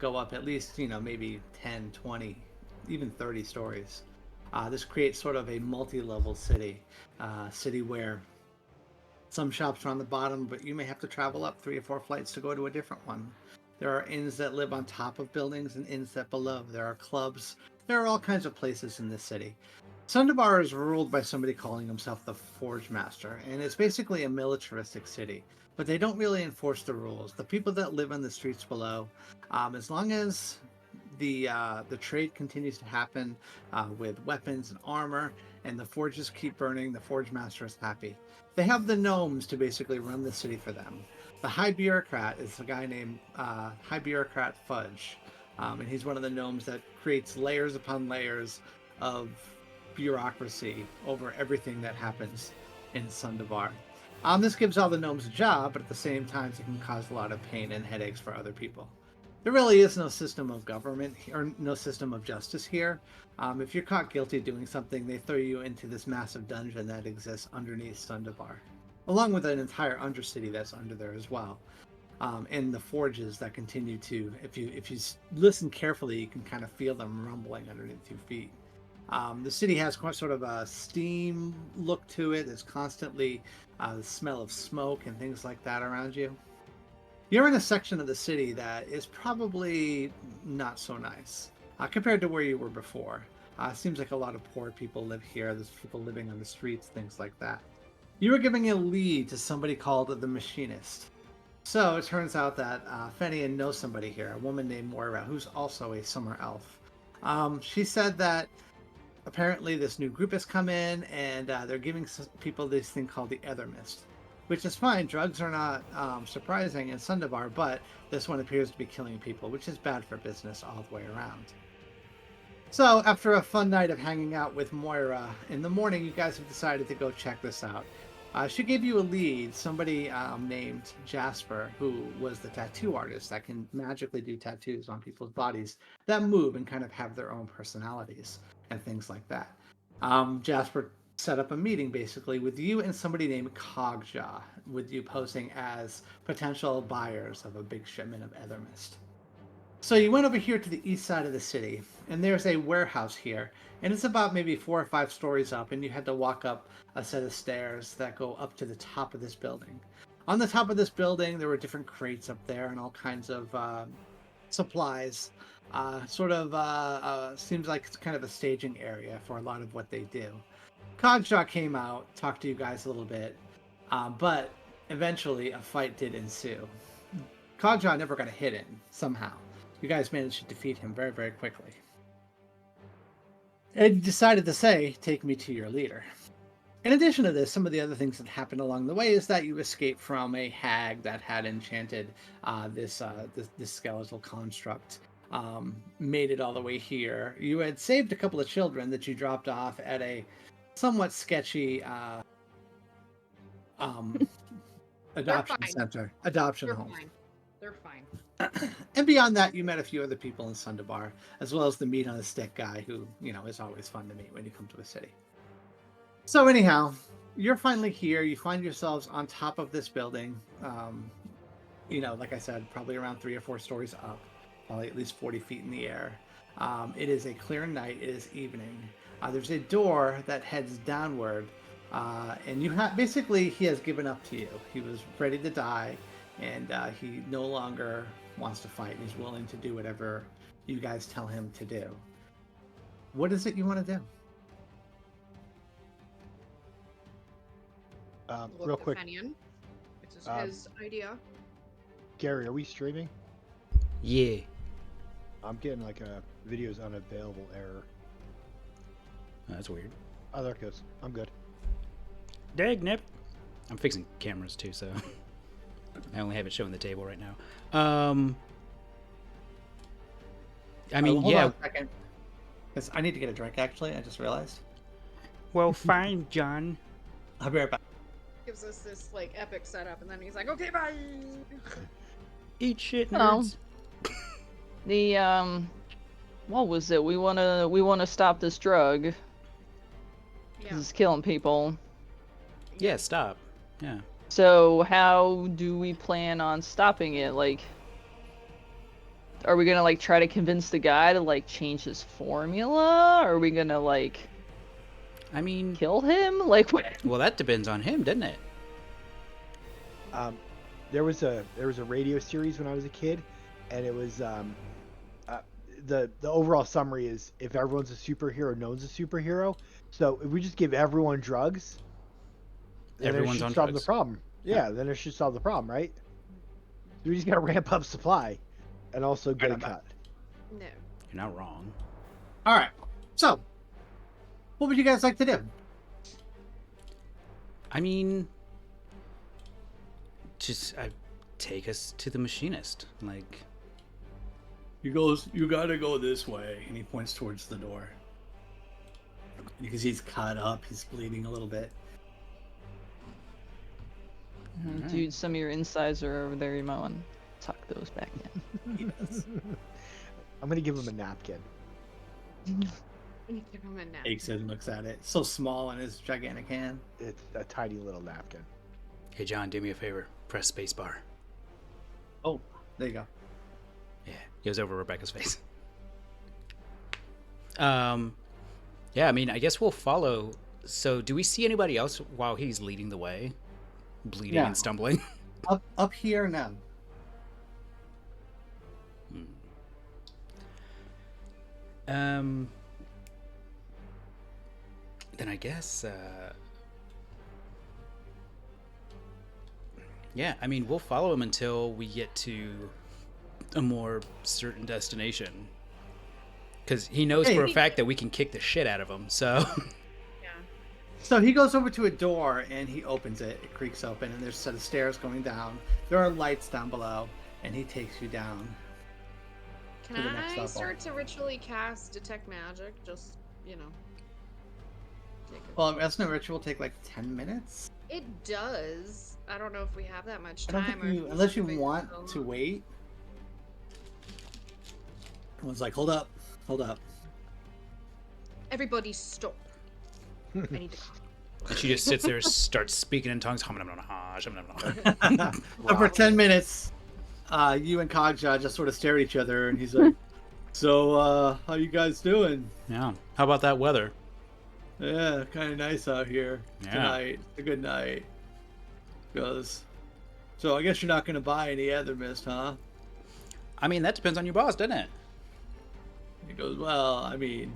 go up at least, maybe 10, 20, even 30 stories. This creates sort of a multi-level city where some shops are on the bottom, but you may have to travel up 3 or 4 flights to go to a different one. There are inns that live on top of buildings and inns that below. There are clubs. There are all kinds of places in this city. Sundabar is ruled by somebody calling himself the Forge Master, and it's basically a militaristic city, but they don't really enforce the rules. The people that live on the streets below, as long as the trade continues to happen with weapons and armor, and the forges keep burning, the Forge Master is happy. They have the gnomes to basically run the city for them. The High Bureaucrat is a guy named High Bureaucrat Fudge, and he's one of the gnomes that creates layers upon layers of bureaucracy over everything that happens in Sundabar. This gives all the gnomes a job, but at the same time, it can cause a lot of pain and headaches for other people. There really is no system of government or no system of justice here. If you're caught guilty doing something, they throw you into this massive dungeon that exists underneath Sundabar, along with an entire undercity that's under there as well. And the forges that continue to, if you listen carefully, you can kind of feel them rumbling underneath your feet. The city has quite sort of a steam look to it. There's constantly the smell of smoke and things like that around you. You're in a section of the city that is probably not so nice compared to where you were before. Seems like a lot of poor people live here. There's people living on the streets, things like that. You were giving a lead to somebody called the Machinist. So it turns out that Fenian knows somebody here, a woman named Moira, who's also a summer elf. She said that apparently this new group has come in and they're giving people this thing called the Evermist, which is fine. Drugs are not surprising in Sundabar, but this one appears to be killing people, which is bad for business all the way around. So after a fun night of hanging out with Moira, in the morning you guys have decided to go check this out. She gave you a lead, somebody named Jasper, who was the tattoo artist that can magically do tattoos on people's bodies that move and kind of have their own personalities and things like that. Jasper set up a meeting basically with you and somebody named Cogjaw, with you posing as potential buyers of a big shipment of Ethermist. So you went over here to the east side of the city, and there's a warehouse here, and it's about maybe 4 or 5 stories up, and you had to walk up a set of stairs that go up to the top of this building. On the top of this building, there were different crates up there and all kinds of supplies. Seems like it's kind of a staging area for a lot of what they do. Cogshaw came out, talked to you guys a little bit, but eventually a fight did ensue. Cogshaw never got a hit in, somehow. You guys managed to defeat him very, very quickly. And he decided to say, take me to your leader. In addition to this, some of the other things that happened along the way is that you escaped from a hag that had enchanted this skeletal construct. Made it all the way here. You had saved a couple of children that you dropped off at a somewhat sketchy adoption center, adoption home. Fine. They're fine. And beyond that, you met a few other people in Sundabar, as well as the meat on a stick guy who, is always fun to meet when you come to a city. So anyhow, you're finally here. You find yourselves on top of this building. Like I said, probably around 3 or 4 stories up, probably at least 40 feet in the air. It is a clear night. It is evening. There's a door that heads downward, and he has given up to you. He was ready to die, and he no longer wants to fight. He's willing to do whatever you guys tell him to do. What is it you want to do? Real quick. It's his idea. Gary, are we streaming? Yeah. I'm getting like a videos unavailable error. That's weird. Oh, there it goes. I'm good. Dag nip. I'm fixing cameras too, so I only have it showing the table right now. Hold on a second. Because I need to get a drink, actually. I just realized. Well, fine, John. I'll be right back. Gives us this epic setup, and then he's like, "Okay, bye." Eat shit, nerds. What was it? We wanna stop this drug. Yeah. It's killing people. Yeah, stop. Yeah. So how do we plan on stopping it? are we gonna like try to convince the guy to like change his formula? Are we gonna like I mean, kill him? Like what? well, that depends on him, doesn't it? There was a radio series when I was a kid, and it was the overall summary is if everyone's a superhero, no one's a superhero. So if we just give everyone drugs, then Everyone's it should on solve drugs. the problem. Yeah, then it should solve the problem, right? So we just gotta ramp up supply, and also get a cut. No. You're not wrong. All right. So, what would you guys like to do? I mean, just take us to the machinist. Like, He goes, "You gotta go this way," and he points towards the door. Because he's cut up, he's bleeding a little bit. Dude, some of your insides are over there. You might want to tuck those back in. He does. I'm gonna give him a napkin. Give him a nap. Takes it and looks at it. So small in his gigantic hand. It's a tiny little napkin. hey, John, do me a favor. Press spacebar. Oh, there you go. Yeah, goes over Rebecca's face. Yeah, I mean, I guess we'll follow. So, do we see anybody else while he's leading the way? Bleeding No. and stumbling? Up here now. Then I guess, yeah, I mean, we'll follow him until we get to a more certain destination. Because he knows for a fact that we can kick the shit out of him, so... Yeah. So he goes over to a door and he opens it. It creaks open and there's a set of stairs going down. There are lights down below and he takes you down. Can To the next I level. start to ritually cast detect magic? Just, you know. Take it. Well, doesn't a ritual take like 10 minutes? It does. I don't know if we have that much I don't time. think you, if unless you something want else. to wait. Everyone's like, hold up. Everybody stop. I need to. And she just sits there, starts speaking in tongues. And for 10 minutes, you and Kagja just sort of stare at each other and he's like, so, how you guys doing? Yeah. How about that weather? Yeah, kind of nice out here Yeah. tonight. It's a good night. Goes, so I guess you're not going to buy any Evermist, huh? I mean, that depends on your boss, doesn't it? He goes, well, I mean,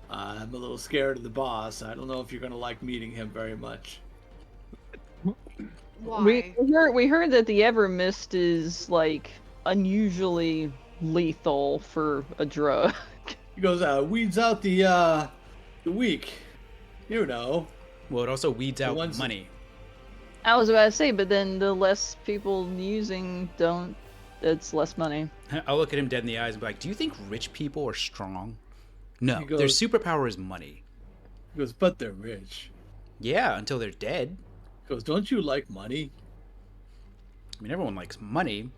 I'm a little scared of the boss. I don't know if you're going to like meeting him very much. Why? We heard that the Evermist is like unusually lethal for a drug. He goes, weeds out the weak. You know. Well, it also weeds out ones- money. I was about to say, but then the less people using it's less money. I'll look at him dead in the eyes and be like, do you think rich people are strong? No, He their goes- superpower is money. He goes, but they're rich. Yeah, until they're dead. He goes, don't you like money? I mean, everyone likes money,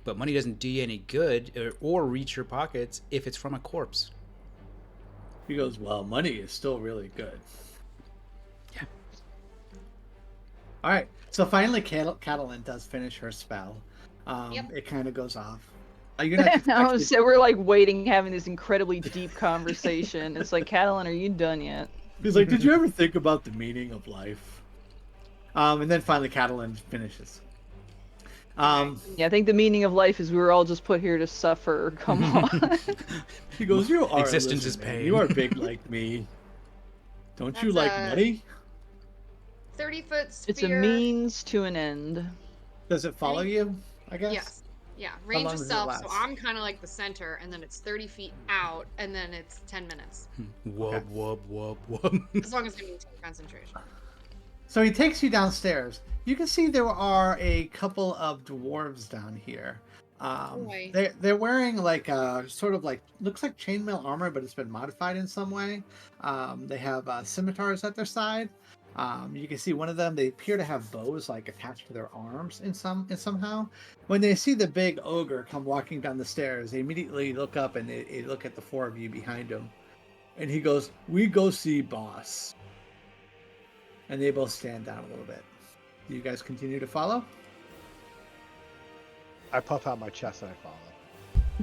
but money doesn't do you any good or reach your pockets if it's from a corpse. He goes, well, money is still really good. Yeah. All right. So finally, Catalan does finish her spell. Yep. It kind of goes off. You're not So we're like waiting, having this incredibly deep conversation. It's like, Catalan, are you done yet? He's like, did you ever think about the meaning of life? And then finally, Catalan finishes. Yeah, I think the meaning of life is we were all just put here to suffer. Come on. He goes, you are Existence listen, is man, pain. You are big like me. Don't you That's like a- money? 30-foot sphere. It's a means to an end. Does it follow you? I guess. Yes. Yeah. Range long of does it self. So last? I'm kind of like the center, and then it's 30 feet out, and then it's 10 minutes. Wub, wub, wub, wub. As long as I maintain concentration. So he takes you downstairs. You can see there are a couple of dwarves down here. Boy. They're wearing like sort of like looks like chainmail armor, but it's been modified in some way. They have scimitars at their side. You can see one of them. They appear to have bows like attached to their arms in somehow. When they see the big ogre come walking down the stairs, they immediately look up and they look at the four of you behind him. And he goes, "We go see boss." And they both stand down a little bit. Do you guys continue to follow? I puff out my chest and I follow.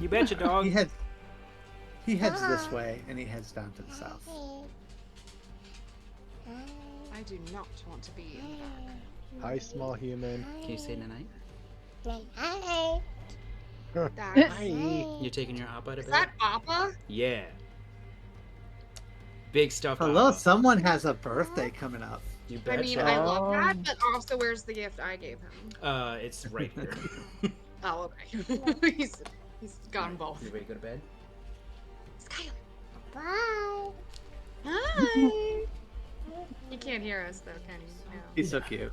You betcha, dog. He heads this way, and he heads down to the south. I do not want to be in the back. Hi, small human. Can you say night? That's... Hi. You're taking your Appa to Is bed? that Appa? Yeah. Big stuff. Hello, someone has a birthday coming up. You I betcha. mean, I love that, but also, where's the gift I gave him? It's right here. Oh, okay. he's gone both. You ready to go to bed? Skylar. Bye. Hi. He can't hear us though, can he? No. He's so cute.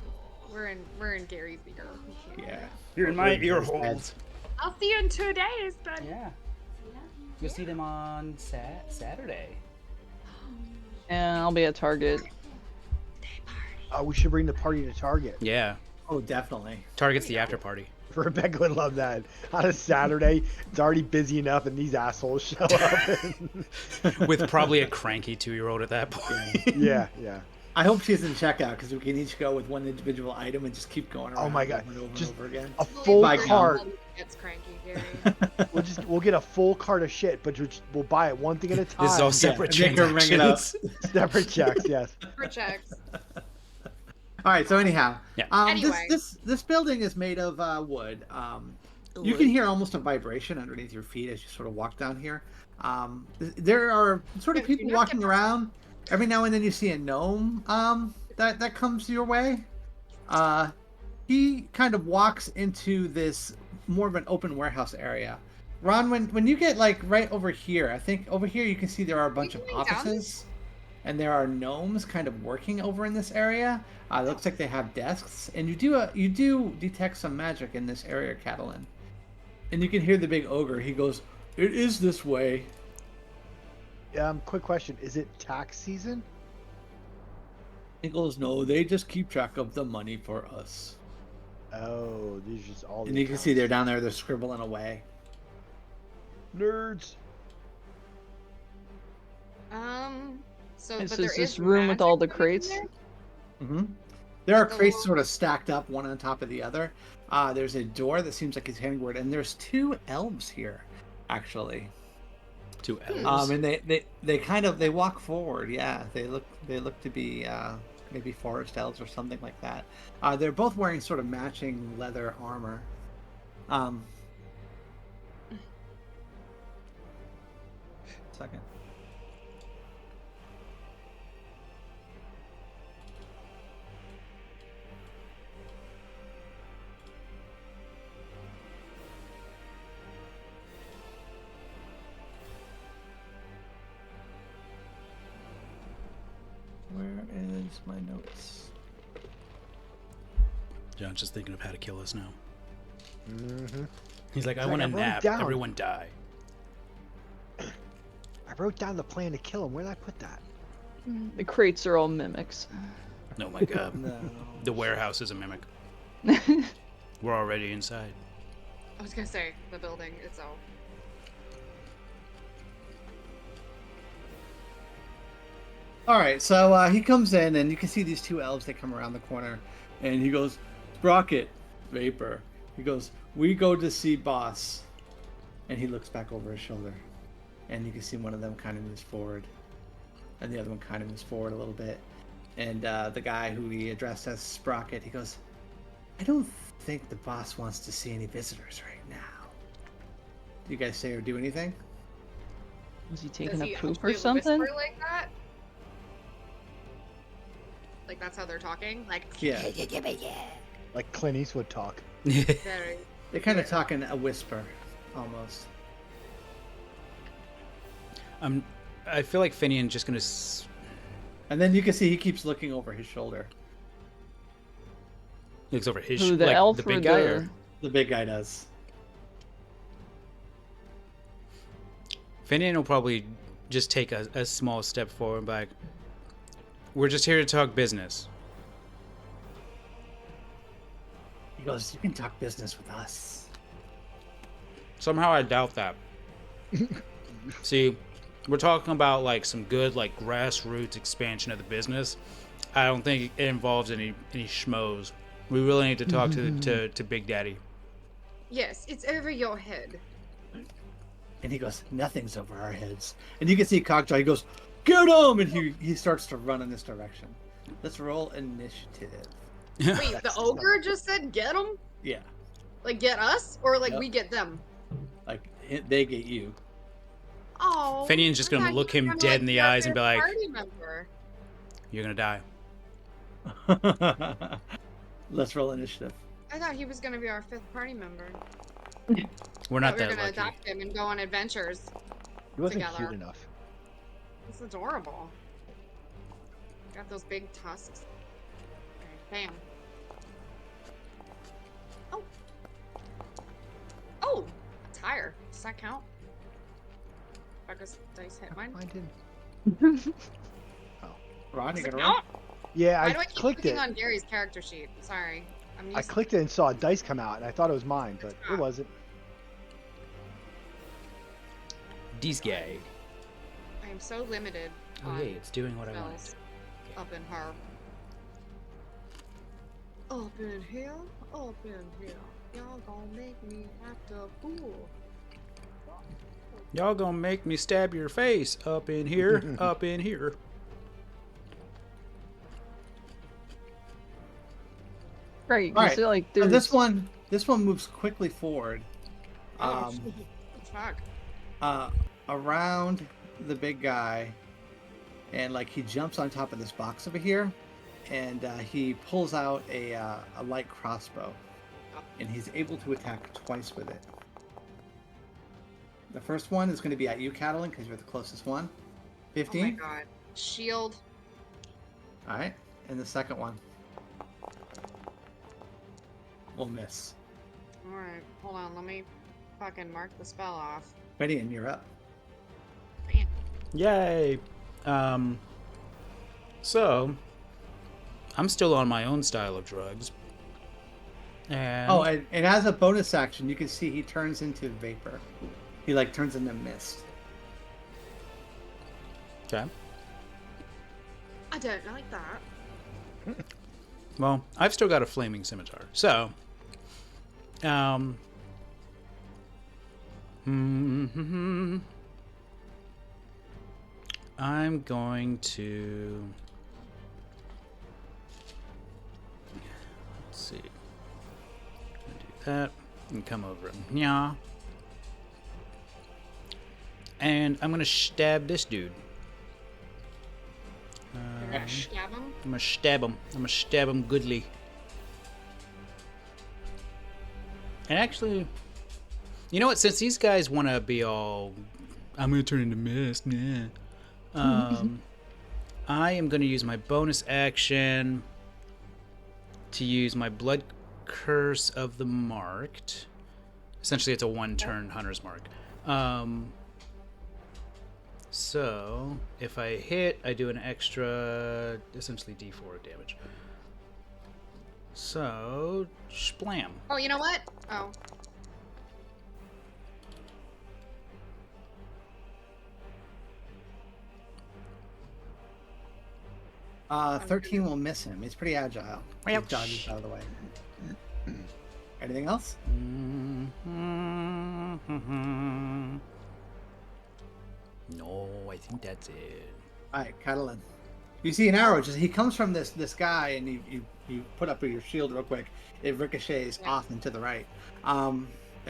We're in Gary's ear. He can't. Yeah. You're in my ear hole. I'll see you in 2 days, but Yeah. You'll see them on Saturday. Yeah, I'll be at Target. We should bring the party to Target. Yeah. Oh, definitely. Target's the after party. Rebecca would love that. On a Saturday, it's already busy enough, and these assholes show up. With probably a cranky 2-year-old at that point. Yeah. I hope she's in checkout because we can each go with one individual item and just keep going around. Oh my God. Over and over, Just and over again. A full By cart. Gets cranky, Gary. We'll get a full cart of shit, but we'll buy it one thing at a time. This is all separate and make her ring it up. transactions. Separate checks, yes. For checks. All right. So anyhow, Yeah. Anyway. this building is made of wood. You can hear almost a vibration underneath your feet as you sort of walk down here. There are sort of Yeah, do people not walking get- around. Every now and then you see a gnome that comes your way. He kind of walks into this more of an open warehouse area. Ron, when you get like right over here, I think over here you can see there are a bunch of going down offices, and there are gnomes kind of working over in this area. It looks like they have desks, and you do detect some magic in this area, Catalan. And you can hear the big ogre. He goes, "It is this way." Quick question. Is it tax season? He goes, "No, they just keep track of the money for us." Oh, these are just all the And you can see they're down there. They're scribbling away. nerds. So Is but this there is room with all the magic in crates? there? Mm-hmm. There are The crates little- sort of stacked up, one on top of the other. There's a door that seems like it's heading word, and there's 2 elves here, actually. 2 elves. And they walk forward. Yeah, they look to be maybe forest elves or something like that. They're both wearing sort of matching leather armor. Second. Where is my notes? John's just thinking of how to kill us now. Mm-hmm. He's like, I It's want like, to I wrote it nap. down. Everyone die. I wrote down the plan to kill him. Where did I put that? The crates are all mimics. Oh my god. No. The warehouse is a mimic. We're already inside. I was gonna say the building itself. All right, so he comes in, and you can see these 2 elves. They come around the corner, and he goes, "Sprocket, Vapor." He goes, "We go to see boss," and he looks back over his shoulder, and you can see one of them kind of moves forward, and the other one kind of moves forward a little bit, and the guy who he addressed as Sprocket, he goes, "I don't think the boss wants to see any visitors right now." Do you guys say or do anything? Was he taking Does a he poop actually or something? whisper like that? Like that's how they're talking? Like Yeah. Like Clint Eastwood talk. very They kind of talk in a whisper, almost. I feel like Finian's just gonna. And then you can see he keeps looking over his shoulder. Looks over his. Who, the like, elf the or big guy. the... Or... The big guy does. Finian will probably just take a small step forward and be like, "We're just here to talk business." He goes, "You can talk business with us." Somehow I doubt that. See, we're talking about like some good like grassroots expansion of the business. I don't think it involves any schmoes. We really need to talk to Big Daddy. Yes, it's over your head. And he goes, nothing's over our heads. And you can see Cockjaw, he goes, get him! And he starts to run in this direction. Let's roll initiative. Wait, the ogre just said get them? Yeah. Like get us? Or like Yep. we get them? Like, they get you. Oh. Finian's just I gonna thought look he was him gonna, dead like, in the be our eyes and be fifth like, party member. you're gonna die. Let's roll initiative. I thought he was gonna be our fifth party member. We're not We were that gonna lucky. adopt him and go on adventures. He wasn't Together. cute enough. It's adorable. Got those big tusks. Okay, bam. Oh. Oh! A tire. Does that count? Fuckers dice hit mine. I didn't. Ron, Does you it gonna roll? count? Yeah, Why I do I keep clicked clicking it. on Gary's character sheet? Sorry. I'm used I clicked it and saw a dice come out, and I thought it was mine, but Ah. it wasn't. This guy. I am so limited Oh on yeah, it's doing what I want. spells up in her. Up in here, up in here. Y'all gonna make me have to fool. Y'all gonna make me stab your face up in here, up in here. Right, All because right. like So there's this one moves quickly forward. Oh, fuck. Around the big guy, and like he jumps on top of this box over here, and he pulls out a light crossbow, and he's able to attack twice with it. The first one is going to be at you, Catalin, because you're the closest one. Oh my 15. god. Shield. All right, and the second one will miss. Alright, hold on, let me fucking mark the spell off. Ready, and you're up. Man. Yay. So I'm still on my own style of drugs. And Oh, and as a bonus action, you can see he turns into vapor. He like turns into mist. okay. I don't like that. Well, I've still got a flaming scimitar. So I'm going to let's see. Do that and come over yeah. And I'm gonna stab this dude. You're gonna stab him? I'm gonna stab him. I'm gonna stab him goodly. And actually, you know what? Since these guys want to be all, I'm gonna turn into mist. Yeah. I am gonna use my bonus action to use my blood curse of the marked. Essentially, it's a one-turn hunter's mark. So if I hit, I do an extra, essentially D4 of damage. So, splam. Oh, you know what? Oh. 13 will miss him. He's pretty agile. He Ouch. dodges out of the way. Anything else? No, I think that's it. All right, Catalin. You see an arrow. Just he comes from this guy, and you put up your shield real quick. It ricochets off and to the right. And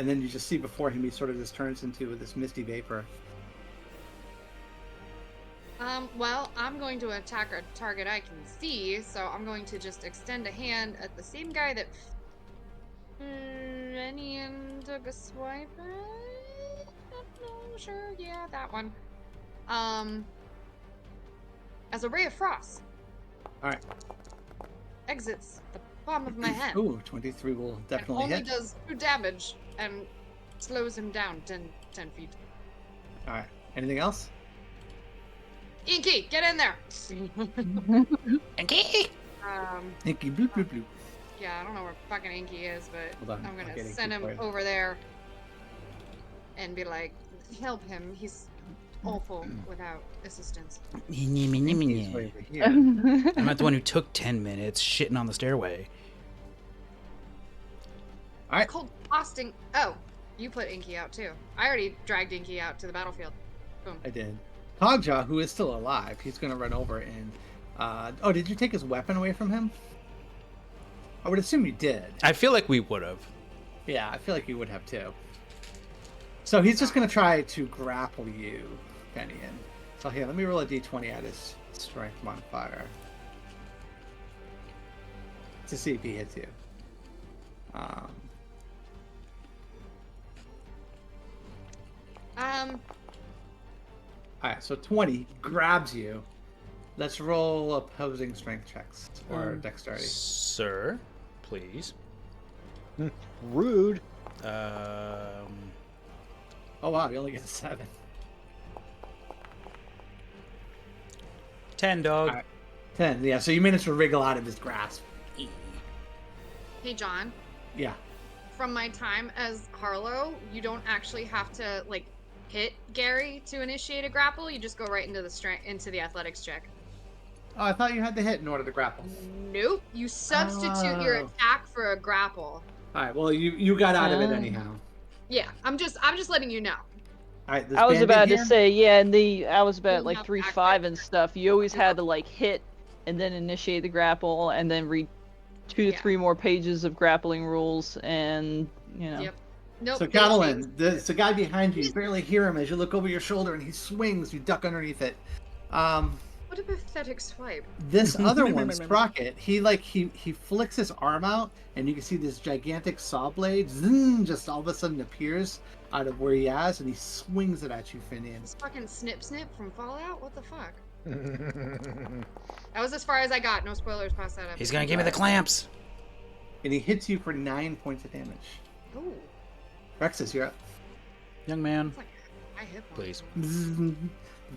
then you just see before him, he sort of just turns into this misty vapor. Well, I'm going to attack a target I can see, so I'm going to just extend a hand at the same guy that Fenian took a swipe at. No, sure, yeah, that one. As a ray of frost. All right. Exits the palm of my hand. Ooh, 23 will definitely and only hit. does 2 damage and slows him down 10 feet. All right. Anything else? Inky, get in there! Inky! Inky, bloop, bloop, bloop. Yeah, I don't know where fucking Inky is, but Hold on, I'm I'll gonna get send Inky him for you. over there and be like, help him. He's awful without assistance. Inky's way over here. I'm not the one who took 10 minutes shitting on the stairway. All right. Cold costing. Oh, You put Inky out too. I already dragged Inky out to the battlefield. Boom. I did. Hogjaw, who is still alive, he's going to run over and... oh, did you take his weapon away from him? I would assume you did. I feel like we would have. Yeah, I feel like you would have too. So he's just going to try to grapple you, Fenian. So here, let me roll a d20 at his strength modifier. To see if he hits you. Alright, so 20 grabs you. Let's roll opposing strength checks or dexterity. Sir, please. Rude. Oh wow, you only get a 7. 10, dog. Alright. 10, yeah, so you managed to wriggle out of his grasp. Hey, John. Yeah. From my time as Harlow, you don't actually have to like hit Gary to initiate a grapple. You just go right into the athletics check. Oh, I thought you had to hit in order to grapple. Nope. You substitute your Oh. attack for a grapple. Alright, well you got out of it anyhow. Yeah, I'm just letting you know. Alright, I was about to here? say, yeah, and I was about You'll like have 3-5 active. and stuff. You always had to like hit and then initiate the grapple and then read 2 to Yeah. 3 more pages of grappling rules and you know. Yep. Nope. So Catalan, the guy behind you barely hear him as you look over your shoulder and he swings, you duck underneath it. What a pathetic swipe. This other one, Sprocket, he flicks his arm out and you can see this gigantic saw blade just all of a sudden appears out of where he is and he swings it at you, Finian. This fucking snip from Fallout? What the fuck? That was as far as I got. No spoilers past that episode. He's gonna give me the clamps. And he hits you for 9 points of damage. Ooh. Rexus, you're up. Young man, It's like I hit one. please.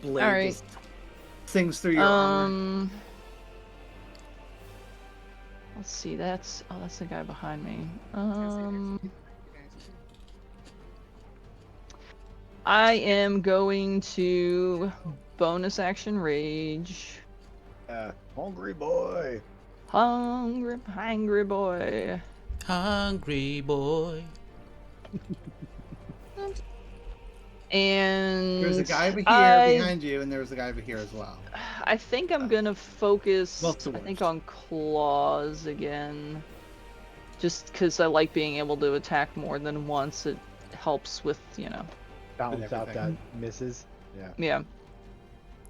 Blade All right. just sings through your armor. Let's see, that's the guy behind me. I am going to bonus action rage. Hungry boy. Hungry boy. Hungry boy. And There's a guy over here I behind you, and there's a guy over here as well. think I'm gonna focus. Both I swords. think on claws again, just because I like being able to attack more than once. It helps with Balance out that everything. misses. Yeah.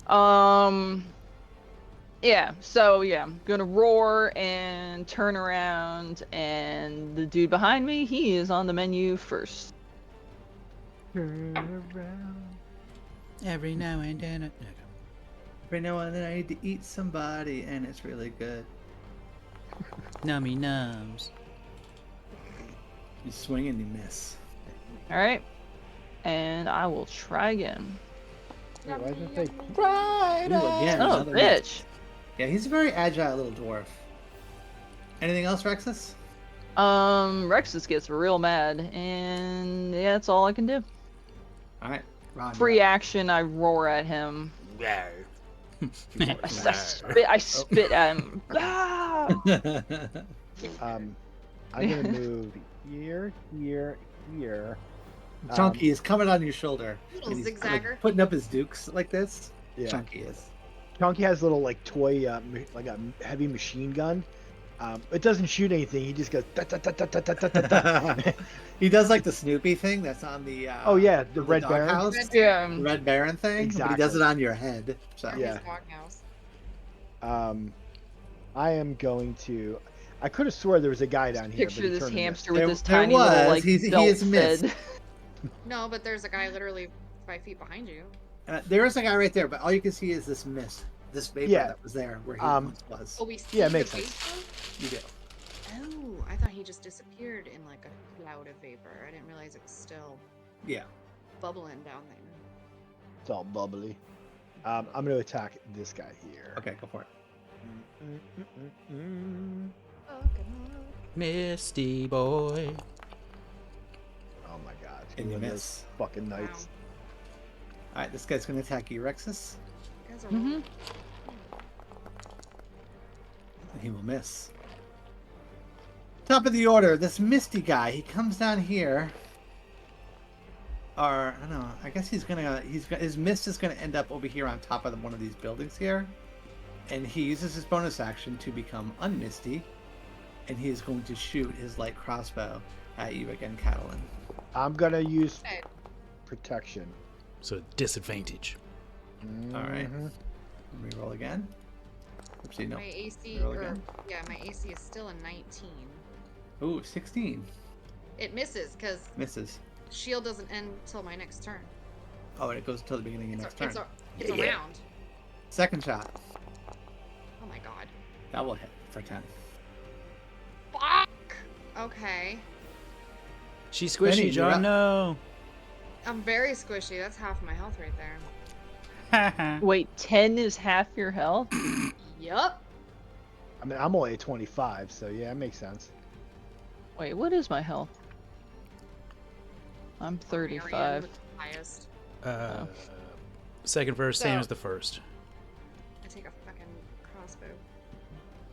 Yeah. Yeah, so yeah, I'm gonna roar and turn around, and the dude behind me, he is on the menu first. Turn around. Every now and then. Right now and then I need to eat somebody, and it's really good. Nummy nums. You swing and you miss. Alright. And I will try again. Wait, why does it say Ooh, again, Oh, another miss. bitch. Yeah, he's a very agile little dwarf. Anything else, Rexus? Rexus gets real mad, and yeah, that's all I can do. Alright, Ron. Free action, I roar at him. I spit at him. Ah! I'm gonna move here. Chunky is coming on your shoulder. Little and he's, zigzagger. like, putting up his dukes like this. Yeah. Chunky is. Chunky has a little like toy, like a heavy machine gun. It doesn't shoot anything. He just goes. "Da, da, da, da, da, da, da, da." He does like the Snoopy thing that's on the. Oh yeah, the on Red Baron. doghouse. Yeah. Red Baron thing. But he does Exactly. it on your head. So. Yeah. His doghouse. I am going to. I could have swore there was a guy down here. Picture but he this turned and hamster missed. with this There tiny little was. like He is belt missed. fed. No, but there's a guy literally 5 feet behind you. There is a guy right there, but all you can see is this mist, this vapor Yeah. that was there where he once was. Oh, we see Yeah, it the makes vapor? You do. Oh, I thought he just disappeared in like a cloud of vapor. I didn't realize it was still Yeah. bubbling down there. It's all bubbly. I'm going to attack this guy here. Okay, go for it. Misty boy. Oh my god. It's And you one of those miss. fucking knights. All right, this guy's going to attack you, Rexus. You guys are Mhm. And he will miss. Top of the order, this Misty guy. He comes down here, or I don't know. I guess his mist is gonna end up over here on top of one of these buildings here, and he uses his bonus action to become unmisty, and he is going to shoot his light crossbow at you again, Catalan. I'm gonna use Okay. protection. So disadvantage. All right. Mhm. Let me roll again. Oopsie, no. My AC, Roll or again. yeah, my AC is still a 19. Ooh, 16 It misses because misses. shield doesn't end until my next turn. Oh, and it goes until the beginning of It's, next a, turn. it's a Yeah. round. Second shot. Oh my god. That will hit for 10. Fuck. Okay. She's Benny, squishy, you're John. up. No. I'm very squishy. That's half my health right there. Wait, 10 is half your health? Yup. I mean, I'm only at 25, so yeah, it makes sense. Wait, what is my health? I'm Marion 35. with the highest. Second verse, same So- as the first. I take a fucking crossbow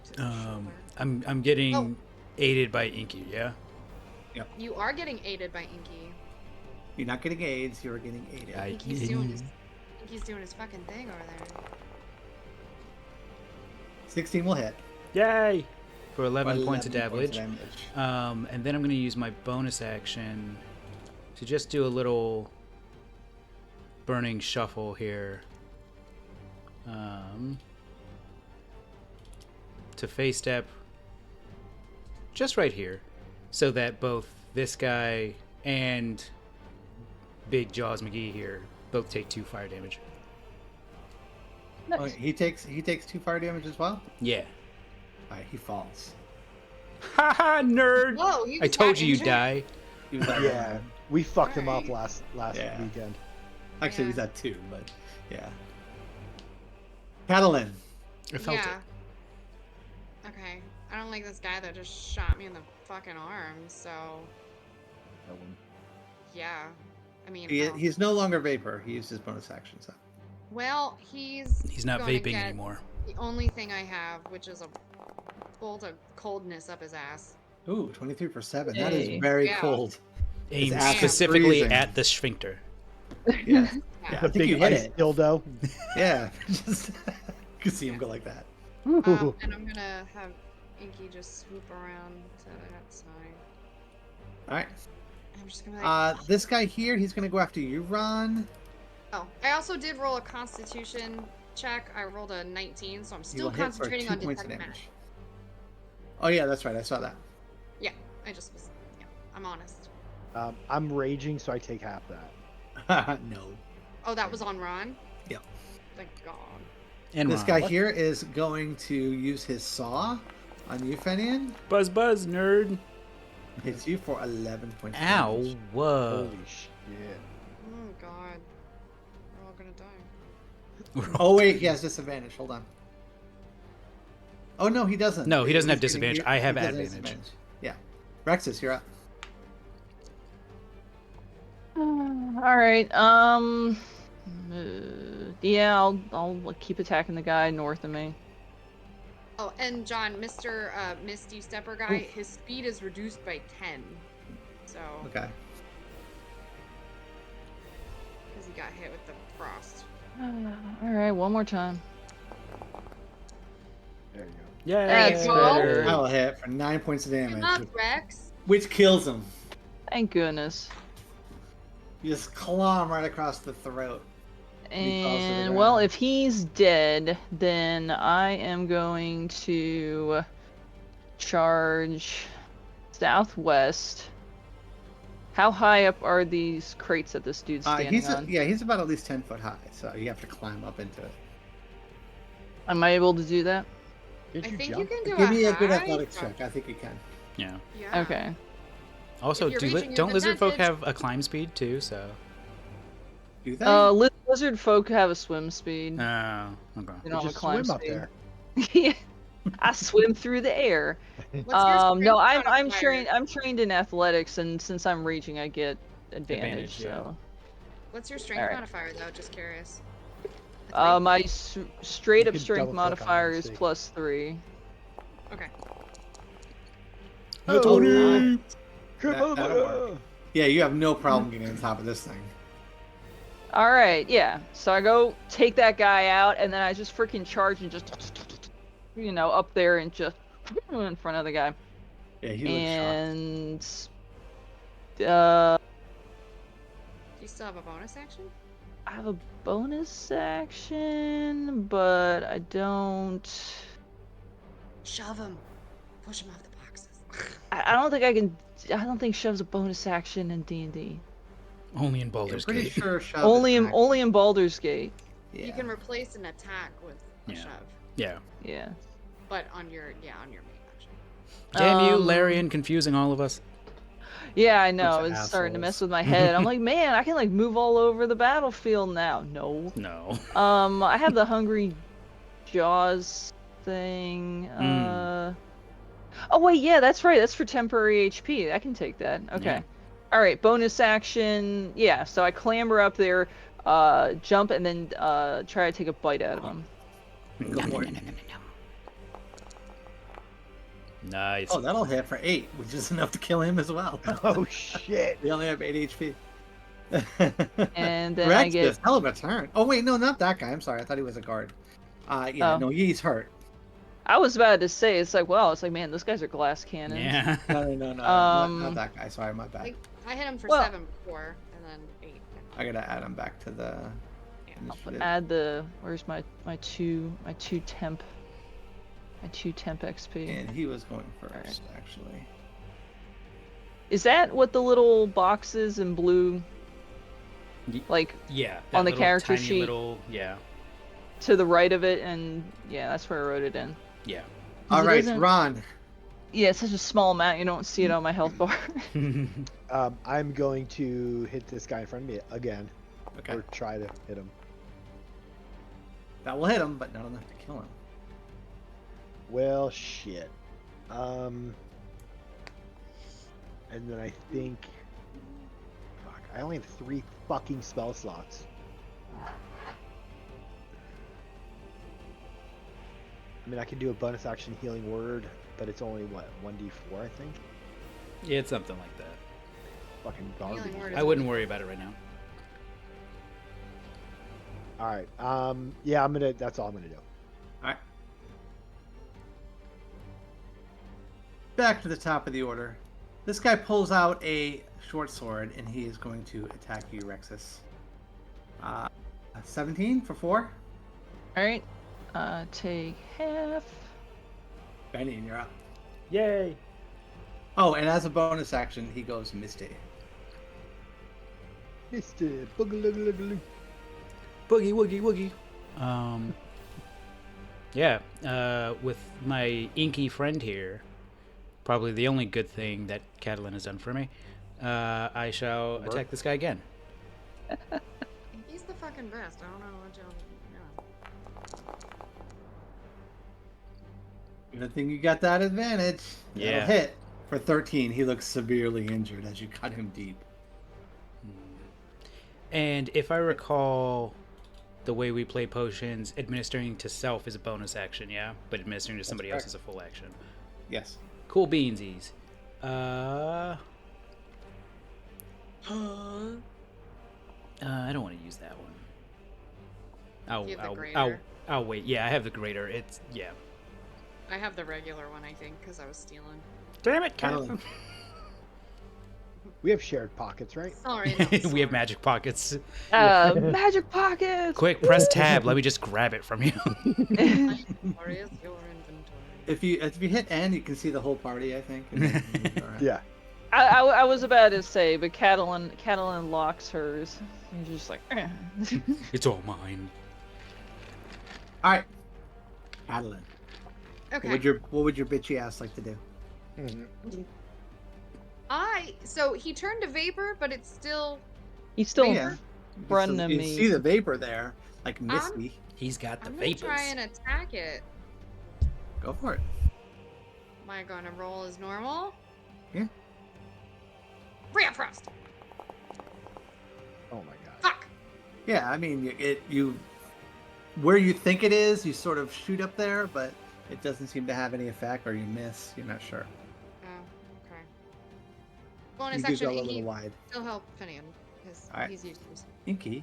to the shoulder. I'm getting Oh. aided by Inky. Yeah. You are getting aided by Inky. You're not getting aids, you're getting aided. Inky's doing his fucking thing over there. 16 will hit. Yay! For 11 points of 11 damage. damage. And then I'm going to use my bonus action to just do a little burning shuffle here. To face step just right here, so that both this guy and Big Jaws McGee here both take 2 fire damage. Nice. Oh, he takes 2 fire damage as well? Yeah. Alright, he falls. Haha, nerd! Whoa, he I just told got you you'd injured? die. He was at Yeah, one. we fucked him up Alright. last Yeah. weekend. Actually, he was Yeah. at 2, but yeah. Catalan. I felt Yeah. Okay. I don't like this guy that just shot me in the fucking arm, so That one. yeah. I mean, He's no longer vapor. He used his bonus action, so. well, he's it. He's not gonna vaping get anymore. the only thing I have, which is a bolt of coldness up his ass. Ooh, 23 for 7. That is Yay. very Yeah. cold. Aimed ass is specifically freezing. at the sphincter. Yeah. Yeah. I The think big you hit ice it. dildo. Yeah. Just you can see him go like that. Ooh. And I'm gonna have Inky just swoop around to that side. Alright. I'm just gonna be like, This guy here, he's gonna go after you, Ron. oh, I also did roll a Constitution check. I rolled a 19, so I'm He still will hit for concentrating 2 on points of detect damage. magic. Oh yeah, that's right. I saw that. Yeah, I just was. Yeah, I'm honest. I'm raging, so I take half that. No. Oh, that was on Ron. Yep. Thank God. And This Ron. guy here is going to use his saw on you, Fenian. Buzz, nerd. Hits you for 11 points. of Ow. damage. Whoa. Holy shit. Oh God. We're all gonna die. Oh wait, he has disadvantage. Hold on. Oh no, he doesn't. No, he doesn't have He's getting- disadvantage. I have he doesn't advantage. Yeah. Rexus, you're up. All right. Yeah, I'll keep attacking the guy north of me. Oh, and John, Mr. Misty Stepper guy, his speed is reduced by 10. So, Okay. because he got hit with the frost. All right, one more time. There you go. Yeah. That's you go. better. I will hit for 9 points of Come damage, on, Rex. which kills him. Thank goodness. You just claw him right across the throat. He falls to the And well, ground. if he's dead, then I am going to charge southwest. How high up are these crates that this dude's standing on? He's about at least 10 foot high, so you have to climb up into it. Am I able to do that? Did I you think jump? you can do Give me a good high athletics jump. check. I think you can. Yeah. Yeah. Okay. Also, If you're reaching your don't lizard folk advantage- have a climb speed too? So. Do they? Lizard folk have a swim speed. Oh. Okay. They don't have a Just climb swim up speed. there. Yeah. I swim through the air. What's your No, strength I'm modifier? trained. I'm trained in athletics, and since I'm reaching, I get advantage. Advantage, yeah. So, What's your strength Alright. modifier, though? Just curious. A three? my straight You up can strength double-click on modifier it and is see. +3. Okay. Oh, Good That'll motherfucker. work. Yeah, you have no problem getting on top of this thing. All right, yeah. So I go take that guy out, and then I just freaking charge and just, up there and just in front of the guy. Yeah, he looks shocked. And Do you still have a bonus action? I have a bonus action, but I don't. Shove him. Push him off the boxes. I don't think I can. I don't think shove's a bonus action in D&D. Only in I'm Baldur's pretty Gate. sure shove Only is in an only in Baldur's Gate. action. You Yeah. can replace an attack with a Yeah. shove, Yeah. Yeah. but on your main action. Damn you, Larian, confusing all of us. Yeah, I know. Bunch of It's starting to mess assholes. with my head. I'm like, man, I can like move all over the battlefield now. No. No. I have the Hungry Jaws thing. Oh wait, yeah, that's right. That's for temporary HP. I can take that. Okay. Yeah. All right, bonus action. Yeah, so I clamber up there, jump, and then try to take a bite out of him. Go for it. Nice. Oh, that'll hit for 8, which is enough to kill him as well. Oh shit! They only have 8 HP. And then Rex I get. does hell of a turn. Oh wait, no, not that guy. I'm sorry. I thought he was a guard. Yeah, Oh. no, he's hurt. I was about to say, it's like, well, it's like, man, those guys are glass cannons. Yeah. No, Um, not that guy. Sorry, my bad. I hit him for Well- 7 before, and then 8. I gotta add him back to the I'll initiative. add the. Where's my two temp. My 2 temp XP. And he was going first, Alright. actually. Is that what the little boxes in blue, like Yeah. On the little character tiny sheet. Little, yeah. to the right of it? And yeah, that's where I wrote it in. Yeah. 'Cause All it right, isn't- Ron. Yeah, it's such a small amount, you don't see it on my health bar. I'm going to hit this guy in front of me again, Okay, or try to hit him. that will hit him, but not enough to kill him. Well, shit. And then I think. Fuck, I only have 3 fucking spell slots. I mean, I can do a bonus action healing word, but it's only what, 1d4, I think? Yeah, it's something like that. Fucking Healing garbage. word I wouldn't worry about it right now. Alright, yeah, that's all I'm gonna do. All right. Back to the top of the order. This guy pulls out a short sword, and he is going to attack you, Rexus. 17 for 4. Alright, take half. Benny, and you're up. Yay! Oh, and as a bonus action, he goes Misty. Mr. Boogaloo. Boogie woogie woogie. Yeah, with my inky friend here, probably the only good thing that Catalan has done for me, I shall attack this guy again. He's the fucking best. I don't know what y'all. Good thing you got that advantage. That'll Yeah. hit for 13. He looks severely injured as you cut him deep. And if I recall, the way we play potions, administering to self is a bonus action, yeah? But administering to somebody else correct. is a full action. Yes. Cool beansies. I don't want to use that one. You have the greater. I'll wait. Yeah, I have the greater. It's, yeah. I have the regular one, I think, because I was stealing. Damn it, Catalan. We have shared pockets, right? Sorry. No, We sorry. have magic pockets. Magic pockets! Quick, press tab. Let me just grab it from you. Sorry, it's your inventory. If you hit N, you can see the whole party, I think. and then you move around. Yeah. I was about to say, but Catalan locks hers. He's just like, eh. It's all mine. All right. Adeline. Okay. What would your bitchy ass like to do? So he turned to vapor, but it's still. He's still Yeah. running You me. see the vapor there, like misty. He's got the I'm gonna vapors. try and attack it. Go for it. Am I gonna roll as normal? Yeah. Ray of Frost. Oh my god. Fuck. Yeah, I mean, you where you think it is, you sort of shoot up there, but it doesn't seem to have any effect, or you miss. You're not sure. Oh, okay. Bonus You do action, go a Inky. little wide. Still help Finian, because Alright. he's useless. Inky,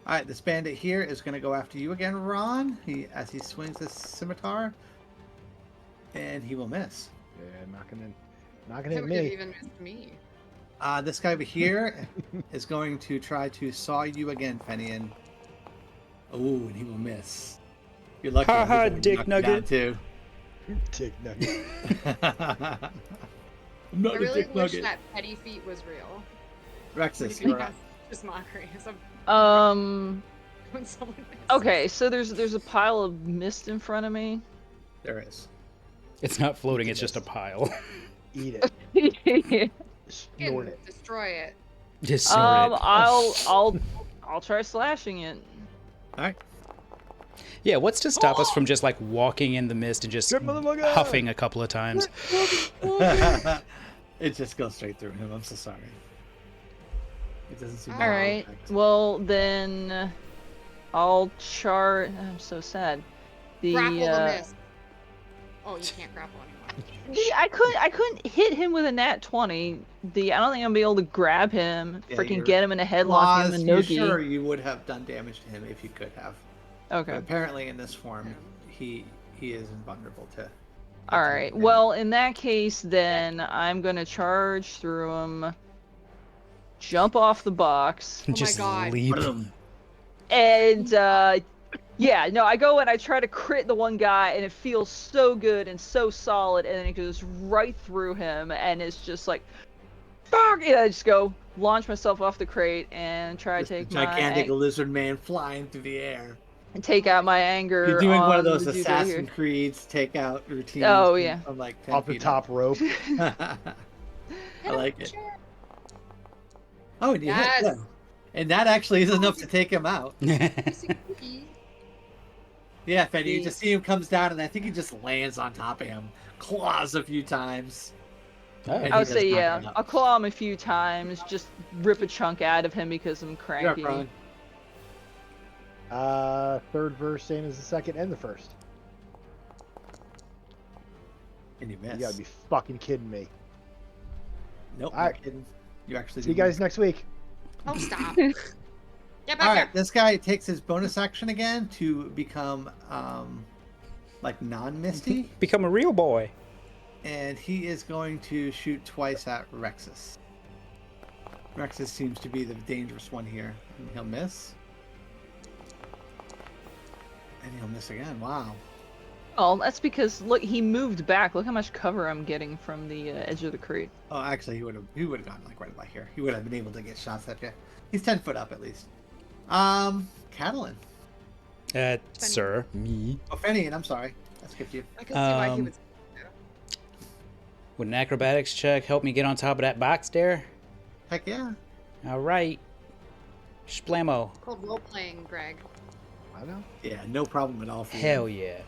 All right, this bandit here is going to go after you again, Ron. As he swings his scimitar, and he will miss. Yeah, knocking That at would me. have even missed me. This guy over here is going to try to saw you again, Fenian. Oh, and he will miss. You're lucky. Ha ha, he's gonna dick knock you down, nugget. Too. Dick nugget. I'm not I a really dick wish nugget. that petty feet was real. Rexus, Because you're up. just mockery. When someone misses. Okay, so there's a pile of mist in front of me. There is. It's not floating, it's just a pile. Eat it. You Snort can it. destroy it. Just snort it. I'll try slashing it. All right. Yeah, what's to stop us from just like walking in the mist and just Good motherfucker! huffing a couple of times? It just goes straight through him. I'm so sorry. It doesn't seem. All All to right. affect. Well then, I'll chart. I'm so sad. Grapple the mist. Oh, you can't grapple anymore. I couldn't hit him with a nat 20. I don't think I'm gonna be able to grab him, Yeah, freaking you're- get him in a headlock, him Oz, and you Nogi. sure you would have done damage to him if you could have. But Okay. apparently, in this form, he is invulnerable to. All right. Well, in that case, then I'm gonna charge through him, jump off the box, my Just God. leap. and yeah, no, I go and I try to crit the one guy, and it feels so good and so solid, and then it goes right through him, and it's just like, fuck! And I just go launch myself off the crate and try to take gigantic my lizard man flying through the air. and take out my anger. You're doing one of on those the dude right Assassin's here. Creed's takeout routines. Oh, yeah. From like 10 Off the feet top rope. up. I like it. Oh, and you Yes. hit him. And that actually is enough to take him out. Yeah, Fenny, you just see him comes down, and I think he just lands on top of him, claws a few times. And I he would does say, knock yeah. him out. I'll claw him a few times, just rip a chunk out of him because I'm You're up, cranky. Ron. Third verse, same as the second and the first. And you miss. You gotta be fucking kidding me. Nope, All right. not kidding. You actually See you did guys next week. Oh, stop. Get back All there. right, this guy takes his bonus action again to become like non-misty, Become a real boy. and he is going to shoot twice at Rexus. Rexus seems to be the dangerous one here, and he'll miss. And he'll miss again. Wow. Oh, that's because look, he moved back. Look how much cover I'm getting from the edge of the crate. Oh, actually, he would have gone like right about here. He would have been able to get shots at you. He's 10 foot up at least. Catalan. Sir, me. Oh, Fenian, I'm sorry. I skipped you. I can see why he Um, would. Would an acrobatics check help me get on top of that box there? Heck yeah. All right. Splamo. Called role playing, Greg. I know. Yeah, no problem at all for you. Hell yeah.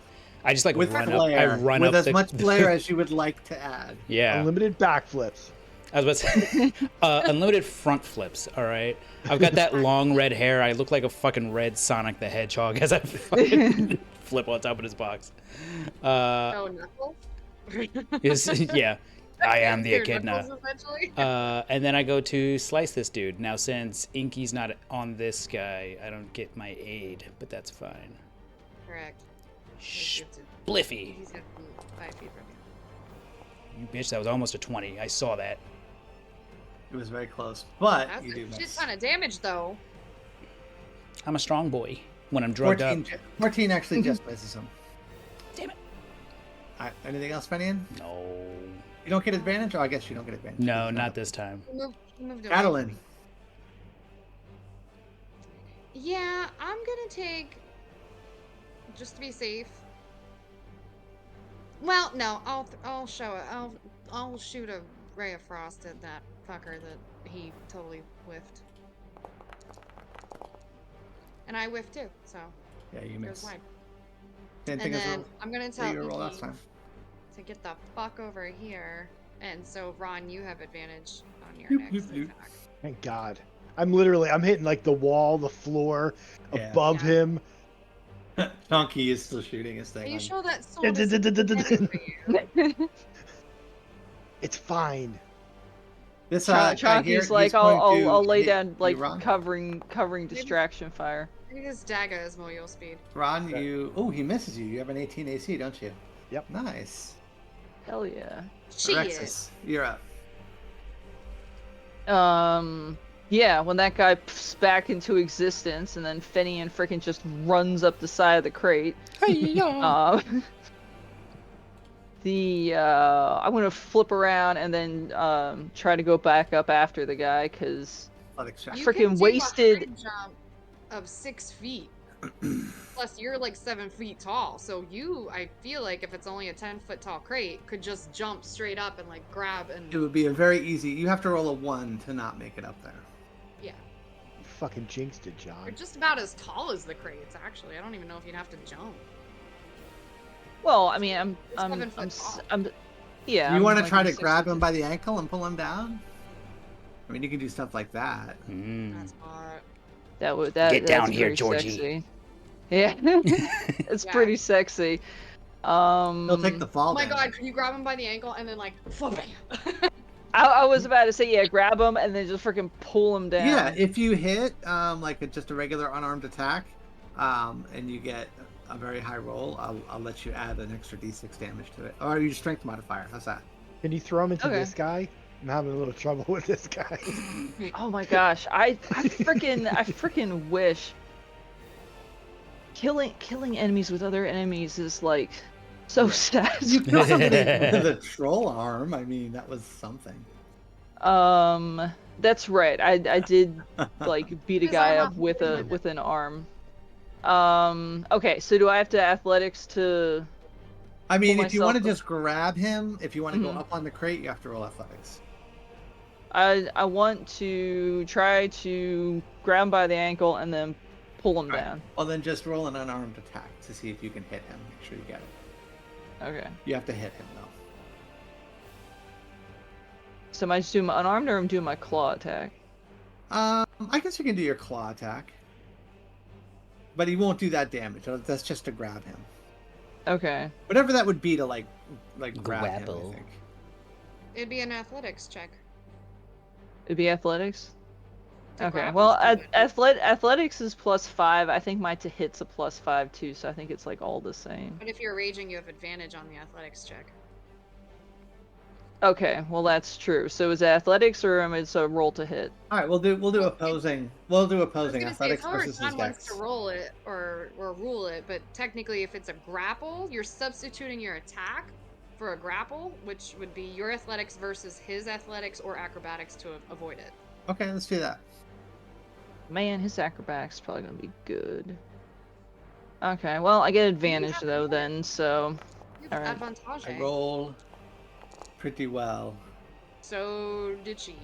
I just like With run flair. up. I run with up as the, much flair as you would like to add. Yeah. Unlimited backflips. I was about to say, unlimited front flips, all right? I've got that long red hair. I look like a fucking red Sonic the Hedgehog as I fucking flip on top of this box. Oh, Knuckles? Yeah, I am the Your echidna. Knuckles, essentially? And then I go to slice this dude. Now, since Inky's not on this guy, I don't get my aid, but that's fine. Correct. Bliffy. He's gonna be 5 feet from you. You bitch, that was almost a 20. I saw that. It was very close, but That's you do a shit miss. ton of damage, though. I'm a strong boy when I'm drugged 14 actually just misses him. Damn it. All right, anything else, Fenian? up. No. You don't get advantage? Oh, I guess you don't get advantage. No, not this time. He moved away. Catalan. Yeah, I'm gonna take, just to be safe. Well, no, I'll show it. I'll shoot a ray of frost at that fucker that he totally whiffed. And I whiffed too, so Yeah, you it miss. was wide. Same And thing as then roll. I'm gonna So tell you roll last Inky time. to get the fuck over here. And so Ron, you have advantage on your Doop, next doop, doop. attack. Thank God. I'm hitting like the wall, the floor, Yeah. above Yeah. him. Donkey is still shooting his Are thing. you on- sure that sword is intended for you? It's fine. This guy here, Chonky's he's like, going to I'll lay hit down you, like Ron. covering distraction fire. Maybe this dagger is more your speed. Ron, you. Oh, he misses you. You have an 18 AC, don't you? Yep. Nice. Hell yeah. Alexis, you're up. Yeah, when that guy pfs back into existence, and then Fenian freaking just runs up the side of the crate. I'm gonna flip around and then try to go back up after the guy, because Athletics check. You freaking can do wasted- a high jump of 6 feet. Plus, you're like 7 feet tall, so you, I feel like if it's only a 10-foot tall crate, could just jump straight up and like grab and. It would be a very easy. You have to roll a 1 to not make it up there. Yeah. You fucking jinxed it, John. You're just about as tall as the crates, actually. I don't even know if you'd have to jump. Well, I mean, I'm yeah. You I'm want to like try in to six grab feet. him by the ankle and pull him down? I mean, you can do stuff like that. That's hot. That would Get down that's here, pretty Georgie. Sexy. Yeah, it's Yeah. pretty sexy. He'll take the fall Oh my damage. god, could you grab him by the ankle and then like flip him? I was about to say, yeah, grab him and then just freaking pull him down. Yeah, if you hit just a regular unarmed attack, and you get a very high roll, I'll let you add an extra d6 damage to it, or your strength modifier. How's that? Can you throw him into Okay. this guy? I'm having a little trouble with this guy. Oh my gosh, I freaking wish killing enemies with other enemies is like so You sad. killed somebody with a troll arm. I mean, that was something. That's right. I did like beat a His guy arm up off with with it. an arm. Okay, so do I have to athletics to? I mean, Pull if you want to myself up. just grab him, if you want to go Mhm. up on the crate, you have to roll athletics. I want to try to grab him by the ankle and then pull him Alright. down. Well, then just roll an unarmed attack to see if you can hit him. Make sure you get it. Okay. You have to hit him though. So am I just doing my unarmed or I'm doing my claw attack? I guess you can do your claw attack, but he won't do that damage. That's just to grab him. Okay. Whatever that would be to like grab him. Grapple. I think. It'd be an athletics check. It'd be athletics. To Okay. grab Well, is to- athletics is +5. I think my to hit's a +5 too, so I think it's like all the same. But if you're raging, you have advantage on the athletics check. Okay. Well, that's true. So is it athletics or am it a roll to hit? All right, we'll do opposing. We'll do I was opposing gonna say, athletics it's hard versus his John wants dex. to roll it or rule it, but technically, if it's a grapple, you're substituting your attack for a grapple, which would be your athletics versus his athletics or acrobatics to avoid it. Okay, let's do that. Man, his acrobatics is probably gonna be good. Okay. Well, I get advantage have though to- then, so You All have right. advantage. I roll pretty well. So did she,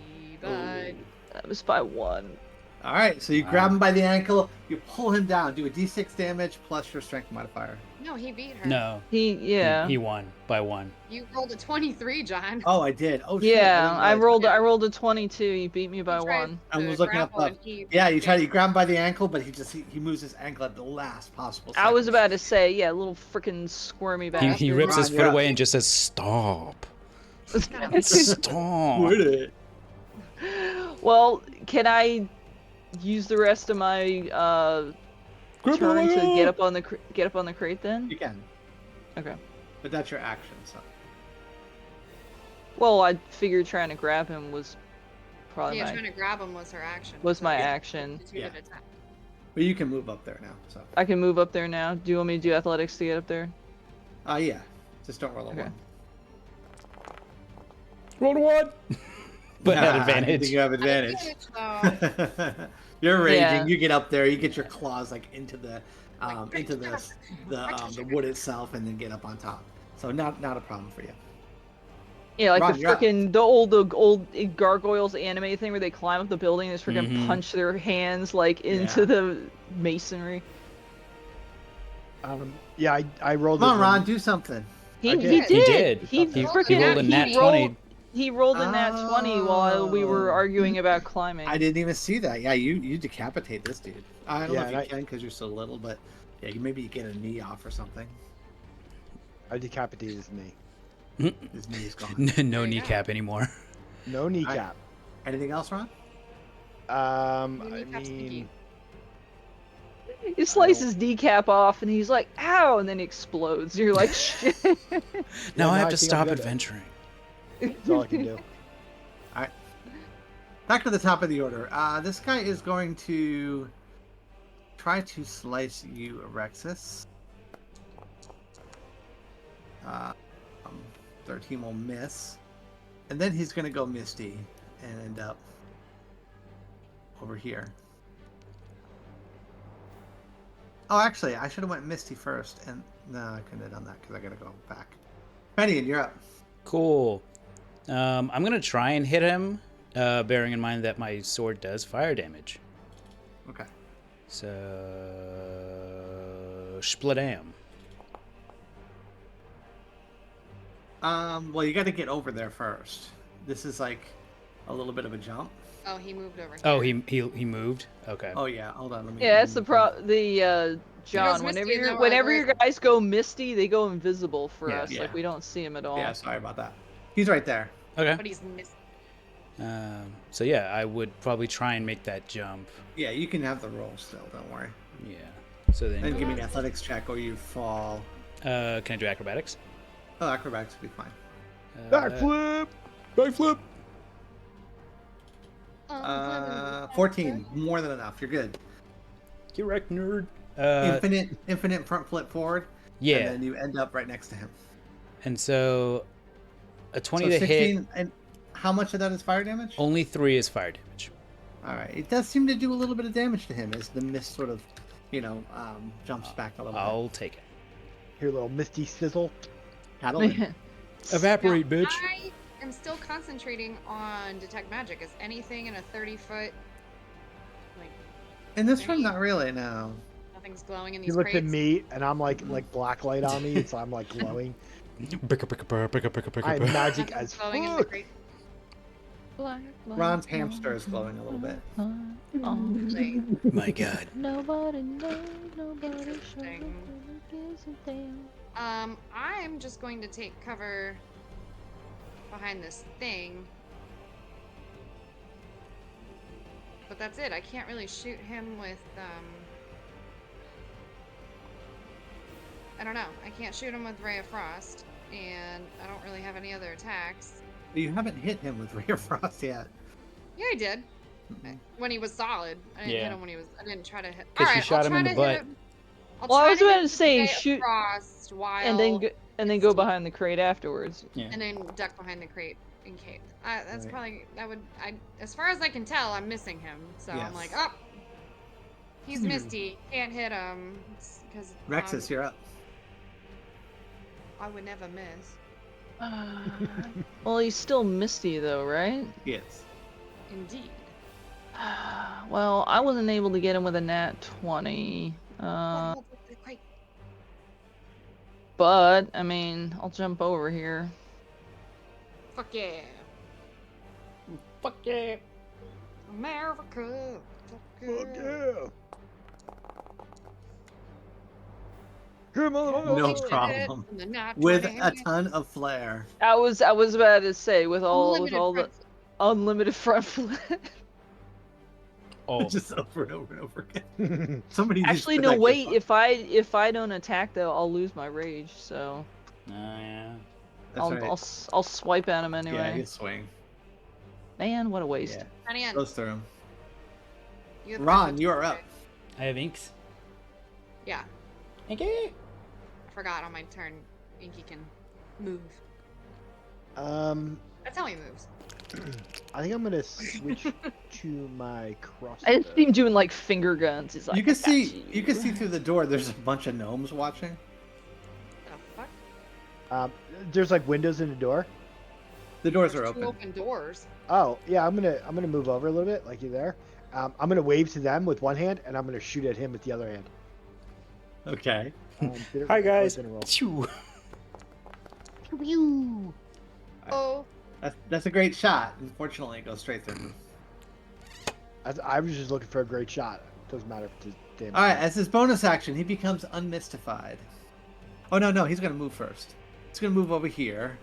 but that was by 1. All right, so you grab him by the ankle, you pull him down, do a d6 damage plus your strength modifier. no, he beat her. No. Yeah. He won by 1. You rolled a 23, John. Oh, I did. Oh, shit. Yeah, didn't I realize. rolled a 22. You beat me by He tried 1. I to was looking up. grapple and he- Yeah, you grab him by the ankle, but he moves his ankle at the last possible I was second. about to say, yeah, little freaking squirmy He, bastard. he rips his Ron, foot you're away up. and just says, "Stop, Quit stop." it. Well, can I use the rest of my turn to get up on the crate then? You can, Okay. but that's your action. So Well, I figured trying to grab him was probably Yeah, trying to grab him was her action. was my Yeah. action. Substituted Yeah. attack. but you can move up there now. So I can move up there now. Do you want me to do athletics to get up there? yeah, just don't roll a Okay. 1. Roll to 1, but Nah, at I advantage. think you have advantage. Advantage, though. You're raging. Yeah. You get up there. You get your claws like into the wood itself, and then get up on top. So not a problem for you. Yeah, like Ron, the you're up. freaking the old gargoyles anime thing where they climb up the building and just freaking Mhm. punch their hands like into Yeah. the masonry. Yeah, I rolled. Come on, it Ron, when- do something. He I did. did. He did. He He freaking rolled a nat he 20. rolled. He rolled a nat 20 while we were arguing about climbing. I didn't even see that. Yeah, you decapitate this dude. I don't Yeah, know if you and can because you're so little, but yeah, maybe you get a knee off or something. I decapitated his knee. His knee's gone. No There you go. kneecap anymore. No kneecap. Anything else, Ron? I Kneecap sneaky. mean, He slices decap off, and he's like, "Ow!" and then he explodes. You're like, "Shit." Now I have to I think I'm stop good at it. adventuring. That's all I can do. All right. Back to the top of the order. This guy is going to try to slice you, Rexus. 13 will miss. And then he's going to go Misty and end up over here. Oh, actually, I should have went Misty first. And no, I couldn't have done that because I got to go back. Penny, and you're up. Cool. I'm gonna try and hit him, bearing in mind that my sword does fire damage. Okay. So, spladam. Well, you got to get over there first. This is like a little bit of a jump. Oh, he moved over here. Oh, he moved. Okay. Oh yeah, hold on. Let me. Yeah, that's the John. goes Misty, Whenever and then you we're whenever like, your guys go misty, they go invisible for Yeah. us. Yeah. Like we don't see them at all. Yeah, sorry about that. He's right there. Okay. But he's missing. So yeah, I would probably try and make that jump. Yeah, you can have the roll still. Don't worry. Yeah. So then, And give me an athletics check, or you fall. can I do acrobatics? Oh, acrobatics will be fine. Backflip. Backflip. 14, more than enough. You're good. Correct, nerd. Infinite front flip forward. Yeah. And then you end up right next to him. And so a 20 So to 16, hit. and how much of that is fire damage? Only 3 is fire damage. All right. It does seem to do a little bit of damage to him as the mist sort of, jumps back a little I'll take it. Here, little misty sizzle. bit. Paddle in. Evaporate, Now, bitch. I am still concentrating on detect magic. Is anything in a 30-foot, like, In this room, not really, no. nothing's glowing in He these looked at crates? me, and I'm like black light on me, so I'm like glowing. I'm magic Nothing's as glowing in the fuck. crate. Ron's hamster is glowing a little bit. My God. Nobody knows, nobody Interesting. I'm just going to take cover behind this thing. But that's it. I can't really shoot him with, I don't know. I can't shoot him with Ray of Frost, and I don't really have any other attacks. You haven't hit him with Ray of Frost yet. Yeah, I did. When he was solid. I didn't Yeah. hit him when he was. I didn't try to hit. 'Cause you Alright, shot I'll him try in the to butt. hit him. I'll Well, I try was to hit about him to say with Ray of shoot- Frost while and then go behind the crate afterwards. Yeah. and then duck behind the crate in case. That's Right. probably that would. As far as I can tell, I'm missing him. So Yes. I'm like, oh, he's misty. Can't hit him because Rexus, you're up. I would never miss. Well, he's still misty though, right? Yes. Indeed. Well, I wasn't able to get him with a nat 20. But I mean, I'll jump over here. Fuck yeah, Fuck yeah. America. Fuck yeah. Here, motherfucker. No Holy problem. shit, the nat With 20. a ton of flair. I was about to say with all Unlimited the front- unlimited front flip. Oh. Just over and over and over again. Somebody needs Actually, to no. protect Wait. your If I don't attack though, I'll lose my rage. So Yeah. That's right. I'll swipe at him Yeah, anyway. he'll swing. Man, what a waste. Yeah. Honey, Ann, Goes through him. you have Ron, the- you are up. I have inks. Yeah, Okay. I forgot on my turn. Inky can move. That's how he moves. I think I'm gonna switch to my crossbow. I just see him doing like finger guns. He's like, You can "I got see you can see through the door. There's a bunch of gnomes watching. The fuck? There's like windows in the door. The doors are There's two open. open doors. Oh yeah, I'm gonna move over a little bit, like you there. I'm gonna wave to them with one hand, and I'm gonna shoot at him with the other hand. Okay. Hi guys. Gonna roll. Phew. Oh, That's a great shot. Unfortunately, it goes straight through him. I was just looking for a great shot. Doesn't matter if it's damage. All right. As his bonus action, he becomes unmystified. Oh no, he's gonna move first. He's gonna move over here,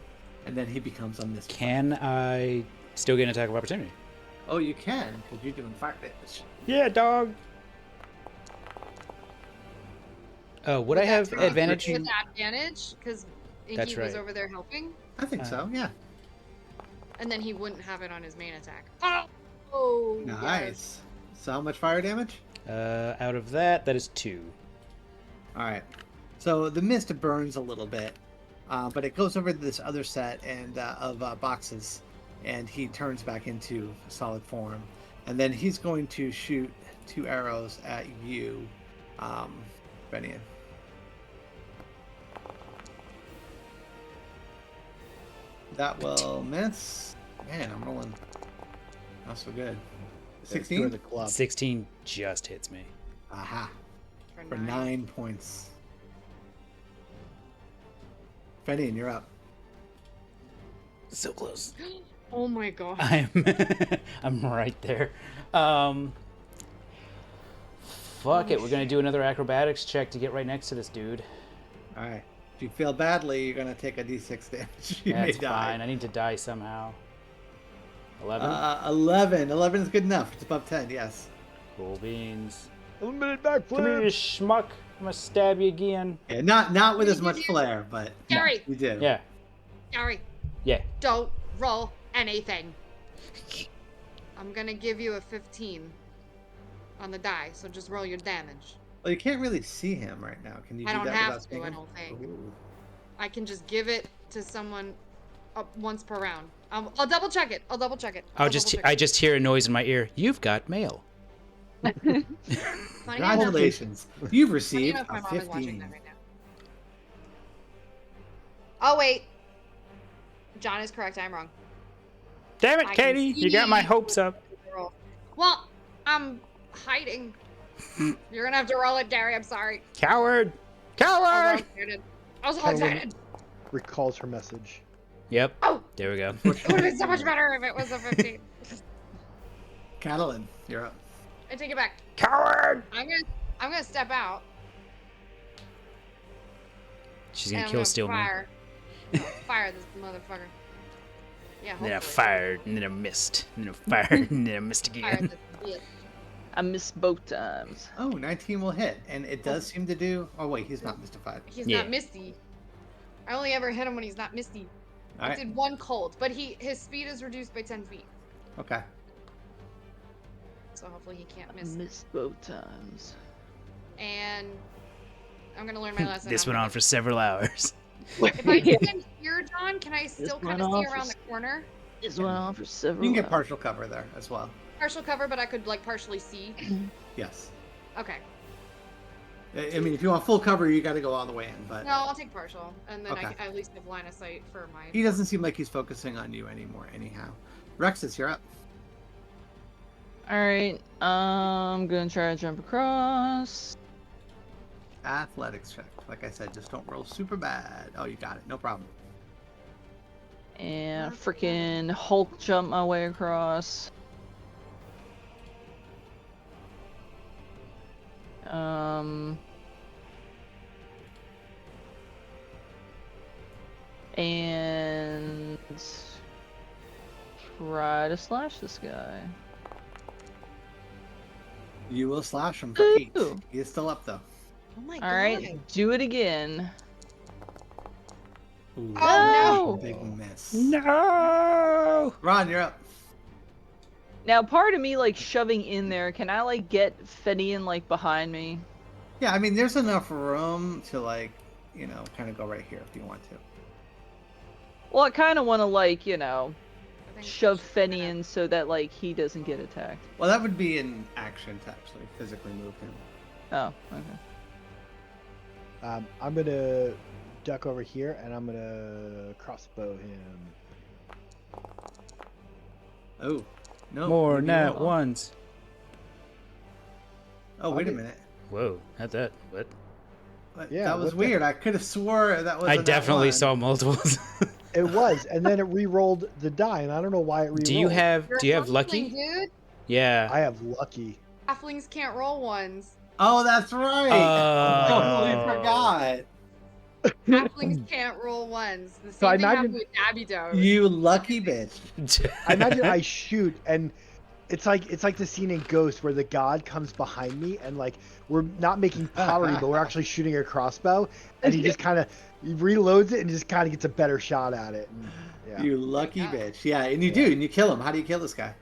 and then he becomes unmystified. Can I still get an attack of opportunity? Oh, you can, because you're doing fire damage. Yeah, dog. Oh, would I have that advantage? With advantage, because That's Inky was right. over there helping, I think so, yeah. and then he wouldn't have it on his main attack. Oh, Nice. yes. So how much fire damage? Out of that is 2. All right. So the mist burns a little bit, but it goes over to this other set of boxes, and he turns back into solid form. And then he's going to shoot 2 arrows at you, Fenian. That will miss. Man, I'm rolling not so good. Doing 16? the club. 16 just hits me. Aha. For For 9 points. Fenian, you're up. So close. Oh my god. I'm right there. Fuck it, we're gonna do another acrobatics check to get right next to this dude. All right. If you fail badly, you're going to take a d6 damage. You may That's die. fine. I need to die somehow. 11. 11. 11 is good enough. It's above 10, yes. Cool beans. Unlimited Come here, backflip. schmuck. I'm gonna stab you again. Yeah, not with Did as you much do- flair, but Gary, you do. Yeah. Gary, Yeah. don't roll anything. I'm gonna give you a 15 on the die, so just roll your damage. Well, you can't really see him right now. Can you do I don't that have without to, seeing I him? don't think. Ooh. I can just give it to someone once per round. I'll double check it. I'll double check it. I I'll just double check it. hear a noise in my ear. You've got mail. Funny enough- Congratulations. You've funny received enough, my a mom is watching 15. that right now. Oh wait, John is correct. I'm wrong. Damn it, I can Katie! You got my see hopes with up. the roll. Well, I'm hiding. You're gonna have to roll it, Gary. I'm sorry. Coward! I was all Coward! excited. I was all Coward. excited. Recalls her message. Yep. Oh, There we go. it would have been so much better if it was a 15. Catalan, you're up. I take it back. Coward! I'm gonna step out. She's And gonna I'm kill gonna Steelman. fire. No, fire this motherfucker. Yeah, Then I hopefully. fired, and then I missed, and then I fired, and then I missed Fire again. this bitch. I missed both times. Oh, 19 will hit. And it does seem to do... Oh, wait, he's not mystified. He's Yeah. not misty. I only ever hit him when he's not misty. All I right. did 1 cold, but his speed is reduced by 10 feet, Okay. so hopefully he can't I miss. missed both times. And I'm gonna learn my lesson. This I'm went gonna- on for several hours. If I stand here, John, can I still went kind of see off around as- the corner? This went on for several. You can get hours. partial cover there as well. Partial cover, but I could like partially see. Yes. Okay. I mean, if you want full cover, you got to go all the way in. But No, I'll take partial, and then Okay. I at least have line of sight for my. he doesn't seem like he's focusing on you anymore anyhow. Rexus, you're up. All right, I'm gonna try to jump across. Athletics check. Like I said, just don't roll super bad. Oh, you got it. No problem. And freaking Hulk jump my way across. And try to slash this guy. You will slash him for 8. Ooh. He is still up, though. Oh my All right, do it again. Ooh, Oh, no! Big miss. No! Ron, you're up. Now, part of me like shoving in there. Can I like get Fenian like behind me? Yeah, I mean, there's enough room to, like, kind of go right here if you want to. Well, I kind of want to like I think shove she's gonna- Fenian so that like he doesn't get attacked. Well, that would be an action to actually physically move him. Oh, okay. I'm gonna duck over here and I'm gonna crossbow him. Oh, no. More maybe than that not. once. Oh, wait a Okay. minute. Whoa, not that. What? Yeah, that was what the- weird. I could have swore that was. I a nat definitely one. saw multiples. It was, and then it re-rolled the die, and I don't know why it re-rolled. Do you have You're a lucky? halfling, dude. Yeah. I have lucky. Halflings can't roll ones. Oh, that's right. I totally forgot. Halflings can't roll ones. The same So I thing happened imagine- with Abido. You lucky bitch. I imagine I shoot, and It's like the scene in Ghost where the god comes behind me and like we're not making pottery, but we're actually shooting a crossbow, and he just kind of reloads it and just kind of gets a better shot at it. And, yeah, You lucky Yeah. bitch. Yeah, and you Yeah. do, and you kill him. How do you kill this guy?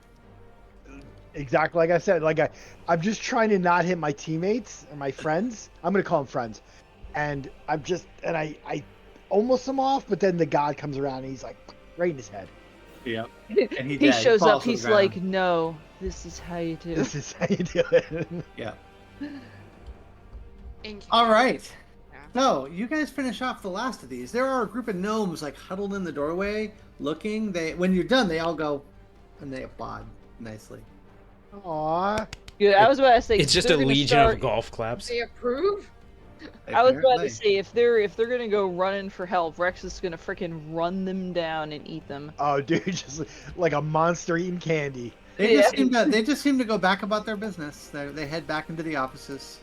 exactly like I said. Like I'm just trying to not hit my teammates or my friends. I'm gonna call them friends, and I almost am off, but then the god comes around and he's like right in his head. Yep. And He dead. shows falls up. to the He's ground. like, "No, this is how you do." This is how you do it. Yeah. In All right. Yeah. So you guys finish off the last of these. There are a group of gnomes like huddled in the doorway, looking. When you're done, they all go, and they applaud nicely. Aww. Yeah, I was about to say It's just a they're gonna legion start- of golf claps. They approve? I was about Apparently. to say if they're gonna go running for help, Rex is gonna freaking run them down and eat them. Oh, dude, just like a monster eating candy. They just, Yeah. they just seem to go back about their business. They head back into the offices.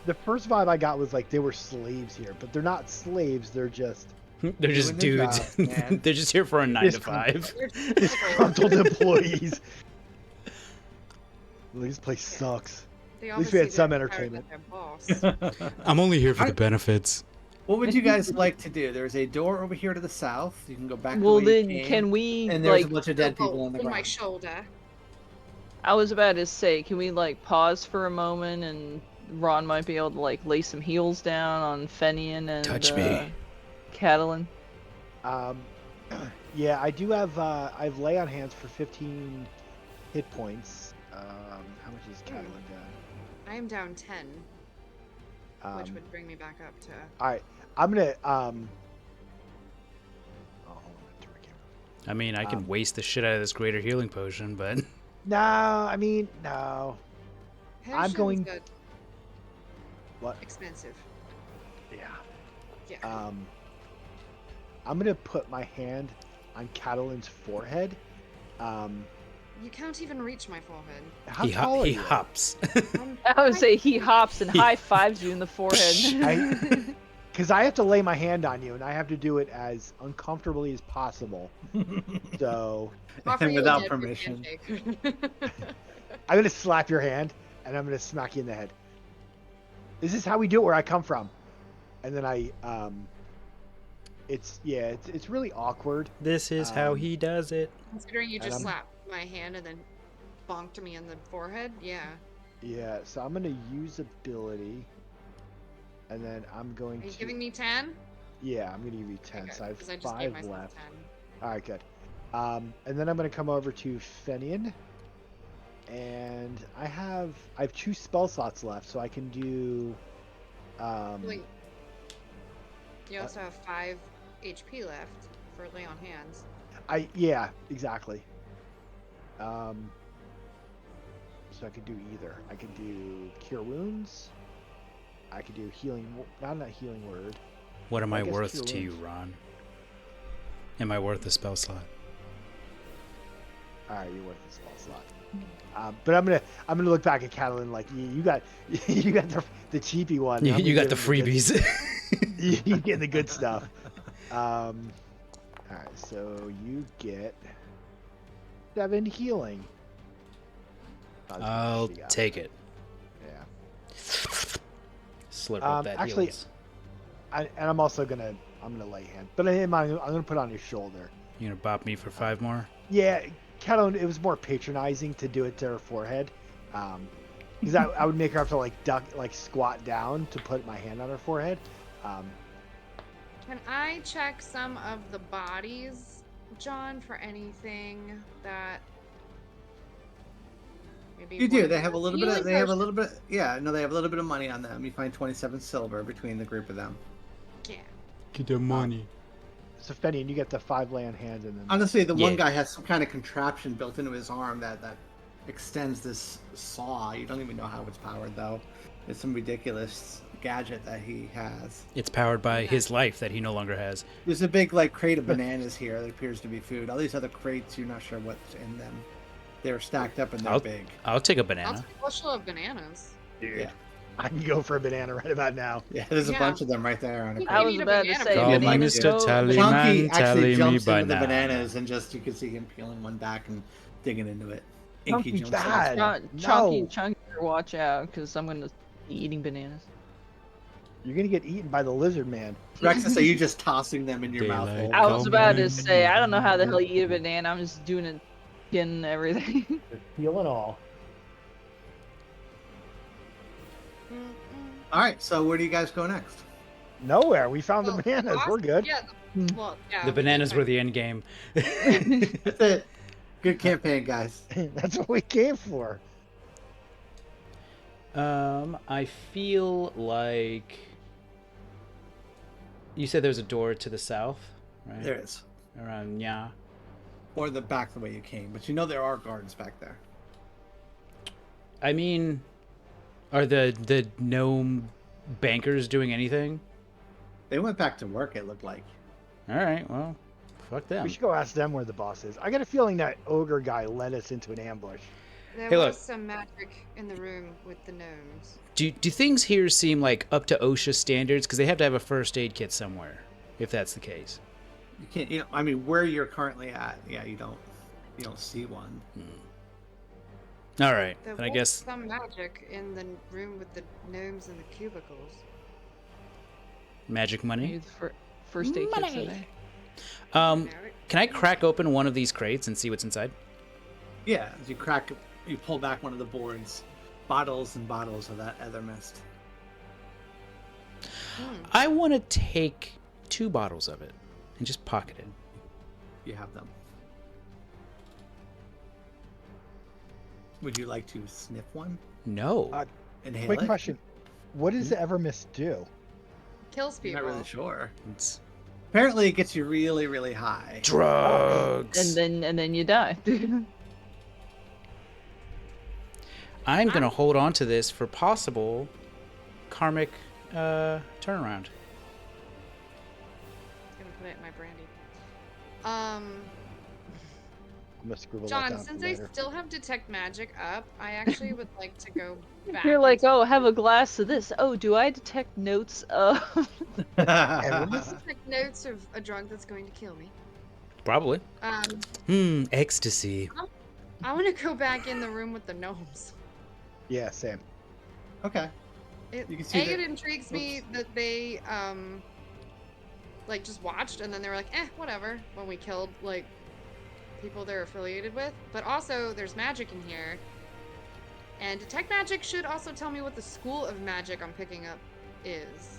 The first vibe I got was like they were slaves here, but they're not slaves. They're just They're just Doing their dudes. jobs, man. They're just here for a 9 to 5. disgruntled employees. This place sucks. They At least we had obviously some didn't hire entertainment. their boss. I'm only here for I- the benefits. What would you guys like to do? There's a door over here to the south. You can go back. Well, the way then you came, can we And there's like? a bunch of dead people on the On my ground. shoulder. I was about to say, can we like pause for a moment and Ron might be able to like lay some heals down on Fenian and Touch me. Catalan. Yeah, I do have I have lay on hands for 15 hit points. How much is Catalan down? I am down 10, which would bring me back up to. All right, I'm gonna Oh, hold on, turn my camera. I mean, I can waste the shit out of this greater healing potion, but No, I mean no. Potion's going- good. What? Expensive. Yeah. Yeah. I'm gonna put my hand on Catalan's forehead. You can't even reach my forehead. How tall are he you? hops. I would say he hops and high fives you in the forehead. Because I have to lay my hand on you, and I have to do it as uncomfortably as possible. So Offer And you a without dead permission. handshake. I'm gonna slap your hand, and I'm gonna smack you in the head. This is how we do it where I come from. And then it's really awkward. This is how he does it. Considering you And just I'm- slapped my hand and then bonked me in the forehead, yeah. Yeah, so I'm gonna use ability, and then I'm going Are you to. giving me 10? Yeah, I'm gonna give you 10. So I have Because I just gave 5 myself left. 10. All right, good. And then I'm gonna come over to Fenian, and I have 2 spell slots left, so I can do. Wait. You also have 5 HP left for lay on hands. Yeah, exactly. So I could do either. I could do Cure Wounds. I could do Healing. Not a Healing Word. What am I I guess worth Cure to you, Wounds. Ron? Am I worth a spell slot? All right, you're worth the spell slot. But I'm gonna look back at Catalan like you got the cheapy one. I'm You gonna got the give him freebies. good- you get the good stuff. All right, so you get 7 healing. I'll Yeah. take it. Yeah. Slip up that actually, heals. And I'm also gonna lay hand, but I'm gonna put it on your shoulder. You gonna bop me for 5 more? Yeah, Catalan, it was more patronizing to do it to her forehead, because I would make her have to like duck, like squat down to put my hand on her forehead. Can I check some of the bodies, John, for anything that maybe You one do. of They the have a little bit. healing They have a potions- little bit. Yeah, no, they have a little bit of money on them. You find 27 silver between the group of them. Yeah. Get the money. So Fenian, you get the 5 lay on hands, and then Honestly, the one Yeah. guy has some kind of contraption built into his arm that extends this saw. You don't even know how it's powered though. It's some ridiculous gadget that he has. It's powered by his life that he no longer has. There's a big like crate of bananas here that appears to be food. All these other crates, you're not sure what's in them. They're stacked up and they're big. I'll take a I'll banana. take a bushel of bananas. Yeah. I can go for a banana right about now. Yeah, there's a Yeah. bunch of them right there on a You I crate. was need a about to banana say, for Call you. me bananas Mr. go. Tallyman, Chunky tally actually me jumps into the banana. bananas, and just you can see him peeling one back and digging into it. Inky Chunky jumps in. bad. Chunky, No. chunky, watch out, because I'm gonna be eating bananas. You're gonna get eaten by the lizard man. Rexus, are you just tossing them in your mouth? Daylight I whole? was Come about to on. say, I don't know how the hell you eat a banana. I'm just doing it, getting everything. Peel and all. All right, so where do you guys go next? Nowhere. We found Well, the bananas. last- We're good. Yeah. Well, yeah. The bananas were the end game. That's it. Good campaign, guys. That's what we came for. I feel like you said there's a door to the south, right? There is. Around yeah. Or the back the way you came, but you know there are guards back there. I mean, are the gnome bankers doing anything? They went back to work, it looked like. All right, well, fuck them. We should go ask them where the boss is. I got a feeling that ogre guy led us into an ambush. There Hey, was look. some magic in the room with the gnomes. Do things here seem like up to OSHA standards? Because they have to have a first aid kit somewhere, if that's the case. You can't, you know, I mean, where you're currently at, yeah, you don't see one. All right, There then I was guess some magic in the room with the gnomes and the cubicles. magic money. Use for first aid kits today. Um, Know it? can I crack open one of these crates and see what's inside? Yeah, as you pull back one of the boards, bottles and bottles of that Evermist. I want to take 2 bottles of it and just pocket it. You have them. Would you like to sniff one? No. Inhale Quick it? question. What does the Evermist do? Kills I'm people. not really sure. It's Apparently, it gets you really, really high. drugs. And then you die. I'm gonna hold on to this for possible karmic turnaround. Gonna put it in my brandy. I'm gonna scribble that John, down for since I later. still have detect magic up, I actually would like to go back. You're like, into- oh, have a glass of this. Oh, do I detect notes of? Detect notes of a drug that's going to kill me. Probably. Ecstasy. I want to go back in the room with the gnomes. Yeah, same. Okay. It, You can see it that- intrigues me that they like just watched and then they were like, whatever, when we killed like people they're affiliated with. But also there's magic in here. And detect magic should also tell me what the school of magic I'm picking up is.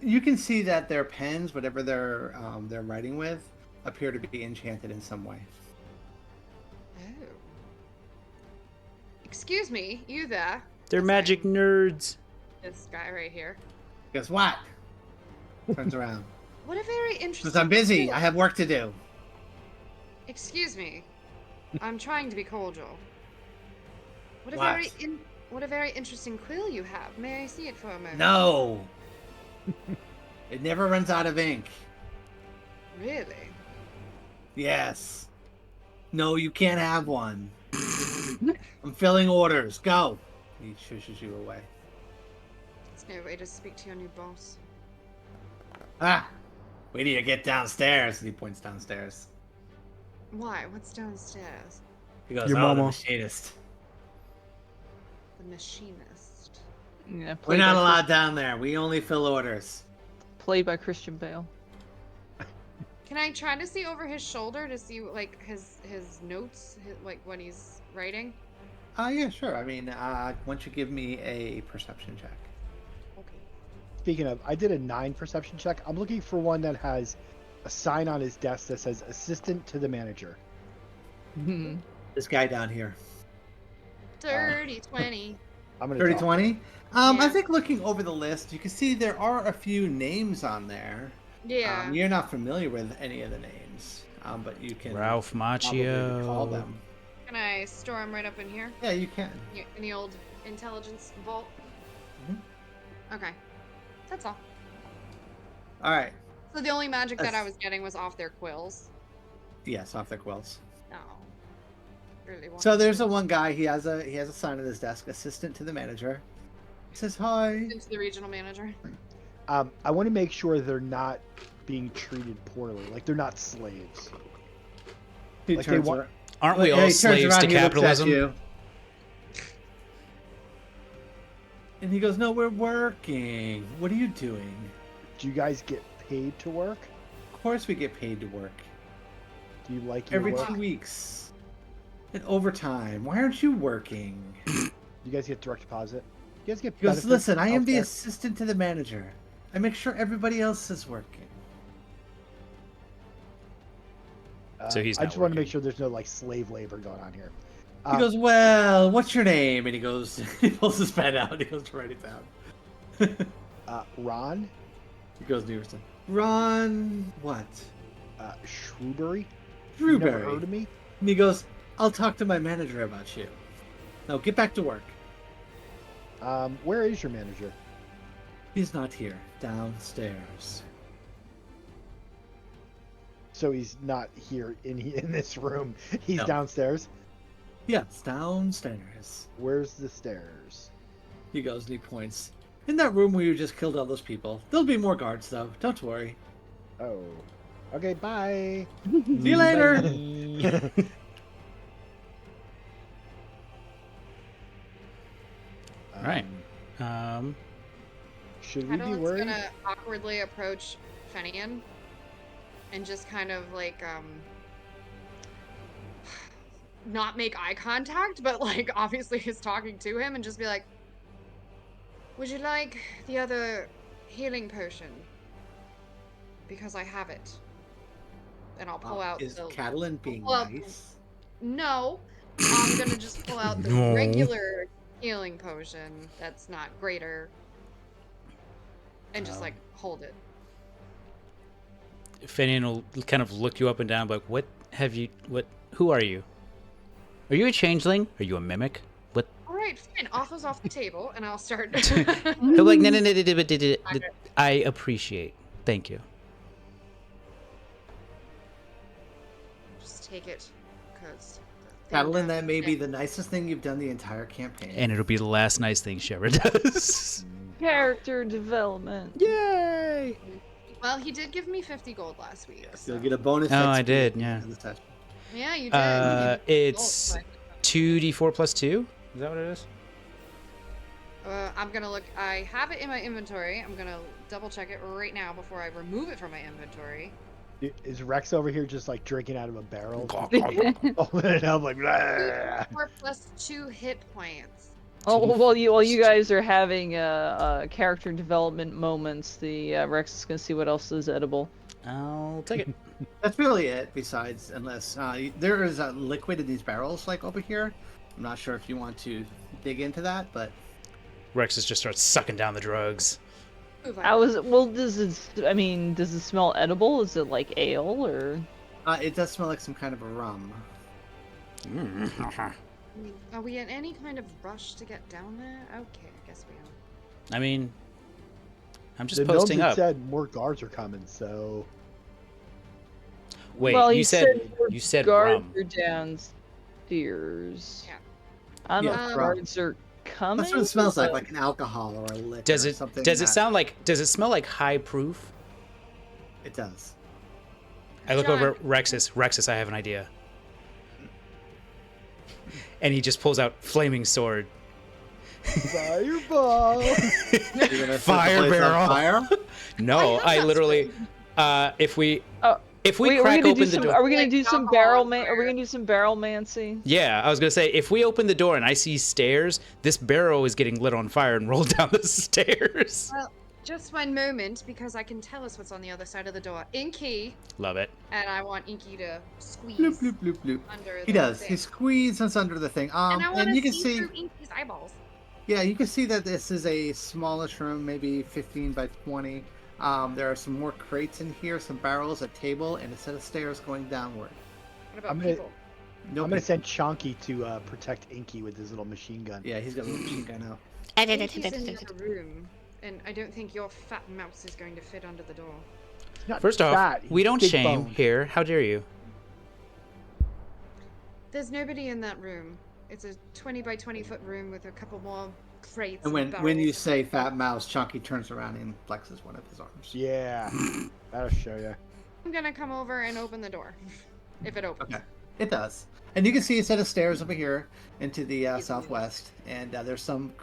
You can see that their pens, whatever they're writing with, appear to be enchanted in some way. Oh. Excuse me, you there? They're Yes, magic I'm nerds. This guy right here. Guess what? Turns around. What a very interesting. Says, I'm busy. quill. I have work to do. Excuse me. I'm trying to be cordial. What a What? what a very interesting quill you have. May I see it for a moment? No. It never runs out of ink. Really? Yes. No, you can't have one. I'm filling orders. Go. He shushes you away. There's no way to speak to your new boss. Ah. Wait till you get downstairs. And he points downstairs. Why? What's downstairs? He goes, Your oh, the mama. machinist. The machinist. Yeah, We're not allowed down there. We only fill orders. Played by Christian Bale. Can I try to see over his shoulder to see like his notes, like what he's writing? Yeah, sure. I mean, why don't you give me a perception check? Okay. Speaking of, I did a 9 perception check. I'm looking for one that has a sign on his desk that says assistant to the manager. This guy down here. Dirty 20. I'm gonna 30 talk. 20? I Yeah. think looking over the list, you can see there are a few names on there. Yeah. You're not familiar with any of the names, but you can Ralph probably recall Macchio. them. Can I store him right up in here? Yeah, you can. In the old intelligence vault? Mhm. Okay. That's all. All right. So the only magic that I That's- was getting was off their quills. Yes, off the quills. Oh. desperately want. So there's a one guy. He has a sign on his desk, assistant to the manager. He says hi. Into the regional manager. I want to make sure they're not being treated poorly. Like they're not slaves. He Like, turns they want- around- Aren't we Yeah, all he turns slaves around, to he looks at capitalism? you. And he goes, "No, we're working. What are you doing?" Do you guys get paid to work? Of course, we get paid to work Do you like your every work? 2 weeks. And overtime. Why aren't you working? You guys get direct deposit? You guys get He goes, benefits, "Listen, I am the healthcare?" assistant to the manager. I make sure everybody else is working." So he's I not just want to make working. sure there's no like slave labor going on here. He goes, "Well, what's your name?" And he goes, he pulls his pen out. He goes to write it down. Ron, He goes to Everson. Ron, what? Shrewberry. You never heard Drewberry. of me? And he goes, "I'll talk to my manager about you. Now get back to work." Where is your manager? He's not here. Downstairs. So he's not here in this room. He's No. downstairs. Yes, downstairs. Where's the stairs? He goes and he points. In that room where you just killed all those people. There'll be more guards, though. Don't worry. Oh. Okay, bye. See you later. Right. Should we be Cadeline's worried? gonna awkwardly approach Fenian and just kind of like not make eye contact, but like obviously is talking to him and just be like, "Would you like the other healing potion? Because I have it." And I'll pull out Is the Catalan being well, nice? No. I'm gonna just pull out the No. regular healing potion that's not greater and just like hold it. Finian will kind of look you up and down, like, who are you? Are you a changeling? Are you a mimic? What? Alright, fine. Offers off the table and I'll start. He'll be like, no, I appreciate. Thank you. Just take it, because Catalan, that may be the nicest thing you've done the entire campaign. And it'll be the last nice thing she ever does. Character development. Yay! Well, he did give me 50 gold last week. So. You'll get a bonus. Oh, I XP did, at the yeah. end of the session. Yeah, you did. You gave me It's 2d4 plus 2? Is that what it is? I'm gonna look. I have it in my inventory. I'm gonna double check it right now before I remove it from my inventory. Is Rex over here just like drinking out of a barrel? Open it up like. Blah. 4 plus 2 hit points. Oh, while you guys are having character development moments, the Rex is gonna see what else is edible. I'll take it. That's really it. Besides, unless there is a liquid in these barrels, like over here. I'm not sure if you want to dig into that, but Rex just starts sucking down the drugs. Move on. Does it smell edible? Is it like ale or? it does smell like some kind of a rum. Are we in any kind of rush to get down there? Okay, I guess we are. I mean, I'm just The posting gnomes up. had said more guards are coming, so Wait, Well, you he said guards rum. are downstairs. Yeah. I don't know Yeah, if rum. guards are coming. That's what it smells but- like an alcohol or a liquor. Does or it something does it that- sound like does it smell like high proof? It does. I look John. over at Rexus. Rexus, I have an idea. And he just pulls out flaming sword. fireball. You're gonna set the Fire place on barrel. Fire? No, have I that literally if we Wait, crack do open the some, door. are we gonna Like do some alcohol barrel and man? Are fire. we gonna do some barrel mancy? Yeah, I was gonna say if we open the door and I see stairs, this barrel is getting lit on fire and rolled down the stairs. Well, just one moment, because I can tell us what's on the other side of the door. Inky, Love it. and I want Inky to squeeze Bloop, bloop, bloop, bloop. under He the does. thing. He squeezes under the thing. And I want and you to can see see, through Inky's eyeballs. yeah, you can see that this is a smallish room, maybe 15 by 20. There are some more crates in here, some barrels, a table, and a set of stairs going downward. What about I'm gonna- people? No, I'm gonna send Chonky to protect Inky with his little machine gun. yeah, he's got a little machine gun now. Inky's in the other room, and I don't think your fat mouse is going to fit under the door. He's not First off, fat, we he's don't big shame boned. here. How dare you? There's nobody in that room. It's a 20 by 20 foot room with a couple more crates. And when barrels. you say fat mouse, Chunky turns around and flexes one of his arms. Yeah, that'll show you. I'm gonna come over and open the door, if it opens. Okay, it does. And you can see a set of stairs over here into the southwest, and there's some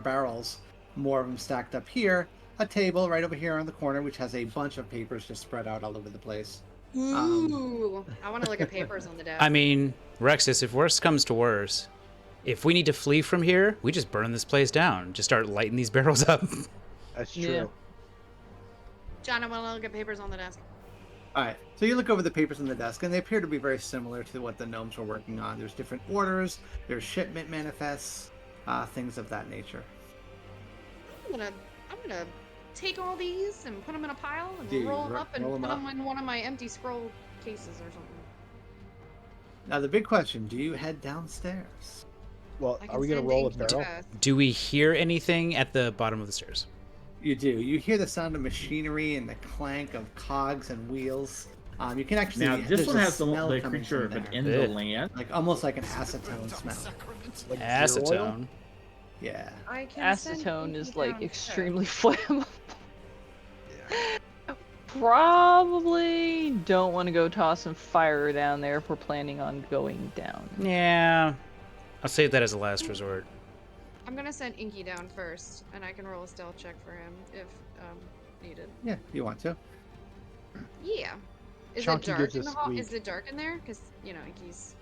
barrels, more of them stacked up here. A table right over here on the corner, which has a bunch of papers just spread out all over the place. Ooh, I want to look at papers on the desk. I mean, Rexus, if worse comes to worse, if we need to flee from here, we just burn this place down. Just start lighting these barrels up. That's true. Yeah. John, I want to look at papers on the desk. All right, so you look over the papers on the desk, and they appear to be very similar to what the gnomes were working on. There's different orders, there's shipment manifests, things of that nature. I'm gonna take all these and put them in a pile and Dude, roll them up and roll 'em put up. them in one of my empty scroll cases or something. Now the big question: do you head downstairs? Well, I are can we gonna send roll a Inky barrel? to us. Do we hear anything at the bottom of the stairs? You do. You hear the sound of machinery and the clank of cogs and wheels. You can actually. Now there's this one a has the smell coming creature from of an there. in the land. Like almost like an acetone smell. Like gear oil? Acetone. Yeah. I can send Acetone Inky is like downstairs. extremely flammable. Probably don't want to go toss some fire down there if we're planning on going down. Yeah. I'll save that as a last resort. I'm gonna send Inky down first, and I can roll a stealth check for him if needed. Yeah. You want to? Yeah. Is Chunky it dark gives in a the hall? squeak. Is it dark in there? Because Inky's.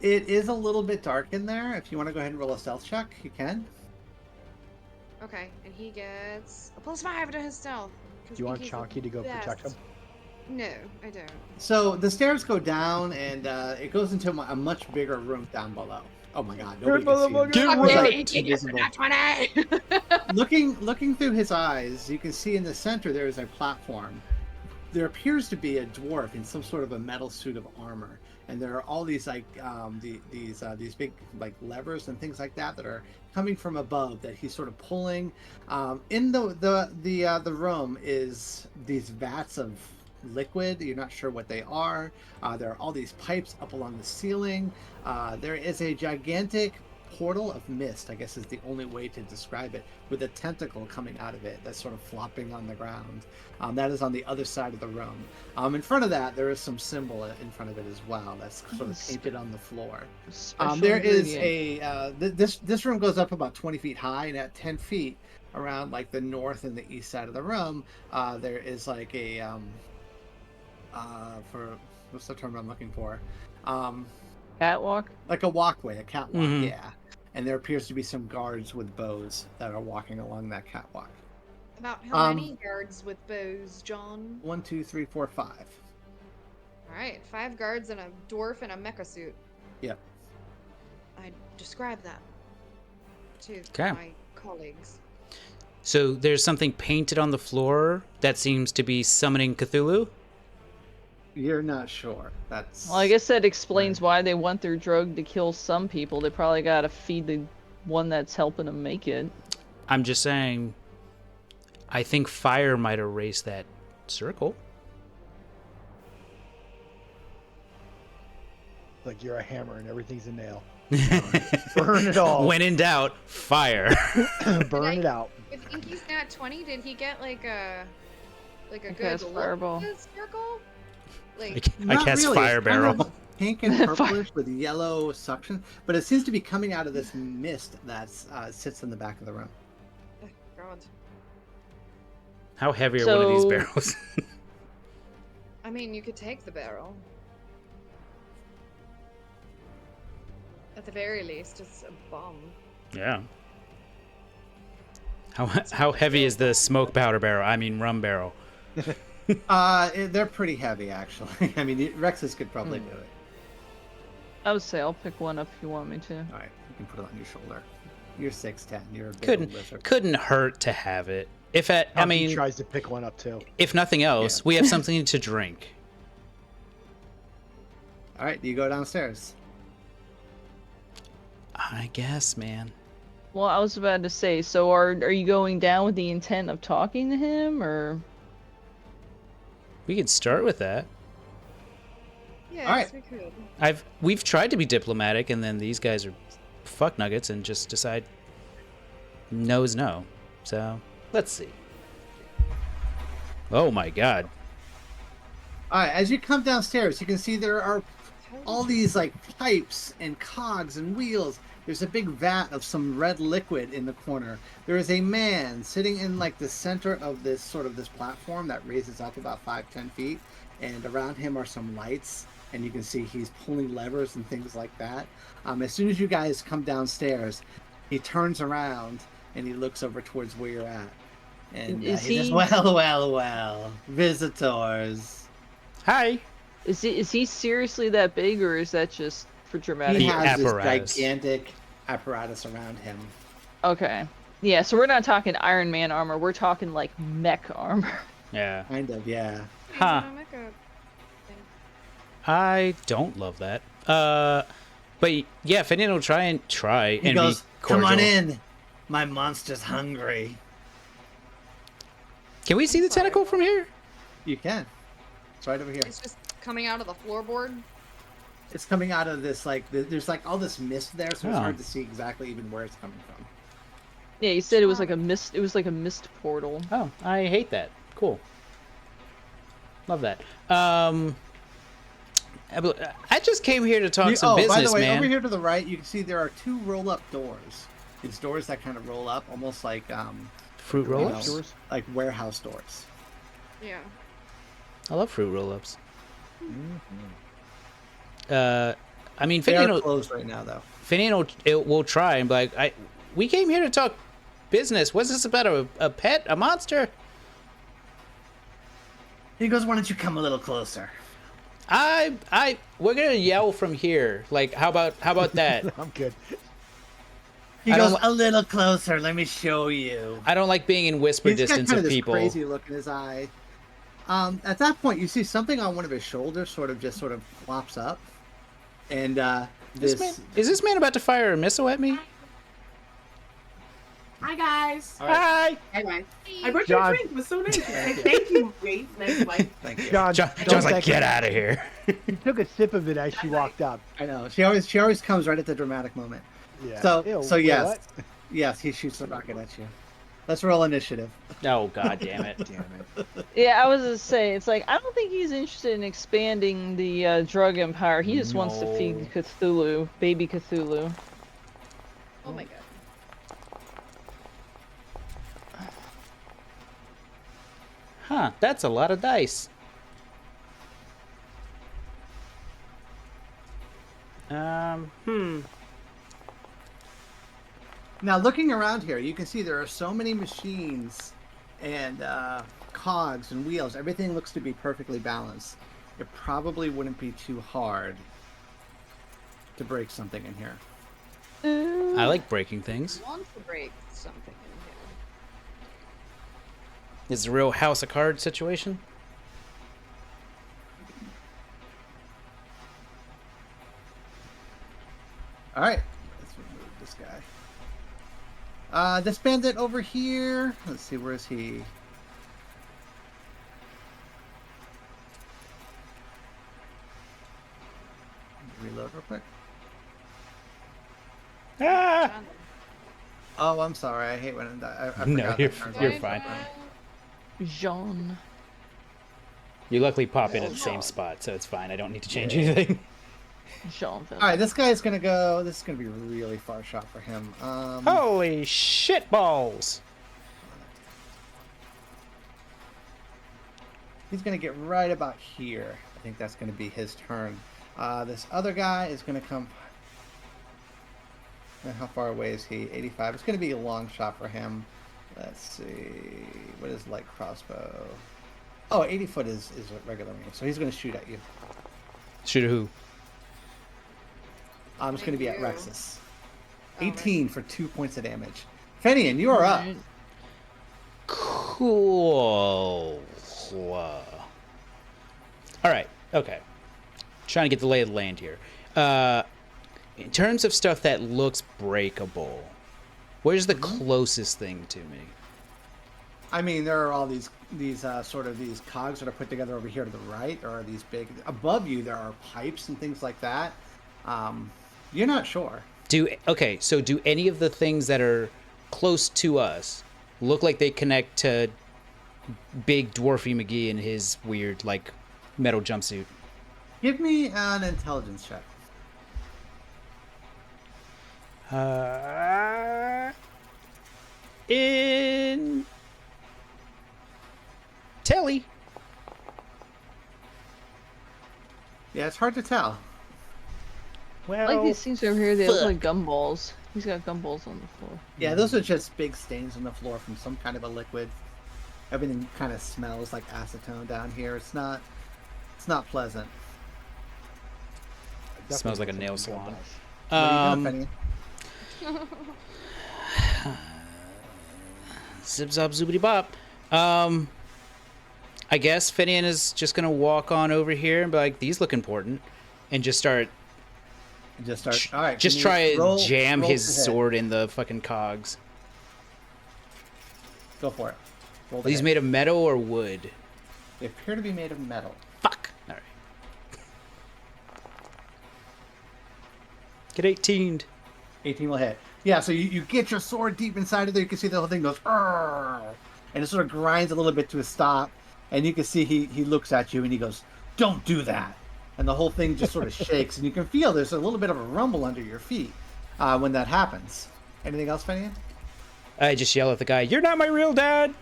It is a little bit dark in there. If you want to go ahead and roll a stealth check, you can. Okay, and he gets a +5 to his stealth. 'cause Do you want Inky's the Chunky to go protect best. him? No, I don't. So the stairs go down, and it goes into a much bigger room down below. Oh my God! Nobody can see him. Get Fuck wrecked! me, Inky, get Invisible. that 20! Looking through his eyes, you can see in the center there is a platform. There appears to be a dwarf in some sort of a metal suit of armor, and there are all these like these big like levers and things like that are coming from above that he's sort of pulling. In the room is these vats of liquid. You're not sure what they are. There are all these pipes up along the ceiling. There is a gigantic portal of mist, I guess is the only way to describe it, with a tentacle coming out of it that's sort of flopping on the ground. That is on the other side of the room. In front of that, there is some symbol in front of it as well that's sort of painted on the floor. Special There is ingredient. this room goes up about 20 feet high, and at 10 feet around like the north and the east side of the room, there is like a for what's the term I'm looking for? Catwalk. Like a walkway, a catwalk, Mhm. yeah. And there appears to be some guards with bows that are walking along that catwalk. About how many guards with bows, John? 1, 2, 3, 4, 5. Alright, 5 guards and a dwarf in a mecha suit. Yep. I describe that to Okay. my colleagues. So there's something painted on the floor that seems to be summoning Cthulhu? You're not sure. That's Well, I guess that explains why they want their drug to kill some people. They probably gotta feed the one that's helping them make it. I'm just saying, I think fire might erase that circle. Like you're a hammer and everything's a nail. Burn it all. When in doubt, fire. Burn it out. If Inky's nat 20, did he get like a I good cast look fireball. at the circle? I, Like, I Not cast really. fire It's kind barrel. of pink and purplish with yellow suction, but it seems to be coming out of this mist that sits in the back of the room. oh, God. How heavy are one of these So- barrels? I mean, you could take the barrel. At the very least, it's a bomb. Yeah. How heavy is the smoke powder barrel? I mean rum barrel. They're pretty heavy, actually. I mean, Rexus could probably do it. I would say I'll pick one up if you want me to. All right, you can put it on your shoulder. You're 6'10". You're a big old lizard. Couldn't hurt to have it. If I Chunky mean, tries to pick one up too. if nothing else, Yeah. we have something to drink. All right, you go downstairs. I guess, man. Well, I was about to say, so are you going down with the intent of talking to him, or? We could start with that. Yes, All right. we could. We've tried to be diplomatic, and then these guys are fuck nuggets and just decide no is no. So let's see. Oh my god. All right, as you come downstairs, you can see there are all these like pipes and cogs and wheels. There's a big vat of some red liquid in the corner. There is a man sitting in like the center of this platform that raises up about 5-10 feet, and around him are some lights, and you can see he's pulling levers and things like that. As soon as you guys come downstairs, he turns around and he looks over towards where you're at, and he says, "Well, visitors." Hi. Is he seriously that big, or is that just for dramatic? He The has apparatus. this gigantic apparatus around him. Okay. Yeah, so we're not talking Iron Man armor. We're talking like mech armor. Yeah. Kind of, yeah. Huh. He's a mecha thing. I don't love that. But yeah, Finian will try He and goes, be "Come cordial. on in. My monster's hungry." Can we see the tentacle from here? You can. It's right over here. It's just coming out of the floorboard. It's coming out of this, like, there's like all this mist there, so it's Oh. hard to see exactly even where it's coming from. Yeah, you said it was like a mist. It was like a mist portal. Oh, I hate that. Cool. Love that. I just came here to talk some business, by the way, man. over here to the right, you can see there are 2 roll-up doors. These doors that kind of roll up, almost like Fruit you know, roll-ups. like warehouse doors. Yeah. I love fruit roll-ups. I mean, They are Finian closed right now, though. will try and be like, we came here to talk business. What's this about? A pet? A monster? He goes, "Why don't you come a little closer?" We're gonna yell from here. Like, how about that? I'm good. He I goes, don't- "A little closer. Let me show you." I don't like being in whisper He's got distance kind of of this people. crazy look in his eye. At that point, you see something on one of his shoulders sort of flops up, and Is this man about to fire a missile at me? Hi guys. Hi. Hi guys. I brought you a John. drink. It was so nice. Thank you. Great. Nice wife. Thank you. John, John's like, get out of here. He took a sip of it as she walked up. I know. She always comes right at the dramatic moment. Yeah. So Ew, so wait, yes, what? yes, he shoots the rocket at you. Let's roll initiative. Oh god damn it. Damn it. Yeah, I was gonna say, it's like I don't think he's interested in expanding the drug empire. He just wants to feed No. Cthulhu, baby Cthulhu. Oh my god. Huh, that's a lot of dice. Now, looking around here, you can see there are so many machines and cogs and wheels. Everything looks to be perfectly balanced. It probably wouldn't be too hard to break something in here. I like breaking things. Want to break something in here. It's a real house of cards situation. All right, let's remove this guy. This bandit over here. Let's see, where is he? Reload real quick. Ah! John. Oh, I'm sorry. I hate when I No, forgot you're that turns you're off. fine. Jean. You luckily pop in at the same spot, so it's fine. I don't need to change anything. Jean. All right, this guy's gonna go. This is gonna be a really far shot for him. Holy shit balls! He's gonna get right about here. I think that's gonna be his turn. This other guy is gonna come. How far away is he? 85. It's gonna be a long shot for him. Let's see. What is light crossbow? Oh, 80 foot is a regular range, so he's gonna shoot at you. Shoot who? It's gonna be at Thank you. Rexus. Oh, 18 for 2 points of damage. Fenian, you are up. Alright. Cool. All right. Okay. Trying to get the lay of the land here. In terms of stuff that looks breakable, where's the closest thing to me? I mean, there are all these sort of these cogs that are put together over here to the right. There are these big above you. There are pipes and things like that. You're not sure. So do any of the things that are close to us look like they connect to Big Dwarfy McGee in his weird like metal jumpsuit? Give me an intelligence check. In Telly. Yeah, it's hard to tell. Well, I like these things over here. They look like gumballs. He's got gumballs on the floor. Yeah, those are just big stains on the floor from some kind of a liquid. Everything kind of smells like acetone down here. It's not pleasant. smells like a nail salon. What are you doing, Penny? Zip zop zoobity bop. I guess Finian is just gonna walk on over here and be like, "These look important," and just start. All right. Just try and jam his sword in the fucking cogs. Go for it. Roll Are the these hit. made of metal or wood? They appear to be made of metal. Fuck. All right. Get 18'd. 18 will hit. Yeah, so you get your sword deep inside of there. You can see the whole thing goes, "Arr!" And it sort of grinds a little bit to a stop. And you can see he looks at you and he goes, "Don't do that." And the whole thing just sort of shakes. And you can feel there's a little bit of a rumble under your feet when that happens. Anything else, Fenian? I just yell at the guy, "You're not my real dad!"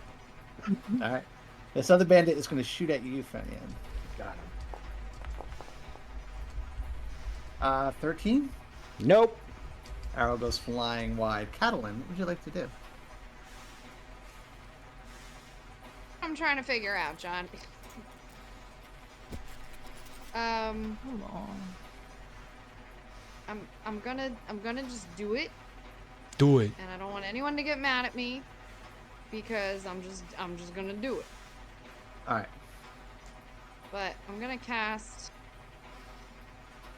All right. This other bandit is going to shoot at you, Fenian. Got him. 13? Nope. Arrow goes flying wide. Catalan, what would you like to do? I'm trying to figure out, John. Hold on. I'm gonna just do it, Do it. and I don't want anyone to get mad at me because I'm just gonna do it. All right. But I'm gonna cast.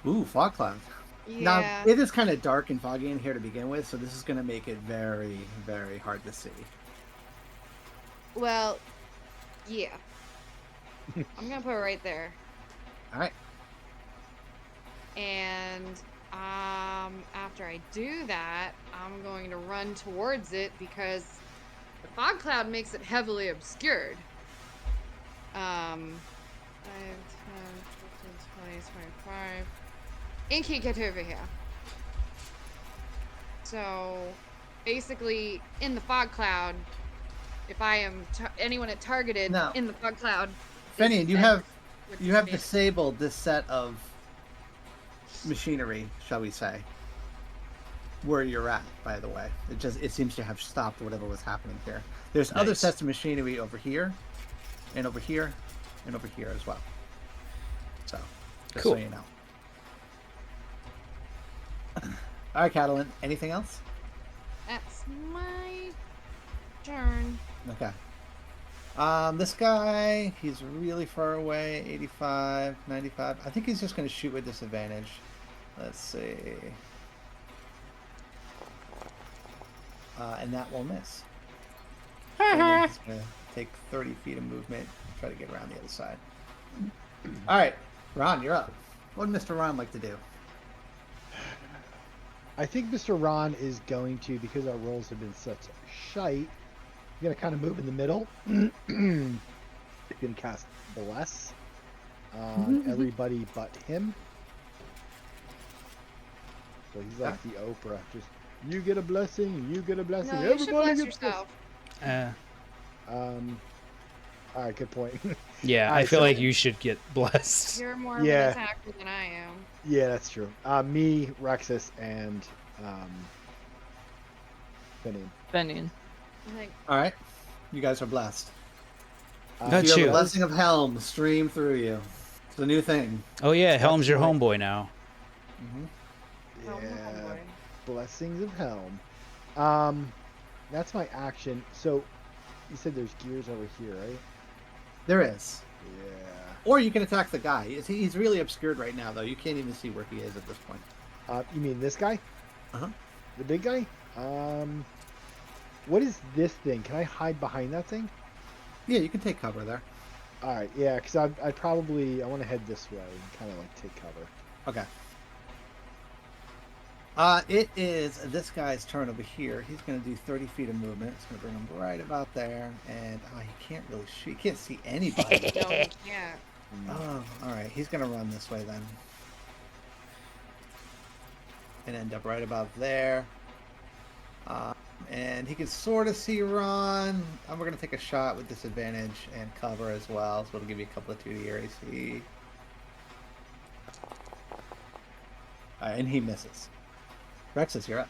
Ooh, fog cloud. Yeah. Now, it is kind of dark and foggy in here to begin with, so this is going to make it very, very hard to see. Well, yeah. I'm gonna put it right there. All right. And after I do that, I'm going to run towards it because the fog cloud makes it heavily obscured. 5, 10, 15, 20, 25. Inky, get over here. So, basically, in the fog cloud, if I am anyone it targeted No. in the fog cloud, Fenian, you dead have with you have disadvantage. disabled this set of machinery, shall we say, where you're at, by the way. It seems to have stopped whatever was happening here. There's other Nice. sets of machinery over here, and over here, and over here as well. So, just Cool. so you know. All right, Catalan. Anything else? That's my turn. Okay. This guy, he's really far away, 85, 95. I think he's just going to shoot with disadvantage. Let's see. And that will miss. And then he's going to take 30 feet of movement, try to get around the other side. All right, Ron, you're up. What would Mr. Ron like to do? I think Mr. Ron is going to, because our rolls have been such shite, he's going to kind of move in the middle. He's going to cast Bless on everybody but him. So he's like the Oprah. Just, you get a blessing, you get a blessing, No, you should bless gets yourself. All right, good point. Yeah, I Alright, feel so- like you should get blessed. You're more of Yeah. an attacker than I am. Yeah, that's true. Me, Rexus, and Finian. Fenian. Like, All right, you guys are blessed. Got Feel you. the blessing of Helm stream through you. It's a new thing. Oh yeah, Helm's your right. homeboy now. oh, Yeah, boy. blessings of Helm. That's my action. So, you said there's gears over here, right? There is. Yeah. Or you can attack the guy. He's really obscured right now, though. You can't even see where he is at this point. You mean this guy? Uh-huh. The big guy? What is this thing? Can I hide behind that thing? Yeah, you can take cover there. All right, yeah, because I want to head this way and kind of like take cover. Okay. It is this guy's turn over here. He's going to do 30 feet of movement. It's going to bring him right about there. And he can't really shoot. He can't see anybody. No, he can't. Oh, all right. He's going to run this way then. And end up right about there. And he can sort of see Ron. We're going to take a shot with disadvantage and cover as well. So it'll give you a couple of 2D AC. And he misses. Rexus, you're up.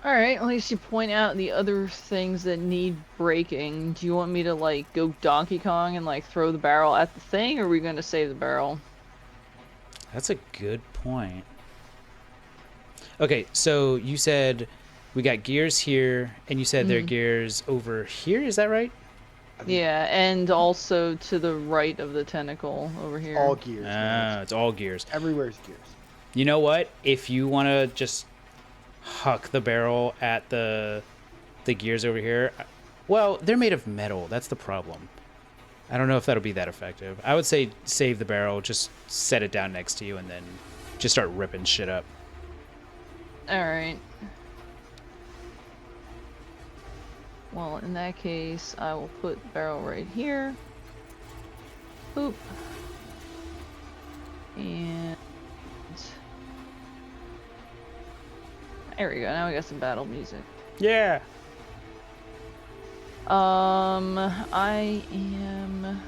All right, at least you point out the other things that need breaking. Do you want me to like go Donkey Kong and like throw the barrel at the thing, or are we going to save the barrel? That's a good point. Okay, so you said we got gears here, and you said there are gears over here. Is that right? Yeah, and also to the right of the tentacle over here. All gears. It's all gears. Everywhere's gears. You know what? If you want to just huck the barrel at the gears over here, well, they're made of metal. That's the problem. I don't know if that'll be that effective. I would say save the barrel, just set it down next to you, and then just start ripping shit up. All right. Well, in that case, I will put the barrel right here. Boop. And there we go. Now we got some battle music. Yeah. I am.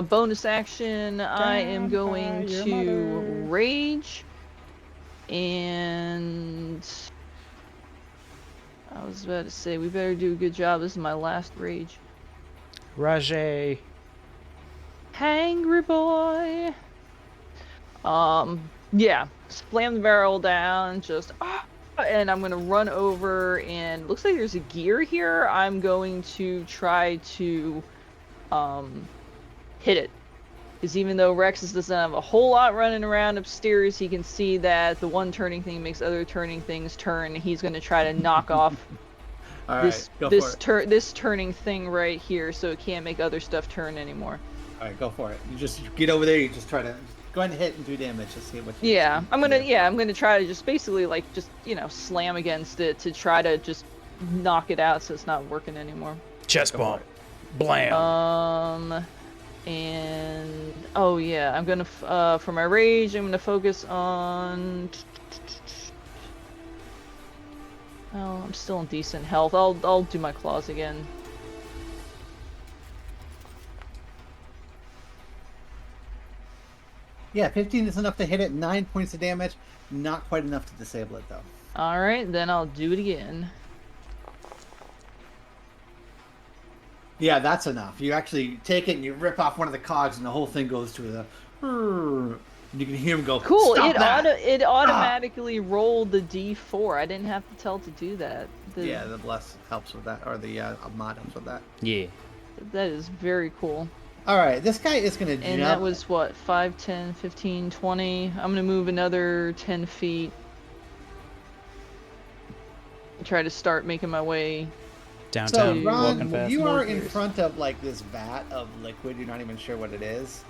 Bonus action. I am going to rage, and I was about to say we better do a good job. This is my last rage. Rajay. Hangry boy. Yeah, slam the barrel down, just and I'm gonna run over, and looks like there's a gear here. I'm going to try to hit it, because even though Rexus doesn't have a whole lot running around upstairs, he can see that the one turning thing makes other turning things turn. He's gonna try to knock off this turning thing right here, so it can't make other stuff turn anymore. All right, go for it. You just get over there. You just try to go ahead and hit and do damage. Just see what. I'm gonna try to just basically like just slam against it to try to just knock it out so it's not working anymore. Chest bump. Blam. And oh yeah, I'm gonna for my rage, I'm gonna focus on. Oh, I'm still in decent health. I'll do my claws again. Yeah, 15 is enough to hit it. 9 points of damage. Not quite enough to disable it, though. All right, then I'll do it again. Yeah, that's enough. You actually take it and you rip off one of the cogs, and the whole thing goes to the. And you can hear him go. Cool. Stop that! It automatically rolled the D4. I didn't have to tell it to do that. Yeah, the bless helps with that, or the mod helps with that. Yeah. That is very cool. All right, this guy is gonna jump. And that was what, 5, 10, 15, 20. I'm gonna move another 10 feet. And try to start making my way. Downtown, so, Ron, walking fast. you are in front of like this vat of liquid. You're not even sure what it is.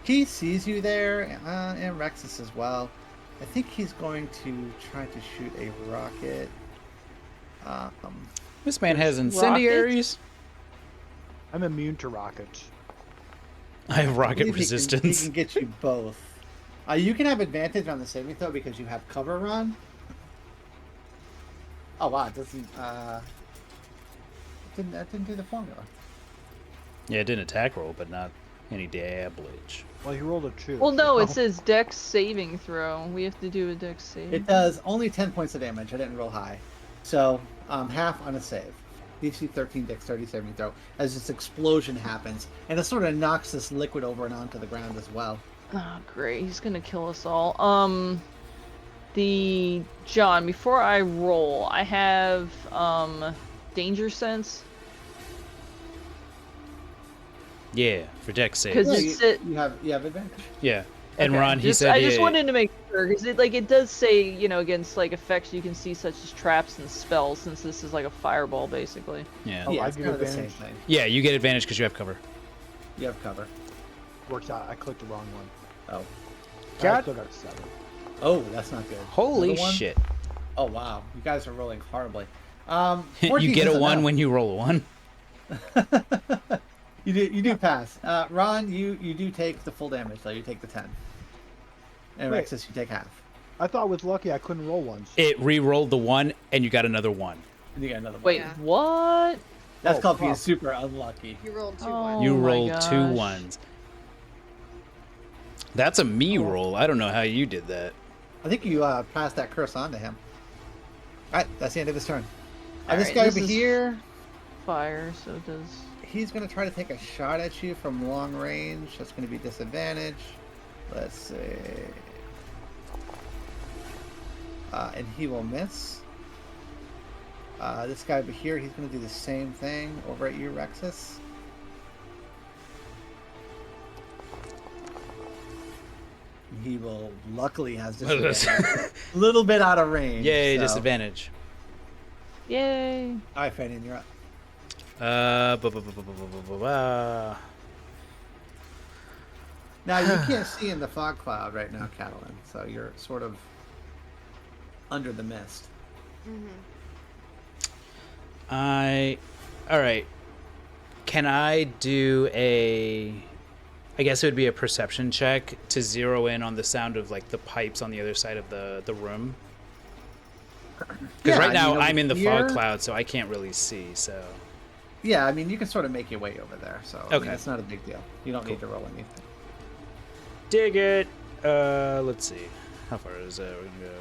He sees you there, and Rexus as well. I think he's going to try to shoot a rocket. This man has incendiaries. I'm immune to rockets. I have rocket He resistance. can get you both. You can have advantage on the saving throw because you have cover, Ron. Oh wow, it doesn't. That didn't do the formula. Yeah, it did an attack roll, but not any damage. Well, he rolled a 2. Well, no, it says Dex saving throw. We have to do a Dex save. It does only 10 points of damage. I didn't roll high, so half on a save. DC 13 dexterity saving throw as this explosion happens, and it sort of knocks this liquid over and onto the ground as well. Oh, great. He's gonna kill us all. John, before I roll, I have, danger sense. Yeah, for deck saves. Because Yeah, it's you have advantage. Yeah. And okay, Ron, he just- said I just yeah, wanted to make sure because it does say against like effects you can see such as traps and spells, since this is like a fireball basically. Yeah. Oh, Yeah, I it's give kind of the same advantage. thing. Yeah, you get advantage because you have cover. You have cover. Works out. I clicked the wrong one. Oh. I God. still got a 7. Oh, that's not good. Holy Another one? shit. Oh wow, you guys are rolling horribly. You 14 get a isn't 1 enough. when you roll a 1. You do pass. Ron, you do take the full damage though. You take the 10. And Wait. Rexus, you take half. I thought with lucky I couldn't roll once. It re-rolled the 1 and you got another 1. And you get another one. Wait, Yeah. what? That's Oh, called being fuck. super unlucky. You rolled 2 Oh. ones. You my rolled 2 gosh. 1s. That's a me roll. I don't know how you did that. I think you passed that curse on to him. Alright, that's the end of his turn. All This right, guy this over is- here, Fire, so it does. he's going to try to take a shot at you from long range. That's going to be disadvantage. Let's see. And he will miss. This guy over here, he's going to do the same thing over at you, Rexus. He will, luckily, has disadvantage. A little bit out of range. Yay, so. disadvantage. Yay! All right, Fanny, you're up. Now you can't see in the fog cloud right now, Catalan. So you're sort of under the mist. All right. Can I do I guess it would be a perception check to zero in on the sound of like the pipes on the other side of the room? Because Yeah, right I now mean, I'm in the over fog here- cloud, so I can't really see. So Yeah, I mean you can sort of make your way over there. So I mean, Okay. it's not a big deal. You don't need to roll anything. dig it. Let's see. How far is it? We're gonna go.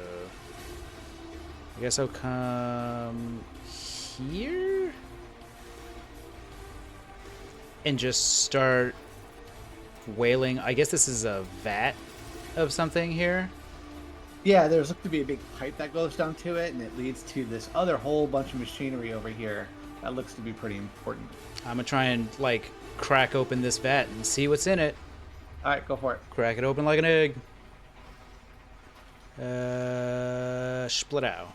I guess I'll come here and just start wailing. I guess this is a vat of something here. Yeah, there's looked to be a big pipe that goes down to it, and it leads to this other whole bunch of machinery over here that looks to be pretty important. I'm gonna try and like crack open this vat and see what's in it. All right, go for it. Crack it open like an egg. Split out.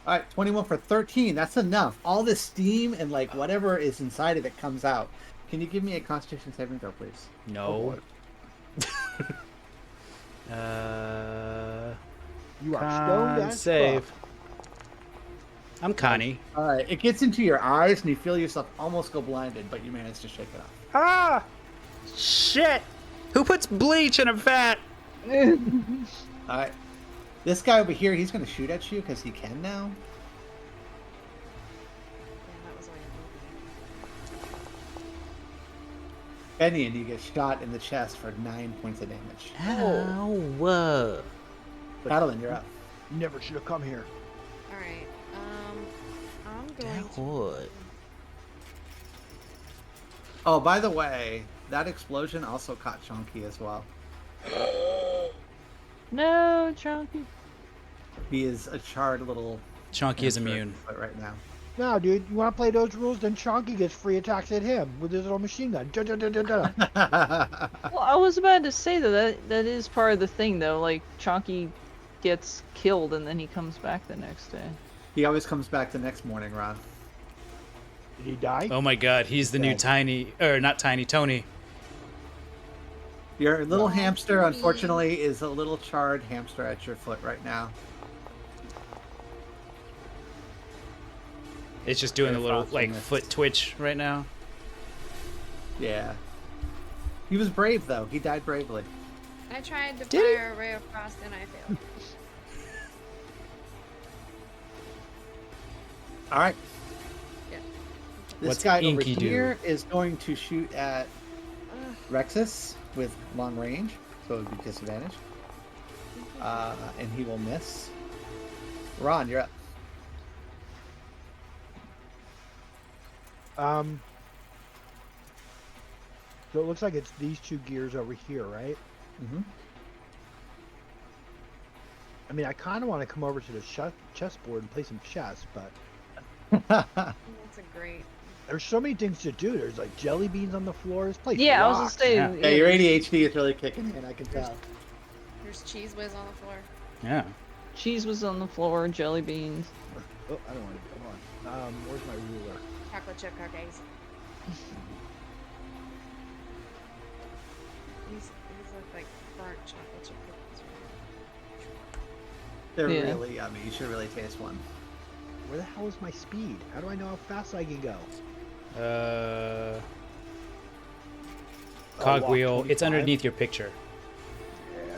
All right, 21 for 13. That's enough. All this steam and like whatever is inside of it comes out. Can you give me a Constitution saving throw, please? No. You are stoned as Save. fuck. I'm Connie. All right, it gets into your eyes and you feel yourself almost go blinded, but you manage to shake it off. Ah! Shit! Who puts bleach in a vat? All right, this guy over here, he's going to shoot at you because he can now. Yeah, that was all your Benny, and you get shot in the chest for 9 points of damage. Ow. Madeline, you're up. You never should have come here. All right. I'm going to. What? Oh, by the way, that explosion also caught Chonky as well. No, Chunky. He is a charred little. Chunky is hamster immune. right now. No, dude, you want to play those rules? Then Chonky gets free attacks at him with his little machine gun. Da, da, da, da, da. Well, I was about to say that is part of the thing though. Like Chunky gets killed and then he comes back the next day. He always comes back the next morning, Ron. Did he die? Oh my god, he's the new Dead. Tiny, or not Tiny, Tony. Your little hamster, unfortunately, is a little charred hamster at your foot right now. It's just doing a Very little thoughtful like mist. foot twitch right now. Yeah. He was brave, though. He died bravely. I tried to Did he? fire a ray of frost and I failed. All right. Yeah. This What's guy over Inky do? here is going to shoot at Ugh. Rexus with long range, so it would be disadvantage. And he will miss. Ron, you're up. So it looks like it's these two gears over here, right? Mm-hmm. I mean, I kind of want to come over to the chessboard and play some chess, but That's a great There's so many things to do. There's like jelly beans on the floor. This place Yeah, I was rocks. just saying. Yeah, your ADHD is really kicking in. I can tell. There's cheese whiz on the floor. Yeah. Cheese was on the floor, jelly beans. Oh, I don't want to. Come on. Where's my ruler? Chocolate chip cookies. These look like burnt chocolate chip cookies. They're Yeah. really yummy. You should really taste one. Where the hell is my speed? How do I know how fast I can go? Cogwheel. walk It's 25? underneath your picture. Yeah.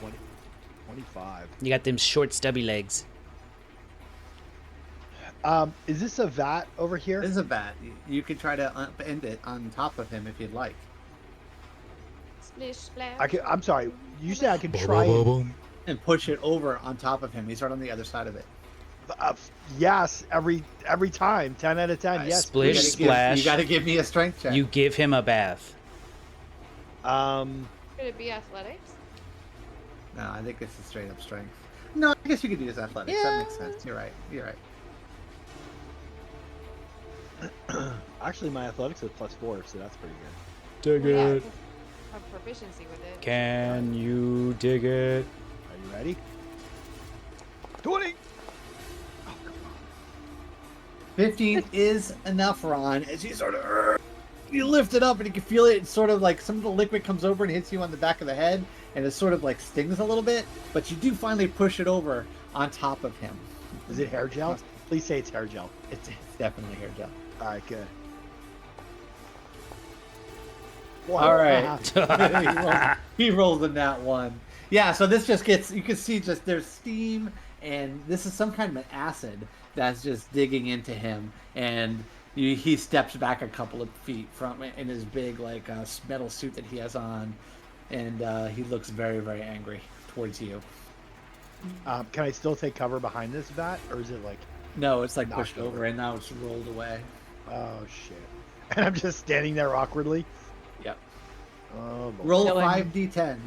20, 25. You got them short, stubby legs. Is this a vat over here? This is a bat. You could try to end it on top of him if you'd like. Splish splash. I'm sorry. You said I can try and, And push it over on top of him. He's right on the other side of it. yes, every time. 10 out of 10. Yes. Splish, You gotta splash. you got to give me a strength check. You give him a bath. Could it be athletics? No, I think this is straight up strength. No, I guess you could use athletics. Yeah. That makes sense. You're right. You're right. Actually, my athletics is +4, so that's pretty good. Dig Well, yeah, it. 'cause of proficiency with it. Can you dig it? Are you ready? 20. 15 is enough, Ron. As you sort of you lift it up and you can feel it. It's sort of like some of the liquid comes over and hits you on the back of the head, and it sort of like stings a little bit. But you do finally push it over on top of him. Is it hair gel? Please say it's hair gel. It's definitely hair gel. All right, good. All right. he rolls in that one. Yeah, so this just gets, you can see just there's steam, and this is some kind of an acid that's just digging into him, and he steps back a couple of feet from in his big like metal suit that he has on, and he looks very, very angry towards you. Can I still take cover behind this vat, or is it like, No, it's like Knocked pushed over, over. and now it's rolled away. oh shit? And I'm just standing there awkwardly. Yep. Oh, boy. Roll Killing. 5d10.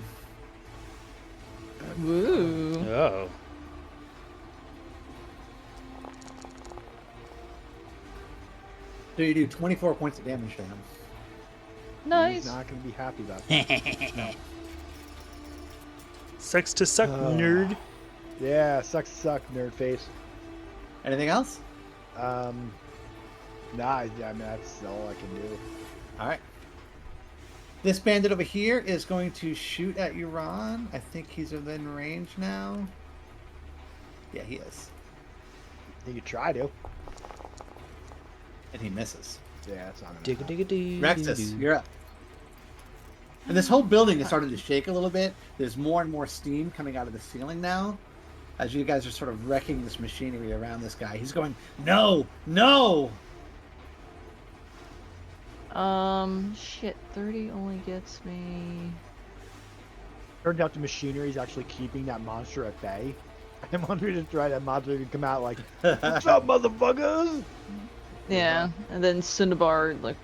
Woo. Oh. So you do 24 points of damage to him. He's Nice. not gonna be happy about that. Sucks to suck, Oh. nerd. Yeah, suck, nerd face. Anything else? Nah, I mean that's all I can do. All right. This bandit over here is going to shoot at you, Ron. I think he's within range now. Yeah, he is. You could try to. And he misses. Yeah, that's not gonna Digga happen. digga dee. Rexus, you're up. And this whole building is starting to shake a little bit. There's more and more steam coming out of the ceiling now. As you guys are sort of wrecking this machinery around this guy. He's going, no, no! Shit, 30 only gets me. Turned out the machinery is actually keeping that monster at bay. I'm wondering if that monster could come out like, "What's up, motherfuckers?" Yeah, and then Sundabar, like,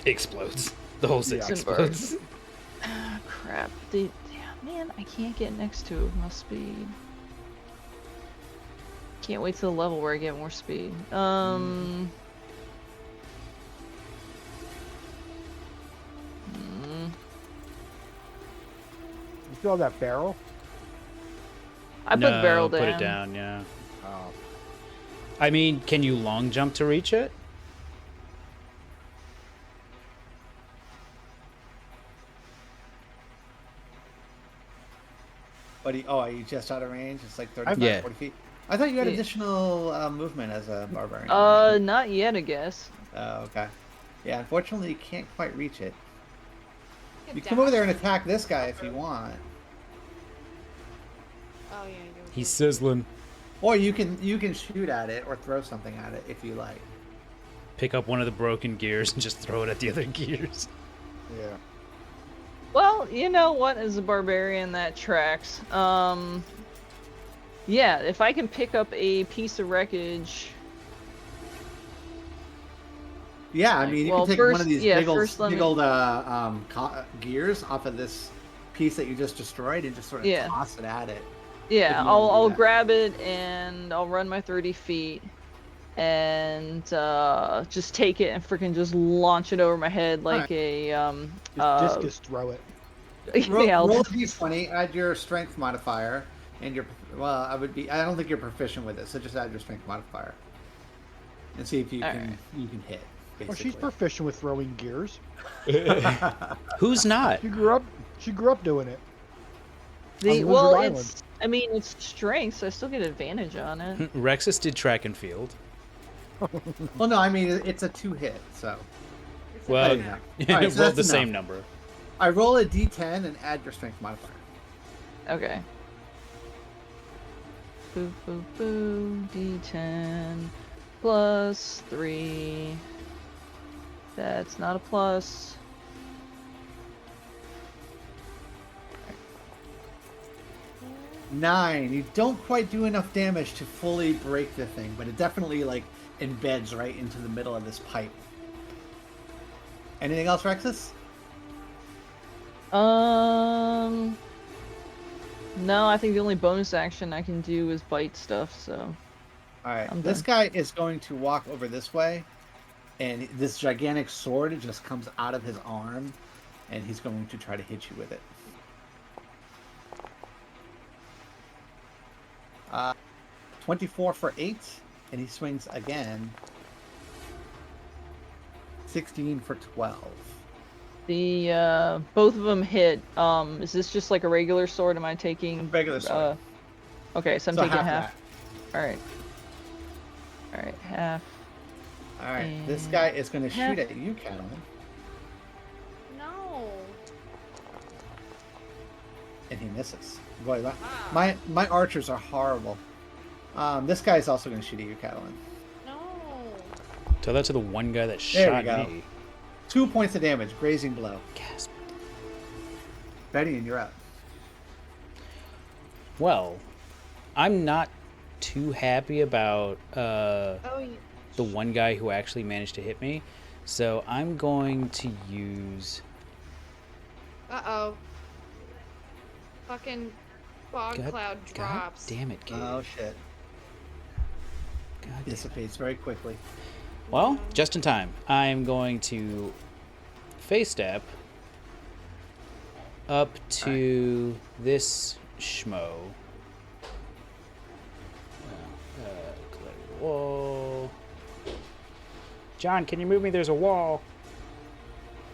Explodes. The whole city Yeah. explodes. ah, crap. Yeah, man, I can't get next to my speed. Can't wait till the level where I get more speed. You still have that barrel? I put the barrel down. Put it down, yeah. Oh, I mean, can you long jump to reach it? But you just out of range? It's like 35, Yeah. 40 feet? I thought you had Yeah. additional movement as a barbarian. Not yet, I guess. Oh, okay. Yeah, unfortunately, you can't quite reach it. Get You come over there and dash. attack this guy if you want. Oh yeah, you do. He's sizzling. Or you can shoot at it or throw something at it if you like. Pick up one of the broken gears and just throw it at the other gears. yeah. Well, you know what? As a barbarian, that tracks. Yeah, if I can pick up a piece of wreckage. Yeah, I mean, you Well, can take one first- of these yeah, big old, first let me- gears off of this piece that you just destroyed and just sort of Yeah. toss it at it. Yeah, If you wanna do I'll that. grab it and I'll run my 30 feet. and just take it and freaking just launch it over my head like a Just discus throw it. yeah, I'll roll a just- d20, add your strength modifier, and your I don't think you're proficient with it, so just add your strength modifier, and see if you can hit. Well, Basically. she's proficient with throwing gears. Who's not? She grew up doing it. on Lizard well, Island. it's strength, so I still get advantage on it. Rexus did track and field. Well, no, I mean it's a 2-hit, so. It's a Well, big yeah. map. All right, Roll so that's the same enough. number. I roll a d10 and add your strength modifier. Okay. Boo, boo, boo. D10 plus 3. That's not a plus. 9. You don't quite do enough damage to fully break the thing, but it definitely like embeds right into the middle of this pipe. Anything else, Rexus? No, I think the only bonus action I can do is bite stuff, so. All right. I'm This done. guy is going to walk over this way, and this gigantic sword just comes out of his arm, and he's going to try to hit you with it. 24 for 8, and he swings again. 16 for 12. The both of them hit. Is this just like a regular sword? Am I taking Regular sword. Okay, so I'm So taking half half. All right. All right, half. All right. This And guy is going to half. shoot at you, Catalan, No. and he misses. Boy, my archers are horrible. This guy is also going to shoot at you, Catalan. No. Tell that to the one guy that There we shot go. me. 2 points of damage, grazing blow. Gasp. Betty, and you're up. Well, I'm not too happy about Oh, the one guy who actually managed to hit me, so I'm going to use. Uh-oh. Fucking fog God- cloud God drops. damn it, Gabe. Oh shit! God damn it. Dissipates very quickly. Well, just in time. I'm going to face step up to this schmo. Clear the wall. John, can you move me? There's a wall.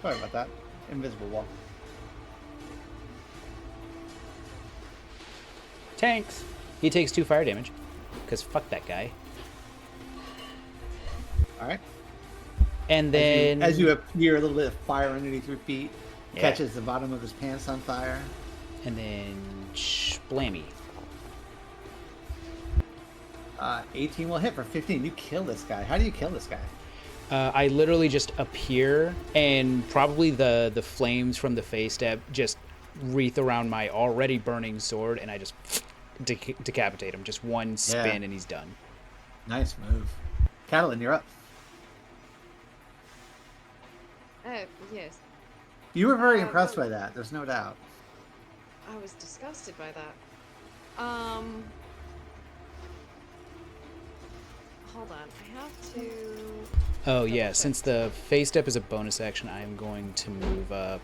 Sorry about that. Invisible wall. Tanks. He takes 2 fire damage. Because fuck that guy. All right. And then. As you appear, a little bit of fire underneath your feet Yeah. catches the bottom of his pants on fire. And then. Splammy. 18 will hit for 15. You kill this guy. How do you kill this guy? I literally just appear, and probably the flames from the face step just wreath around my already burning sword, and I just decapitate him. Just one spin, and he's done. Nice move. Catalan, you're up. Yes. You were very impressed by that. There's no doubt. I was disgusted by that. Hold on. I have to. Oh yeah, check. since the face step is a bonus action, I am going to move up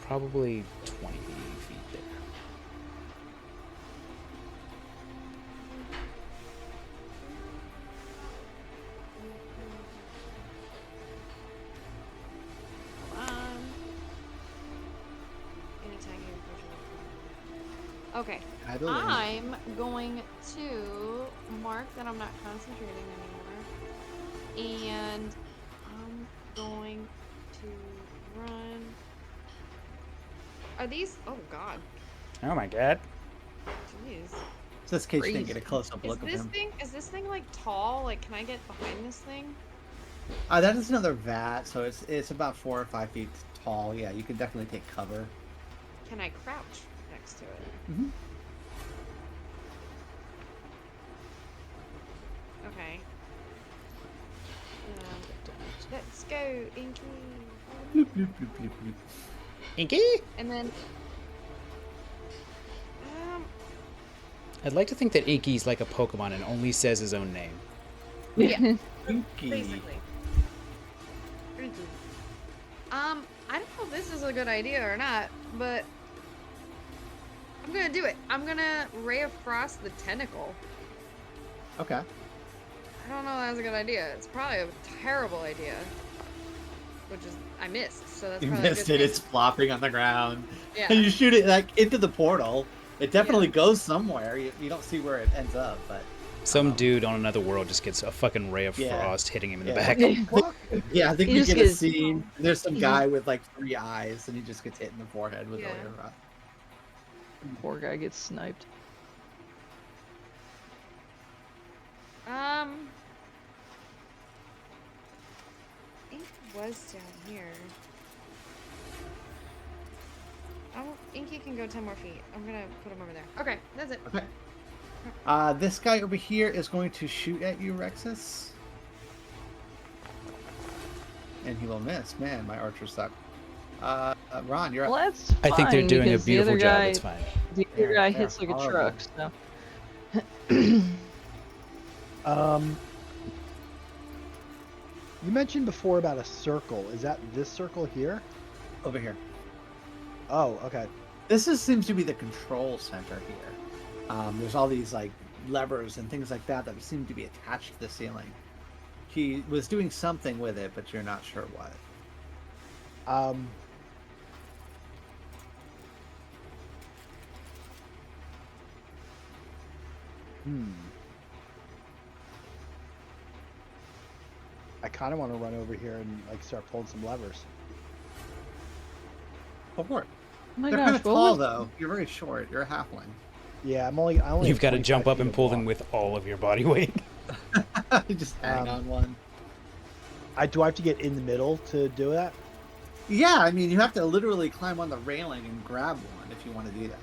probably 20 feet there. Hold on. In attacking visual. Okay. I believe. I'm going to mark that I'm not concentrating anymore. And I'm going to run. Are these? Oh God. Oh my god. Jeez. Just in case you didn't Crazy. get a close-up Is look of this him. thing? Is this thing like tall? Like, can I get behind this thing? That is another vat, so it's about 4 or 5 feet tall. Yeah, you can definitely take cover. Can I crouch next to it? Mhm. Okay. Let's go, Inky. Bloop, bloop, bloop, bloop, bloop. Inky? And then. I'd like to think that Inky's like a Pokemon and only says his own name. Yeah. Spooky. Basically. Freaky. I don't know if this is a good idea or not, but I'm gonna do it. I'm gonna Ray of Frost the tentacle. Okay. I don't know if that's a good idea. It's probably a terrible idea. Which is, I missed, so that's You probably missed a good it. It's flopping on the ground. Yeah. And you shoot it like into the portal. It definitely goes somewhere. You don't see where it ends up, but Some dude on another world just gets a fucking ray of Yeah. frost hitting him in the Yeah. back. yeah, I think He we just get a gets- scene. There's some he guy with like 3 eyes, and he just gets hit in the forehead with Yeah. a rock. Poor guy gets sniped. I think it was down here. Oh, Inky can go 10 more feet. I'm gonna put him over there. Okay, that's it. Okay. This guy over here is going to shoot at you, Rexus. And he will miss. Man, my archers suck. Ron, you're up. Well, that's I think they're fine, doing a because the beautiful other job. guy- It's fine. The other They're- guy they're hits like a horrible. truck, so. You mentioned before about a circle. Is that this circle here? Over here. Oh, okay. Seems to be the control center here. There's all these like levers and things like that that seem to be attached to the ceiling. He was doing something with it, but you're not sure what. I kind of want to run over here and like start pulling some levers. Go for it. Oh my They're kind gosh, of what tall was- though. You're very short. You're a halfling. Yeah, I only. You've got to have jump 25 up and feet pull of them walk. with all of your body weight. You just hang Um, on one. Do I have to get in the middle to do that? Yeah, I mean, you have to literally climb on the railing and grab one if you want to do that.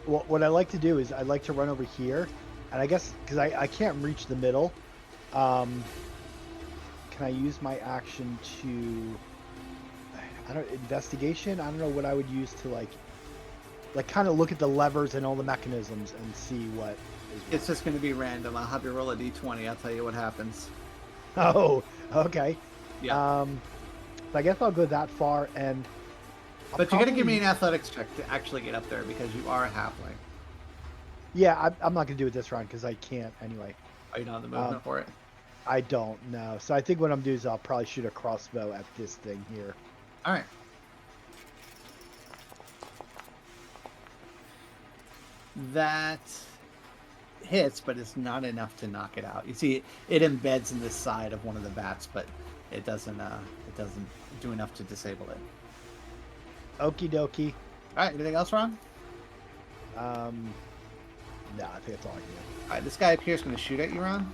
Well, what I like to do is I like to run over here, and I guess because I can't reach the middle, can I use my action to investigation? I don't know what I would use to like kind of look at the levers and all the mechanisms and see what is. It's just going to be random. I'll have you roll a d20. I'll tell you what happens. Oh, okay. Yeah. I guess I'll go that far, and But you got to give me an athletics check to actually get up there because you are a halfling. Yeah, I'm not gonna do it this round because I can't anyway. Are you not in the movement for it? I don't know. So I think what I'm doing is I'll probably shoot a crossbow at this thing here. All right. That hits, but it's not enough to knock it out. You see, it embeds in the side of one of the vats, but it doesn't do enough to disable it. Okie dokie. All right. Anything else, Ron? No, I think that's all I can do. All right. This guy up here is going to shoot at you, Ron,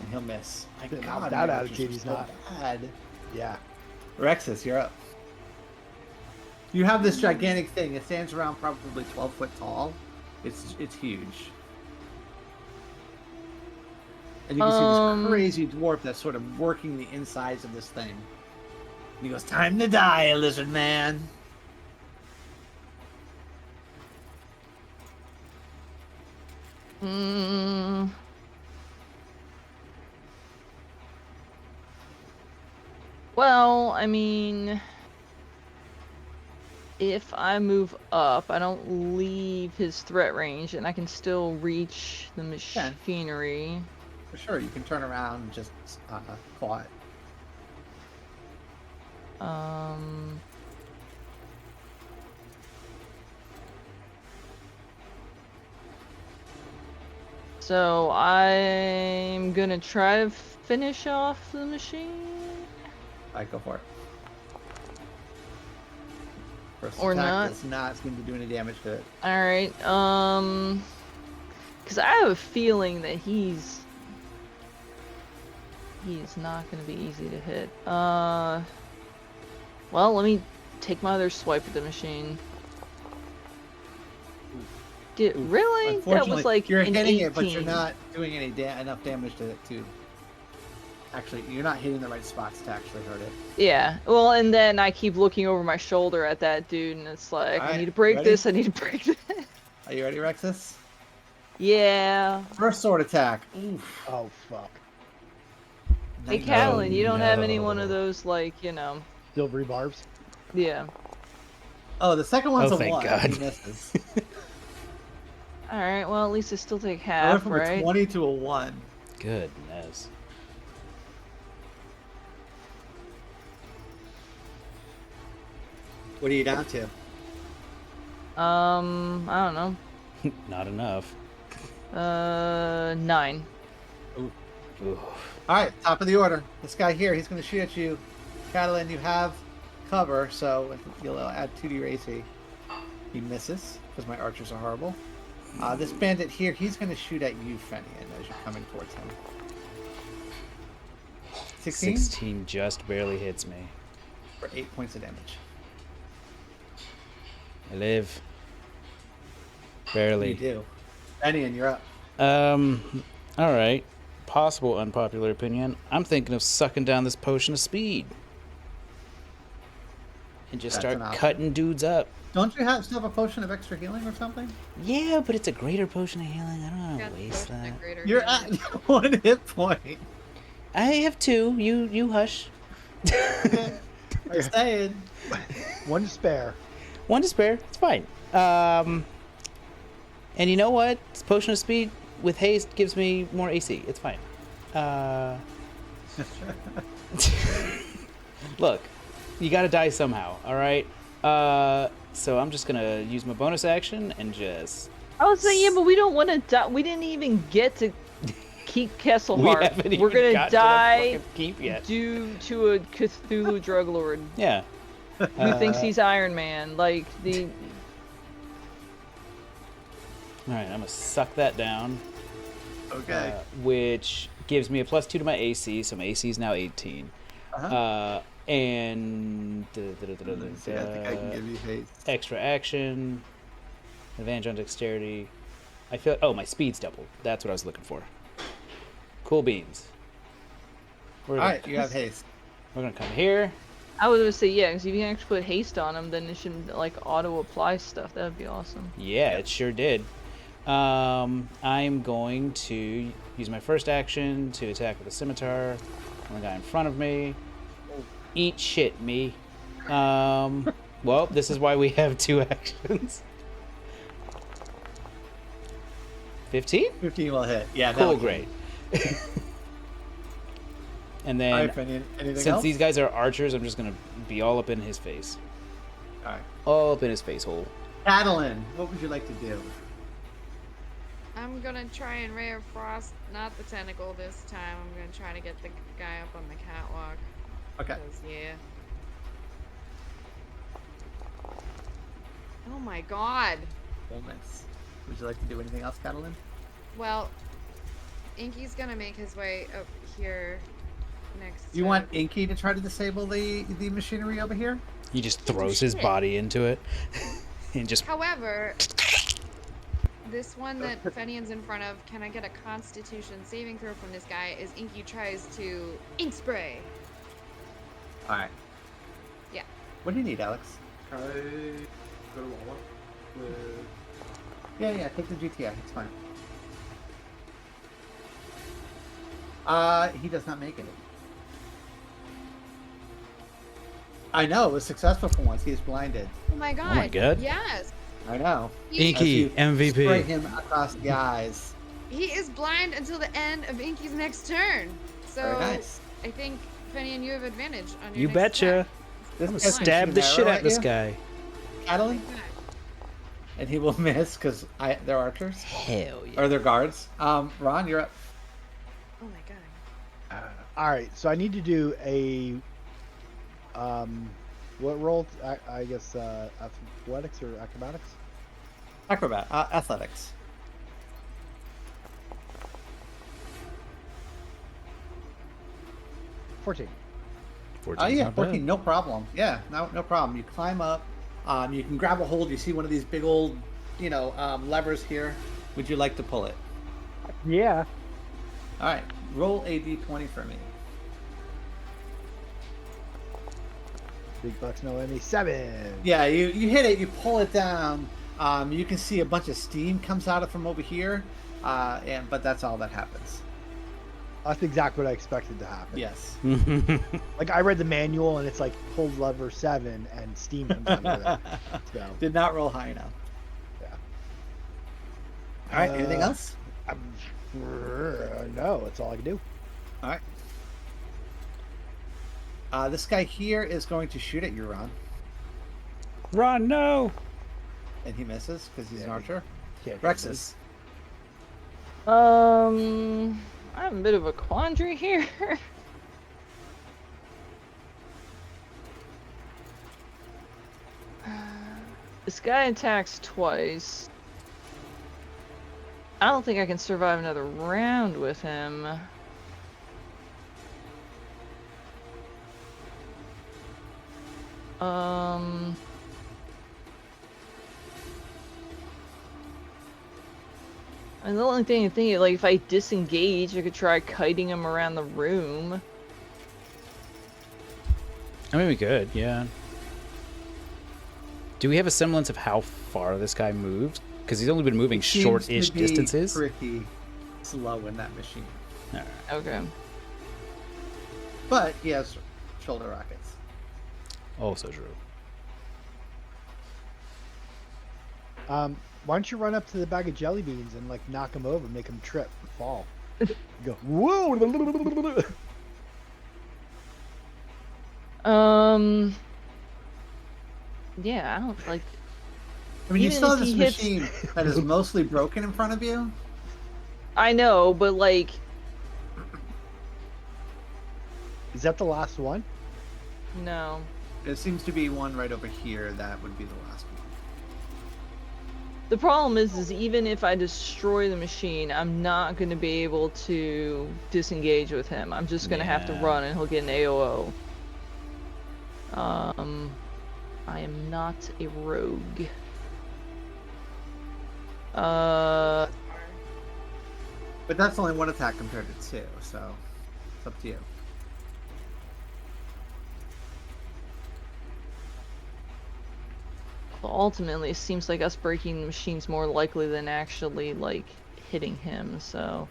and he'll miss. My Not God, that my attitude, archers are he's so not. bad. Yeah. Rexus, you're up. You have this gigantic thing. It stands around probably 12 foot tall. It's huge. And you can see this crazy dwarf that's sort of working the insides of this thing. And he goes, "Time to die, lizard man." Well, I mean, if I move up, I don't leave his threat range, and I can still reach the machinery. For sure, you can turn around and just claw it. So I'm gonna try to finish off the machine. All right, go for it. First Or attack not. does not seem to do any damage to it. All right. Because I have a feeling that he's not gonna be easy to hit. Well, let me take my other swipe at the machine. Did really? That was Unfortunately, like you're an hitting 18. it, but you're not doing any enough damage to it to. Actually, you're not hitting the right spots to actually hurt it. Yeah. Well, and then I keep looking over my shoulder at that dude, and it's like, I Alright, need to break ready? this. I need to break this. Are you ready, Rexus? Yeah. First sword attack. Oof. Oh fuck. Hey, 19. Callan, you don't have any one of no. those, like, Silvery barbs. yeah. Oh, the second one's Oh, a thank 1. God. He misses. Alright, well, at least I still take I went half, from a right? 20 to a 1. Goodness. What are you down to? I don't know. Not enough. 9. Ooh. All right, top of the order. This guy here, he's going to shoot at you. Catalan, you have cover, so you'll add 2 to your AC. He misses, because my archers are horrible. This bandit here, he's going to shoot at you, Fenian, as you're coming towards him. 16? 16 just barely hits me. For 8 points of damage. I live. Barely. You do. Fenian, you're up. All right. Possible unpopular opinion. I'm thinking of sucking down this potion of speed. And just That's an start option. cutting dudes up. Don't you still have a potion of extra healing or something? Yeah, but it's a greater potion of healing. I don't want Got to the waste potion of that. greater You're healing. at 1 hit point. I have 2. You hush. I'm saying. 1 to spare. 1 to spare. It's fine. And you know what? This potion of speed with haste gives me more AC. It's fine. Look, you gotta die somehow, alright? So I'm just gonna use my bonus action and just... I was saying, yeah, but we don't want to die. We didn't even get to keep Kesselheart. haven't We're even gonna got to that die fucking keep yet. due to a Cthulhu drug lord Yeah. who thinks he's Iron Man. Like, the... Alright, I'm gonna suck that down. Okay. Which gives me a +2 to my AC, so my AC is now 18. Uh-huh. And... Let's see, I think I can give you haste. Extra action, advantage on dexterity. I feel. Oh, my speed's doubled. That's what I was looking for. Cool beans. We're All gonna, right, you have haste. we're gonna come here. I was gonna say, yeah, because if you can actually put haste on him, then it should, like, auto-apply stuff. That would be awesome. Yeah, it sure did. I'm going to use my first action to attack with a scimitar on the guy in front of me. Eat shit, me. Well, this is why we have 2 actions. 15? 15 will hit. Yeah, Cool, that'll great. hit. And All then, right, Fenian, anything since else? these guys are archers, I'm just gonna be all up in his face. All right. All up in his face hole. Adeline, what would you like to do? I'm gonna try and Ray of Frost, not the tentacle this time. I'm gonna try to get the guy up on the catwalk. Okay. 'Cause, yeah. Oh my god. Full miss. Would you like to do anything else, Catalin? Well, Inky's gonna make his way up here next You to... want Inky to try to disable the machinery over here? He just throws his shit. body into it. And just... However, this one that Fenian's in front of, can I get a Constitution saving throw from this guy as Inky tries to ink spray? All right. Yeah. What do you need, Alex? Can I go to Walmart with... Yeah, take the GTI. It's fine. He does not make it. I know, it was successful for once. He is blinded. Oh my god. my God. Yes. I know. Inky, As you Spray MVP. him across the eyes. He is blind until the end of Inky's next turn. So Very nice. I think Fenian, you have advantage on your You next betcha. attack. This I'm gonna guy's gonna stab shoot the an shit arrow out of this you, guy. Adeline, Okay. and he will miss because they're archers Hell yeah. or they're guards. Ron, you're up. Oh my god. All right, so I need to do a what roll? I guess athletics or acrobatics. Acrobat, athletics. 14. 14's Yeah, not bad. 14, no problem. Yeah, no problem. You climb up. You can grab a hold. You see one of these big old, levers here. Would you like to pull it? Yeah. All right, roll a d20 for me. Big bucks, no any 7. Yeah, you hit it. You pull it down. You can see a bunch of steam comes out of from over here, but that's all that happens. That's exactly what I expected to happen. Yes. Like I read the manual and it's like pull lever 7 and steam comes out of it. So Did not roll high enough. yeah. All right. Anything Uh, else? No, that's all I can do. All right. This guy here is going to shoot at you, Ron, Run, no! and he misses because he's an archer. Can't do Rexus. I have a bit of a quandary here. This guy attacks twice. I don't think I can survive another round with him. And the only thing I'm thinking, like, if I disengage, I could try kiting him around the room. I mean, we could, yeah. Do we have a semblance of how far this guy moved? Because he's only been moving Seems short-ish to be distances. Pretty slow in that machine, Okay. but he has shoulder rockets. Also true. Why don't you run up to the bag of jelly beans and like knock him over, make him trip, and fall. You go whoa. Yeah, I don't like. I mean, you Even still if have this he hits- machine that is mostly broken in front of you. I know, but like, Is that the last one? no. There seems to be one right over here that would be the last one. The problem is even if I destroy the machine, I'm not going to be able to disengage with him. I'm just going to have to Yeah. run and he'll get an AOO. I am not a rogue. But that's only one attack compared to 2, so it's up to you. Ultimately, it seems like us breaking the machine's more likely than actually, like, hitting him, so...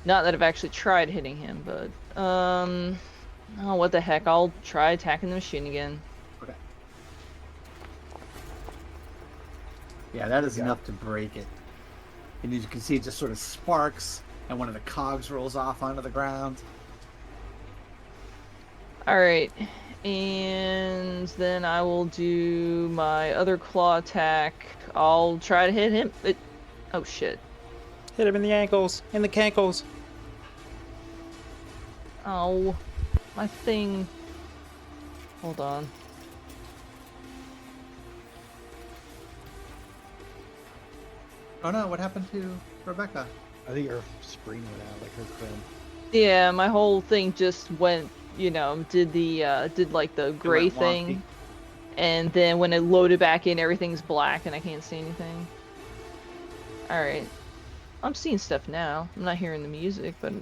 Not that I've actually tried hitting him, but... Oh, what the heck, I'll try attacking the machine again. Okay. Yeah, that is Yeah. enough to break it. And you can see it just sort of sparks, and one of the cogs rolls off onto the ground. Alright, and then I will do my other claw attack. I'll try to hit him. Oh shit. Hit him in the ankles, in the cankles. Oh, my thing. Hold on. Oh no, what happened to Rebecca? I think her screen went out, like her Chrome. Yeah, my whole thing just went, did like the gray went wonky. thing. And then when it loaded back in, everything's black and I can't see anything. Alright. I'm seeing stuff now. I'm not hearing the music, but...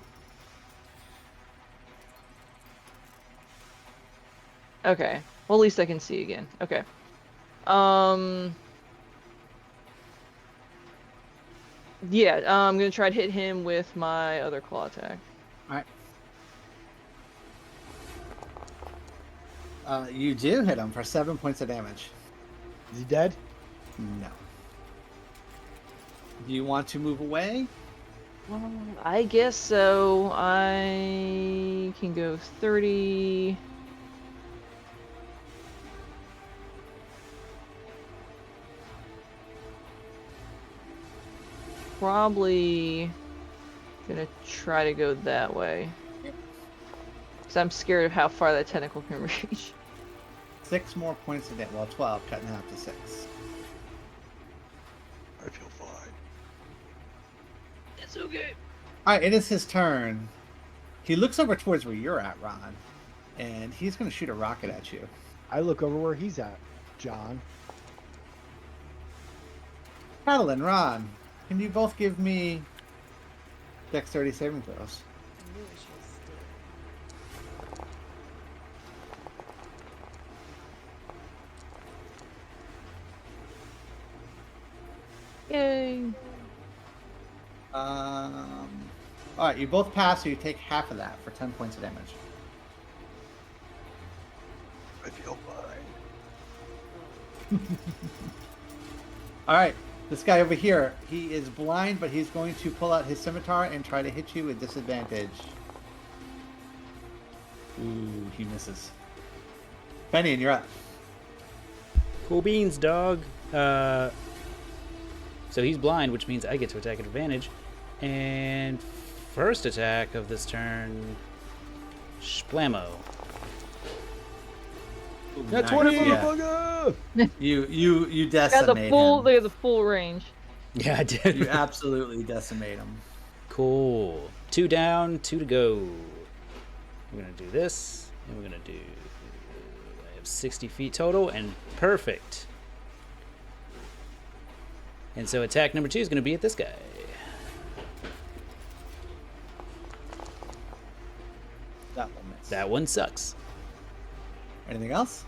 Okay. Well, at least I can see again. Okay. Yeah, I'm gonna try to hit him with my other claw attack. Alright. You do hit him for 7 points of damage. Is he dead? No. Do you want to move away? Well, I guess so. I can go 30. Probably gonna try to go that way. Because I'm scared of how far that tentacle can reach. 6 more points of damage. Well, 12, cut in half to 6. I feel fine. It's okay. Alright, it is his turn. He looks over towards where you're at, Ron. And he's going to shoot a rocket at you. I look over where he's at, John. Madeline, Ron, can you both give me dexterity saving throws? Yay. All right, you both pass, so you take half of that for 10 points of damage. I feel fine. All right, this guy over here, he is blind, but he's going to pull out his scimitar and try to hit you with disadvantage. Ooh, he misses. Fenian, you're up. Cool beans, dog. So he's blind, which means I get to attack at advantage. And first attack of this turn, Splammo. Ooh, That's nice. 20, Yeah. motherfucker! You Got decimate the full. him. They have the full range. Yeah, I did. You absolutely decimate him. Cool. 2 down, 2 to go. We're gonna do this, and we're gonna do. I have 60 feet total, and perfect. And so attack number 2 is gonna be at this guy. That one missed. That one sucks. Anything else?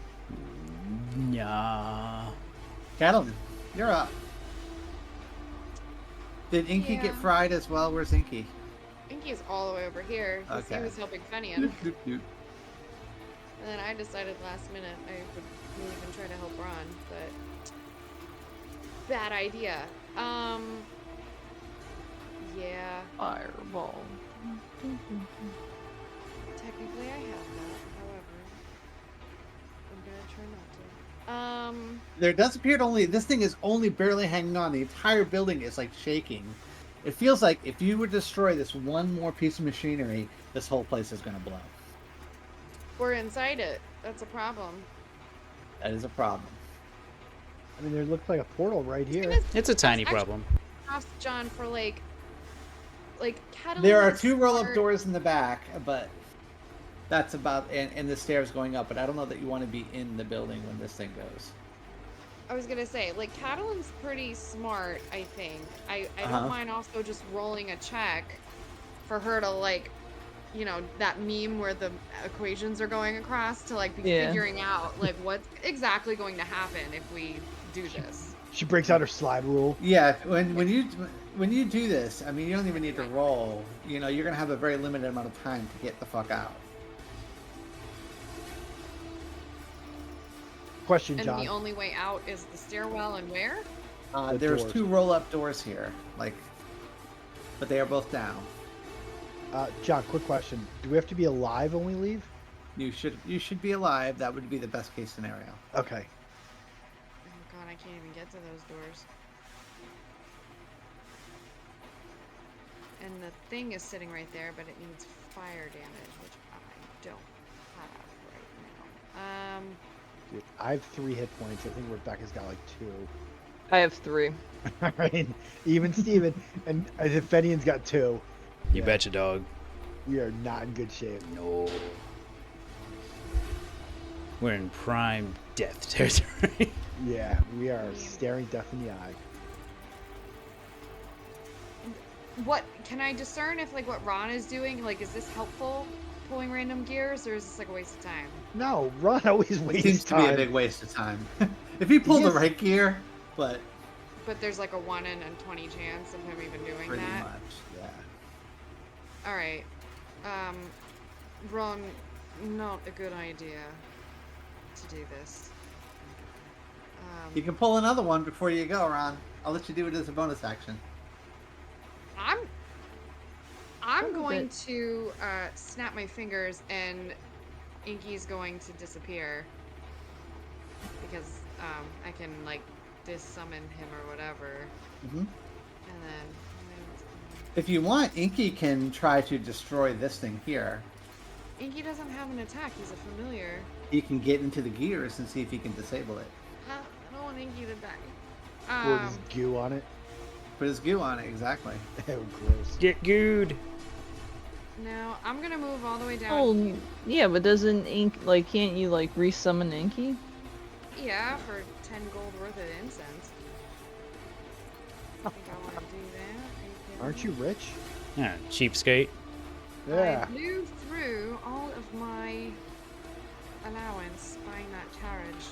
Nah. Catalan, you're up. Did Inky Yeah. get fried as well? Where's Inky? Inky's all the way over here. 'Cause Okay. He was helping Fenian. And then I decided last minute I would move and try to help Ron, but bad idea. Yeah, Fireball. technically I have that. However, I'm gonna try not to. There does appear to only this thing is only barely hanging on. The entire building is like shaking. It feels like if you would destroy this one more piece of machinery, this whole place is going to blow. We're inside it. That's a problem. That is a problem. I mean, there looks like a portal right here. It's a tiny Actually, problem. Ask John for like Catalan There are is 2 roll-up smart. doors in the back, but that's about and the stairs going up. But I don't know that you want to be in the building when this thing goes. I was gonna say, like, Catalan's pretty smart, I think. I Uh-huh. don't mind also just rolling a check for her to, like, you know, that meme where the equations are going across to, like, be Yeah. figuring out, like, what's exactly going to happen if we do this. She breaks out her slide rule. Yeah, when you do this, I mean, you don't even need to roll. You know, you're gonna have a very limited amount of time to get the fuck out. Question, And John. the only way out is the stairwell and where? The There's doors. 2 roll-up doors here, like, but they are both down. John, quick question. Do we have to be alive when we leave? You should be alive. That would be the best case scenario. Okay. Oh god, I can't even get to those doors. And the thing is sitting right there, but it needs fire damage, which I don't have right now. Dude, I have 3 hit points. I think Rebecca's got like 2. I have 3. All right. Even Steven. And I think Fenian's got 2. You Yeah. betcha, dog. We are not in good shape. No. We're in prime death territory. Yeah, we are staring death in the eye. What can I discern if like what Ron is doing? Like, is this helpful pulling random gears, or is this like a waste of time? No, Ron always It wastes seems to be a time. big waste of time. If he pulled the Yes. right gear, but But there's like a 1 in 20 chance of him even doing pretty that. much, yeah. All right, Ron, not a good idea to do this. You can pull another one before you go, Ron. I'll let you do it as a bonus action. I'm going to snap my fingers and Inky's going to disappear because I can like dis-summon him or whatever, Hmm. and then If you want, Inky can try to destroy this thing here. Inky doesn't have an attack. He's a familiar. He can get into the gears and see if he can disable it. I don't want Inky to die. Pour his goo on it. Put his goo on it, exactly. Oh, gross. Get good. Now I'm gonna move all the way down. Oh, yeah, but doesn't Ink like can't you like resummon Inky? Yeah, for 10 gold worth of incense. I think I want to do that. Aren't you rich? Yeah, cheapskate. Yeah. I blew through all of my allowance buying that carriage.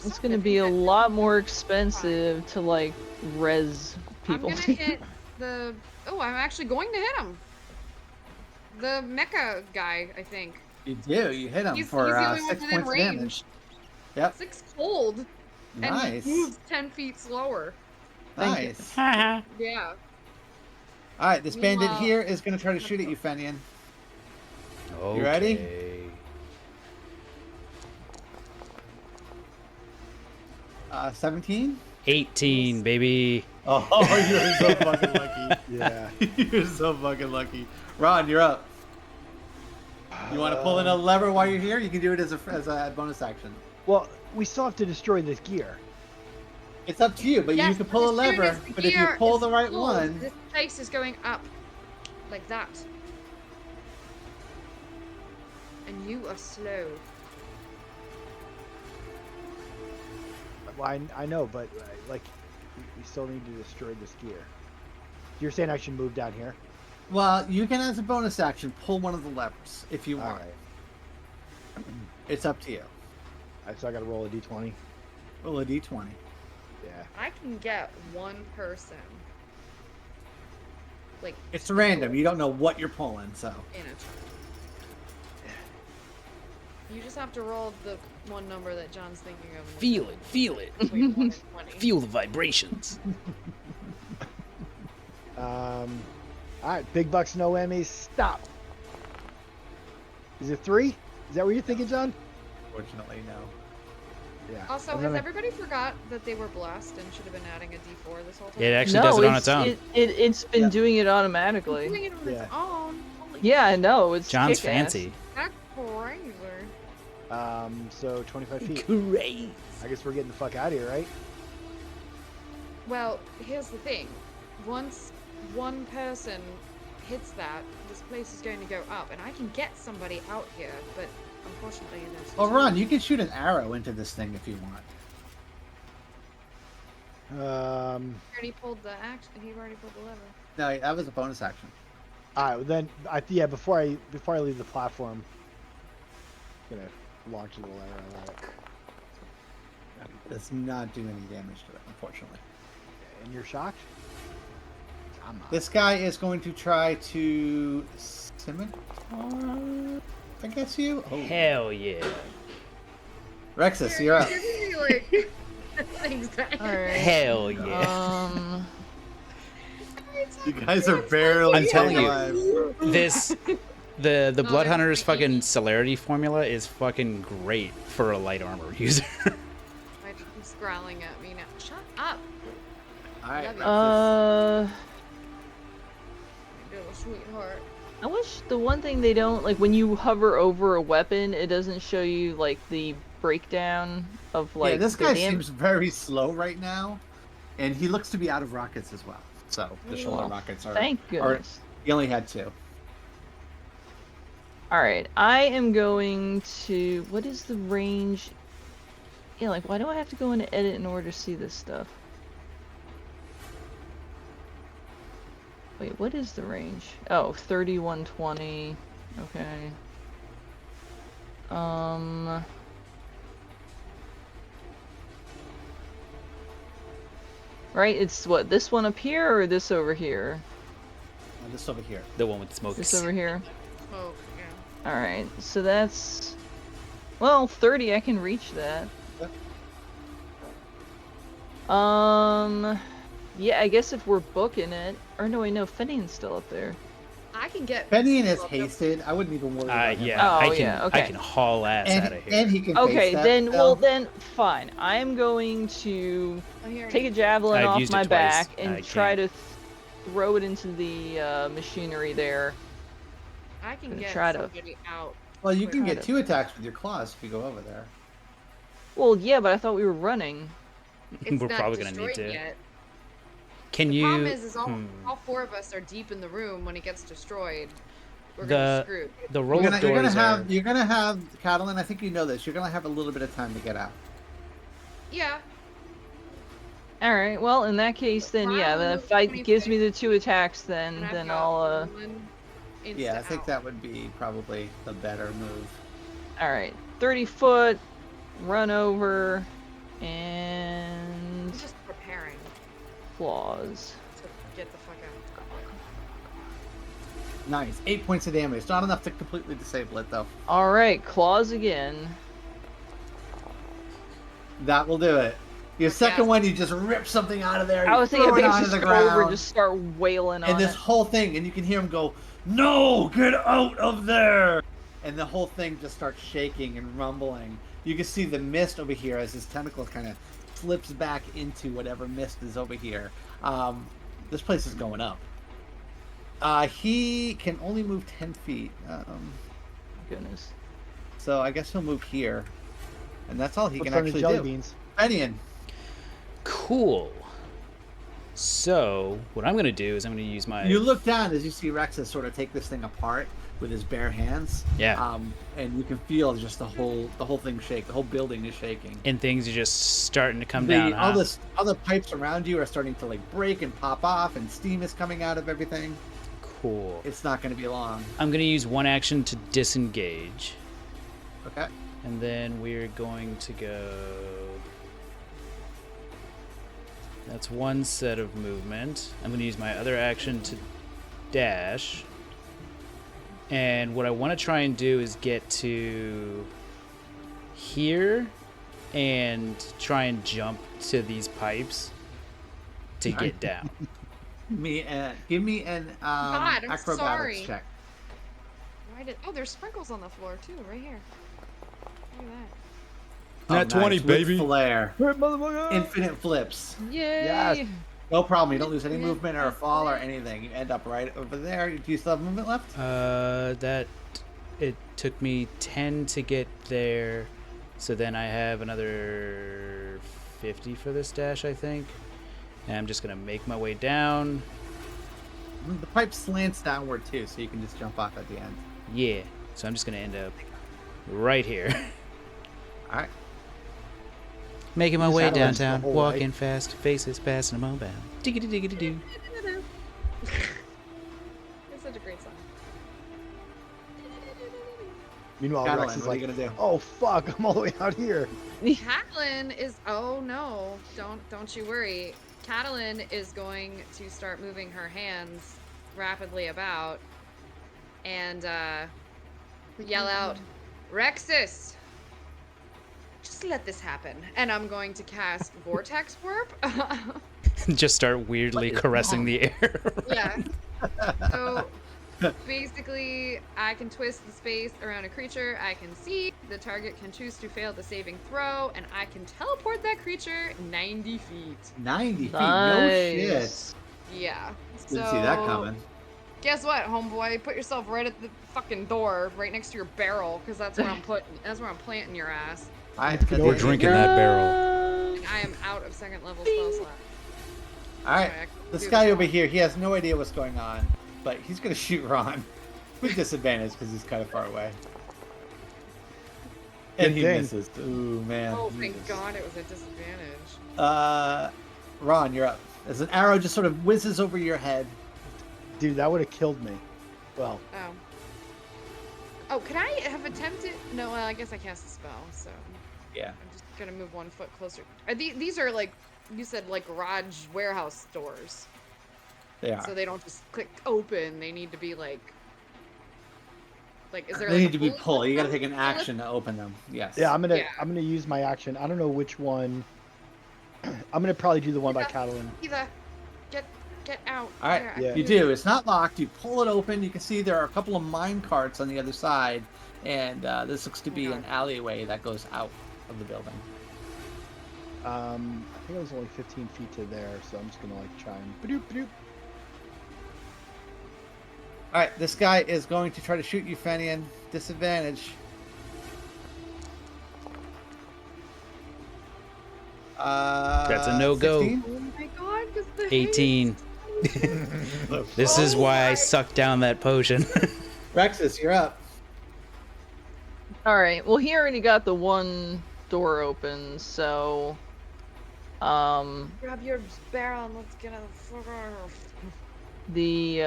It's gonna be a lot more expensive to like res people. I'm gonna hit the. Oh, I'm actually going to hit him. the mecha guy, I think. You do. You hit him He's for the only one 6 within points of range. damage. Yep. 6 cold. Nice. And he moves 10 feet slower. Nice. Yeah. All right, this bandit Meanwhile- here is going to try to shoot at you, Fenian. Okay. You ready? 17? 18, baby. Oh, you're so fucking lucky. Yeah. You're so fucking lucky. Ron, you're up. You want to pull in a lever while you're here? You can do it as a bonus action. Well, we still have to destroy this gear. It's up to you, but Yes, you can pull a but as soon lever. as the But if you gear pull is the right full, one, This place is going up. Like that. And you are slow. Well, I know, but like, we still need to destroy this gear. You're saying I should move down here? well, you can, as a bonus action, pull one of the levers if you All want. right. It's up to you. So I got to roll a d20. Roll a d20. Yeah. I can get one person. Like, It's random. You don't know what you're pulling, so. in a turn. You just have to roll the one number that John's thinking of. and Feel it, feel it. between 1 and 20. Feel the vibrations. All right, big bucks, no Emmys. Stop. Is it 3? Is that what you're thinking, John? Fortunately, no. Yeah. Also, And has then everybody forgot that they were blessed and should have been adding a d4 this whole time? It actually does it on its own. It's been Yeah. doing it automatically. Doing it on its Yeah. own. Holy Yeah, I know. It's John's kick-ass. fancy. That's crazy. So 25 feet. Great. I guess we're getting the fuck out of here, right? Well, here's the thing. Once one person hits that, this place is going to go up, and I can get somebody out here, but unfortunately there's Well, two. Ron, you can shoot an arrow into this thing if you want. He already pulled the action. He already pulled the lever. No, that was a bonus action. All right. Well, then, before I leave the platform, I'm gonna launch a little arrow at it. Does not do any damage to it, unfortunately. And you're shocked? I'm not. This guy is going to try to scimitar, I guess you. Oh. Hell yeah. Rexus, you're up. You're giving me, like, things that- Alright. Hell yeah. You guys are barely. I'm telling you. alive. This the Oh, Blood that's Hunter's freaky. fucking celerity formula is fucking great for a light armor user. He's growling at me now. Shut up, All right, Love you. Rexus. my little sweetheart. I wish the one thing they don't like when you hover over a weapon, it doesn't show you like the breakdown of like yeah, this the guy dam- seems very slow right now, and he looks to be out of rockets as well. So the shoulder Oh, rockets are. Thank goodness. He only had 2. Alright, I am going to. What is the range? Yeah, like, why do I have to go into edit in order to see this stuff? Wait, what is the range? Oh, 3120. Okay. Right, it's what, this one up here or this over here? This over here. The one with the smokes. This over here? Oh, yeah. Alright, so that's. Well, 30, I can reach that. Yeah, I guess if we're booking it. Or no, wait, no, Fenian's still up there. I can get. Fenian is Well, hasted. I wouldn't even worry about him. Yeah, Oh, I can yeah, okay. I can haul ass And, out of here. and he can. Okay, face that then, well, spell. then, fine. I am going to Oh, here take a you go. javelin I've off used it my twice. back and I try to can't. throw it into the machinery there. I can Gonna get try to- somebody out. Well, you can Try get to- 2 attacks with your claws if you go over there. Well, yeah, but I thought we were running. It's We're not probably gonna need destroyed to. Yet. Can The you? problem is hmm. all 4 of us are deep in the room when it gets destroyed. We're The- gonna be screwed. The roll of You're doors are. gonna have Catalan. I think you know this. You're gonna have a little bit of time to get out. Yeah. Alright, well, in that case, then, yeah, Wow, if it gives 26. me the 2 attacks, then, And I've then got I'll, one Yeah, I insta think out. that would be probably the better move. Alright, 30 foot, run over, and I'm just preparing claws. to get the fuck out. Nice. 8 points of damage. Not enough to completely disable it, though. All right, claws again. That will do it. Your second Yeah. one, you just rip something out of there. I you was thinking throw it maybe onto just the go over ground, and just start wailing on and this it. whole thing, and you can hear him go, "No, get out of there!" And the whole thing just starts shaking and rumbling. You can see the mist over here as his tentacle kind of slips back into whatever mist is over here. This place is going up. He can only move 10 feet. Goodness. So I guess he'll move here. And that's all he What's can on the actually jelly do. beans? Fenian. Cool. So what I'm gonna do is I'm gonna use my You look down as you see Rexus sort of take this thing apart with his bare hands. Yeah. And you can feel just the whole thing shake. The whole building is shaking. and things are just starting to come down. All Huh? all the pipes around you are starting to like break and pop off, and steam is coming out of everything. Cool. It's not going to be long. I'm gonna use one action to disengage, Okay. and then we're going to go. That's one set of movement. I'm gonna use my other action to dash. And what I want to try and do is get to here and try and jump to these pipes to get down. Give me an God, I'm acrobatics sorry. check. Oh, there's sprinkles on the floor too, right here. Look at Nat 20, With baby. Flair. Motherfucker! Infinite flips. Yay! Yes. No problem. You don't lose any movement or a fall or anything. You end up right over there. Do you still have movement left? That it took me 10 to get there, so then I have another 50 for this dash, I think. And I'm just gonna make my way down. The pipe slants downward too, so you can just jump off at the end. Yeah, so I'm just gonna end up right here. All right. Making my Just way had to last the downtown, whole walking way. fast, faces passing them all bound. Diggity diggity doo. It's such a great song. Meanwhile, Catalan, Rex is what are like, you gonna do? "Oh fuck, I'm all the way out here." Catalan is no, don't you worry. Catalan is going to start moving her hands rapidly about and yell out, Rexus! Just let this happen. And I'm going to cast Vortex Warp. Just start weirdly What is caressing wrong? the air. Yeah. So basically, I can twist the space around a creature I can see. The target can choose to fail the saving throw, and I can teleport that creature 90 feet. 90 feet. No shit. Nice. Yeah. Didn't see that coming. Guess what, homeboy? Put yourself right at the fucking door, right next to your barrel, because that's where That's where I'm planting your ass. We're drinking that barrel. And I am out of second level spell slot. All right. Sorry, I couldn't This do guy this over one. here, he has no idea what's going on, but he's gonna shoot Ron with disadvantage because he's kind of far away. And Good he thing. misses. Ooh man. Oh, he thank misses. God it was a disadvantage. Ron, you're up. As an arrow just sort of whizzes over your head. Dude, that would have killed me. Well, Oh. Oh, could I have attempted? No, well, I guess I cast a spell, so Yeah. I'm just gonna move one foot closer. These are like you said, like garage warehouse doors, They are. so they don't just click open. They need to be like is there? They like need a to be pull pulled. You got to system? take an action to open them. Yes. yeah, I'm Yeah. gonna use my action. I don't know which one. I'm gonna probably do the one by Catalan. Either get out. All right. There, I Yeah. can You do. It's not locked. You pull it open. You can see there are a couple of mine carts on the other side, and this looks to be Okay. an alleyway that goes out of the building. I think it was only 15 feet to there, so I'm just gonna like try and. Ba-doop, ba-doop. All right. This guy is going to try to shoot you, Fenian. Disadvantage. That's a no-go. 16? Oh my God, 'cause the 18. This is why I sucked down that potion. Rexus, you're up. All right. Well, he already got the one door open, so Grab your barrel and let's get out of the fuck out of the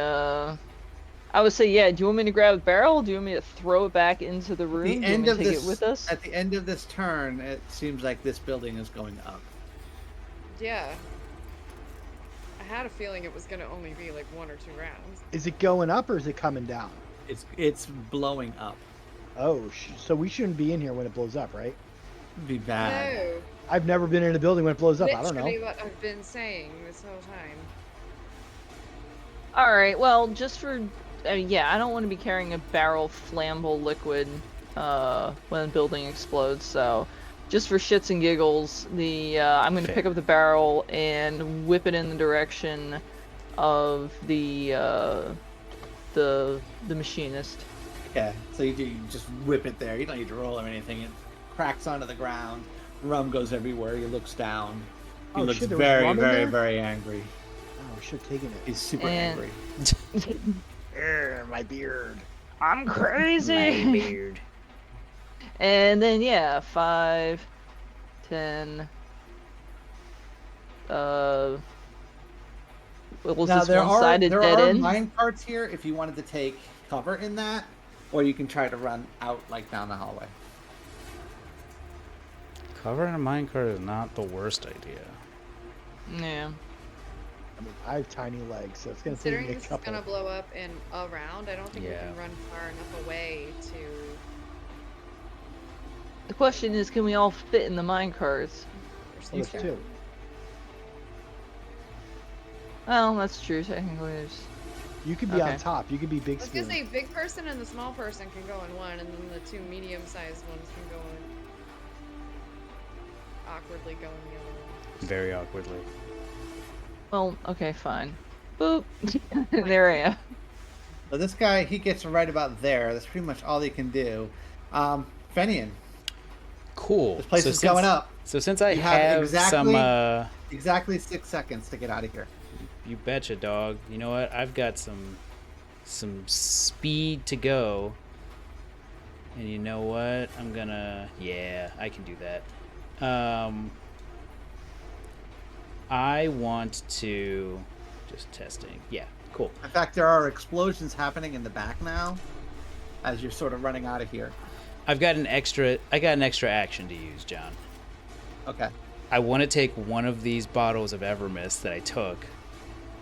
I would say, yeah. Do you want me to grab the barrel? Do you want me to throw it back into the room? The Do you end want me of to take this, it with us? at the end of this turn, it seems like this building is going up. Yeah. had a feeling it was gonna only be like 1 or 2 rounds. Is it going up or is it coming down? It's blowing up. Oh, so we shouldn't be in here when it blows up, right? It'd be bad. No. I've never been in a building when it blows up. I don't Literally know. what I've been saying this whole time. All right. Well, just for, I mean, yeah, I don't want to be carrying a barrel flammable liquid when the building explodes. So, just for shits and giggles, I'm going to pick up the barrel and whip it in the direction of the machinist. Okay, so you just whip it there. You don't need to roll or anything. It cracks onto the ground. Rum goes everywhere. He looks down. He looks shit, there was very, rum in very, there? very angry. Oh, we should have taken it. He's super And- angry. My beard. I'm crazy. My beard. And then yeah, 5, 10. Well, was Now this there one-sided are dead end? mine carts here if you wanted to take cover in that, or you can try to run out like down the hallway. Covering a minecart is not the worst idea. Yeah. I mean, I have tiny legs, so it's gonna take Considering me a this is couple. gonna blow up in a round, I don't think we Yeah. can run far enough away to. The question is, can we all fit in the minecarts? Oh, there's two. Well, that's true. Technically, there's. You could be on Okay. top. You could be big I was gonna spoon. say big person and the small person can go in one, and then the 2 medium-sized ones can go in. Awkwardly go in the other one. Very awkwardly. Well, okay, fine. Boop. There I am. So this guy, he gets right about there. That's pretty much all he can do. Fenian, Cool. this place So is going since- up. So since I You have have exactly- some Exactly 6 seconds to get out of here. you betcha, dog. You know what? I've got some speed to go. And you know what? I'm gonna I can do that. I want to just testing. Yeah, cool. In fact, there are explosions happening in the back now as you're sort of running out of here. I got an extra action to use, John. Okay. I want to take one of these bottles of Evermist that I took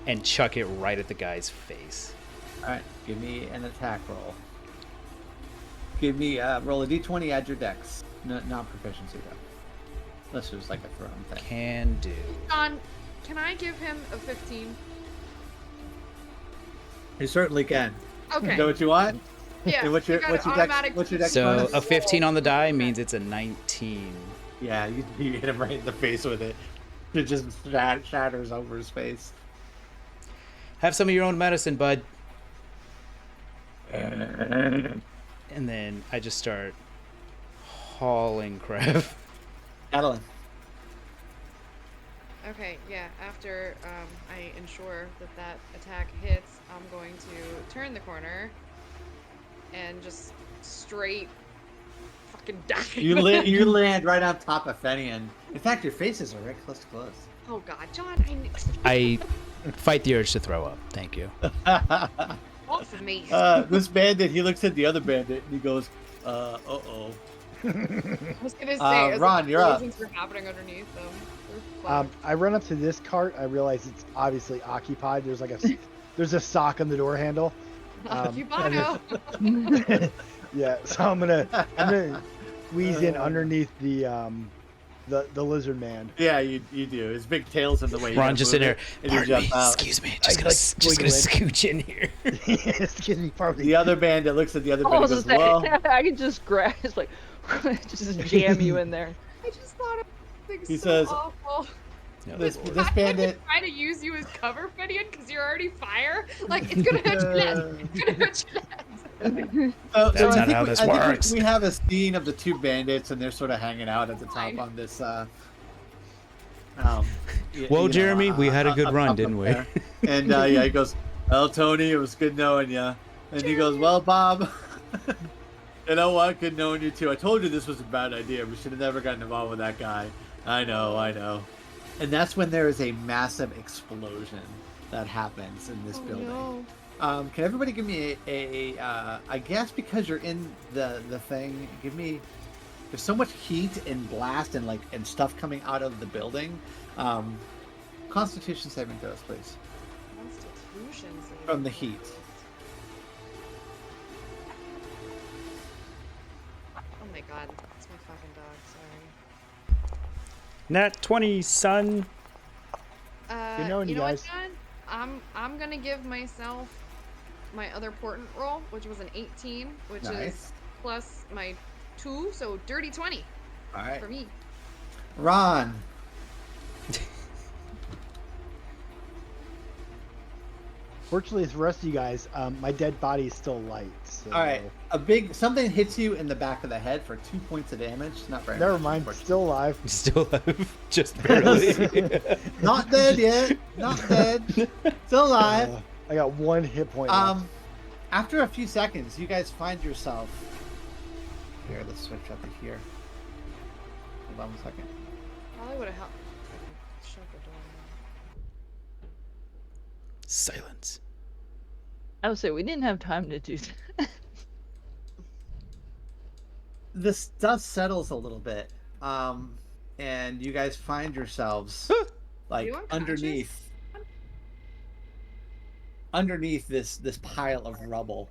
and chuck it right at the guy's face. All right. Give me an attack roll. Give me roll a d20, add your dex. No, not proficiency though. Unless it was like a thrown thing. Can do. John, can I give him a 15? You certainly can. Okay. You know what you want? Yeah. And what's your you got what's an your dex? automatic What's your dex So bonus? a 15 on the die means it's a 19. Yeah, you hit him right in the face with it. It just shatters over his face. Have some of your own medicine, bud. And then I just start hauling crap. Adeline. Okay, yeah. After I ensure that attack hits, I'm going to turn the corner and just straight fucking die. You land right on top of Fenian. In fact, your faces are right close to close. Oh God, John! I fight the urge to throw up. Thank you. Off of me. This bandit, he looks at the other bandit and he goes, uh-oh. I was gonna say, as Ron, you're up. explosions were happening underneath them. They're fucked. I run up to this cart. I realize it's obviously occupied. There's like there's a sock on the door handle. Cubano. Yeah, so I'm gonna squeeze in underneath the lizard man. Yeah, you do. His big tail's in the way. You Ron gotta just move in it, here. and you Pardon me. jump out. Excuse me. I Just gonna like scooch in here. Excuse me, pardon The me. other bandit looks at the other I bandit was and gonna goes, say, well, I can just grab, just like, just jam you in there. I just thought of something He so says- awful. No, this that's this bandit. Trying to use you as cover, Finian, because you're already fire. Like it's gonna hurt your legs. It's gonna hurt your legs. That's I not think how this I think works. we have a scene of the two bandits, and they're sort of hanging out at the top Fine. on this. Well, Jeremy, we had a good run, didn't we? there. And yeah, he goes, "Well, Tony, it was good knowing you." And he goes, "Well, Bob, you know what? Good knowing you too. I told you this was a bad idea. We should have never gotten involved with that guy. I know." And that's when there is a massive explosion that happens in this building. No. Can everybody give me a I guess because you're in the thing, give me, there's so much heat and blast and stuff coming out of the building. Go Constitution saving throws, please. Constitution saving From the throws. heat. Oh my god, that's my fucking dog. Sorry. Nat 20, son. Good knowing you know guys. what, John? I'm gonna give myself my other portent roll, which was an 18, which is Nice. plus my 2, so dirty 20 All right. for me. Ron. Fortunately, for the rest of you guys, my dead body is still light. So... All right. Something hits you in the back of the head for 2 points of damage. Not very Never much, mind. unfortunately. Still alive. Still alive. Just barely. Not dead yet. Not dead. Still alive. I got 1 hit point left. After a few seconds, you guys find yourself. Here, let's switch up to here. Hold on 1 second. Probably would have helped. Shut the door. Silence. I would say we didn't have time to do that. This dust settles a little bit, and you guys find yourselves like you unconscious? underneath this pile of rubble.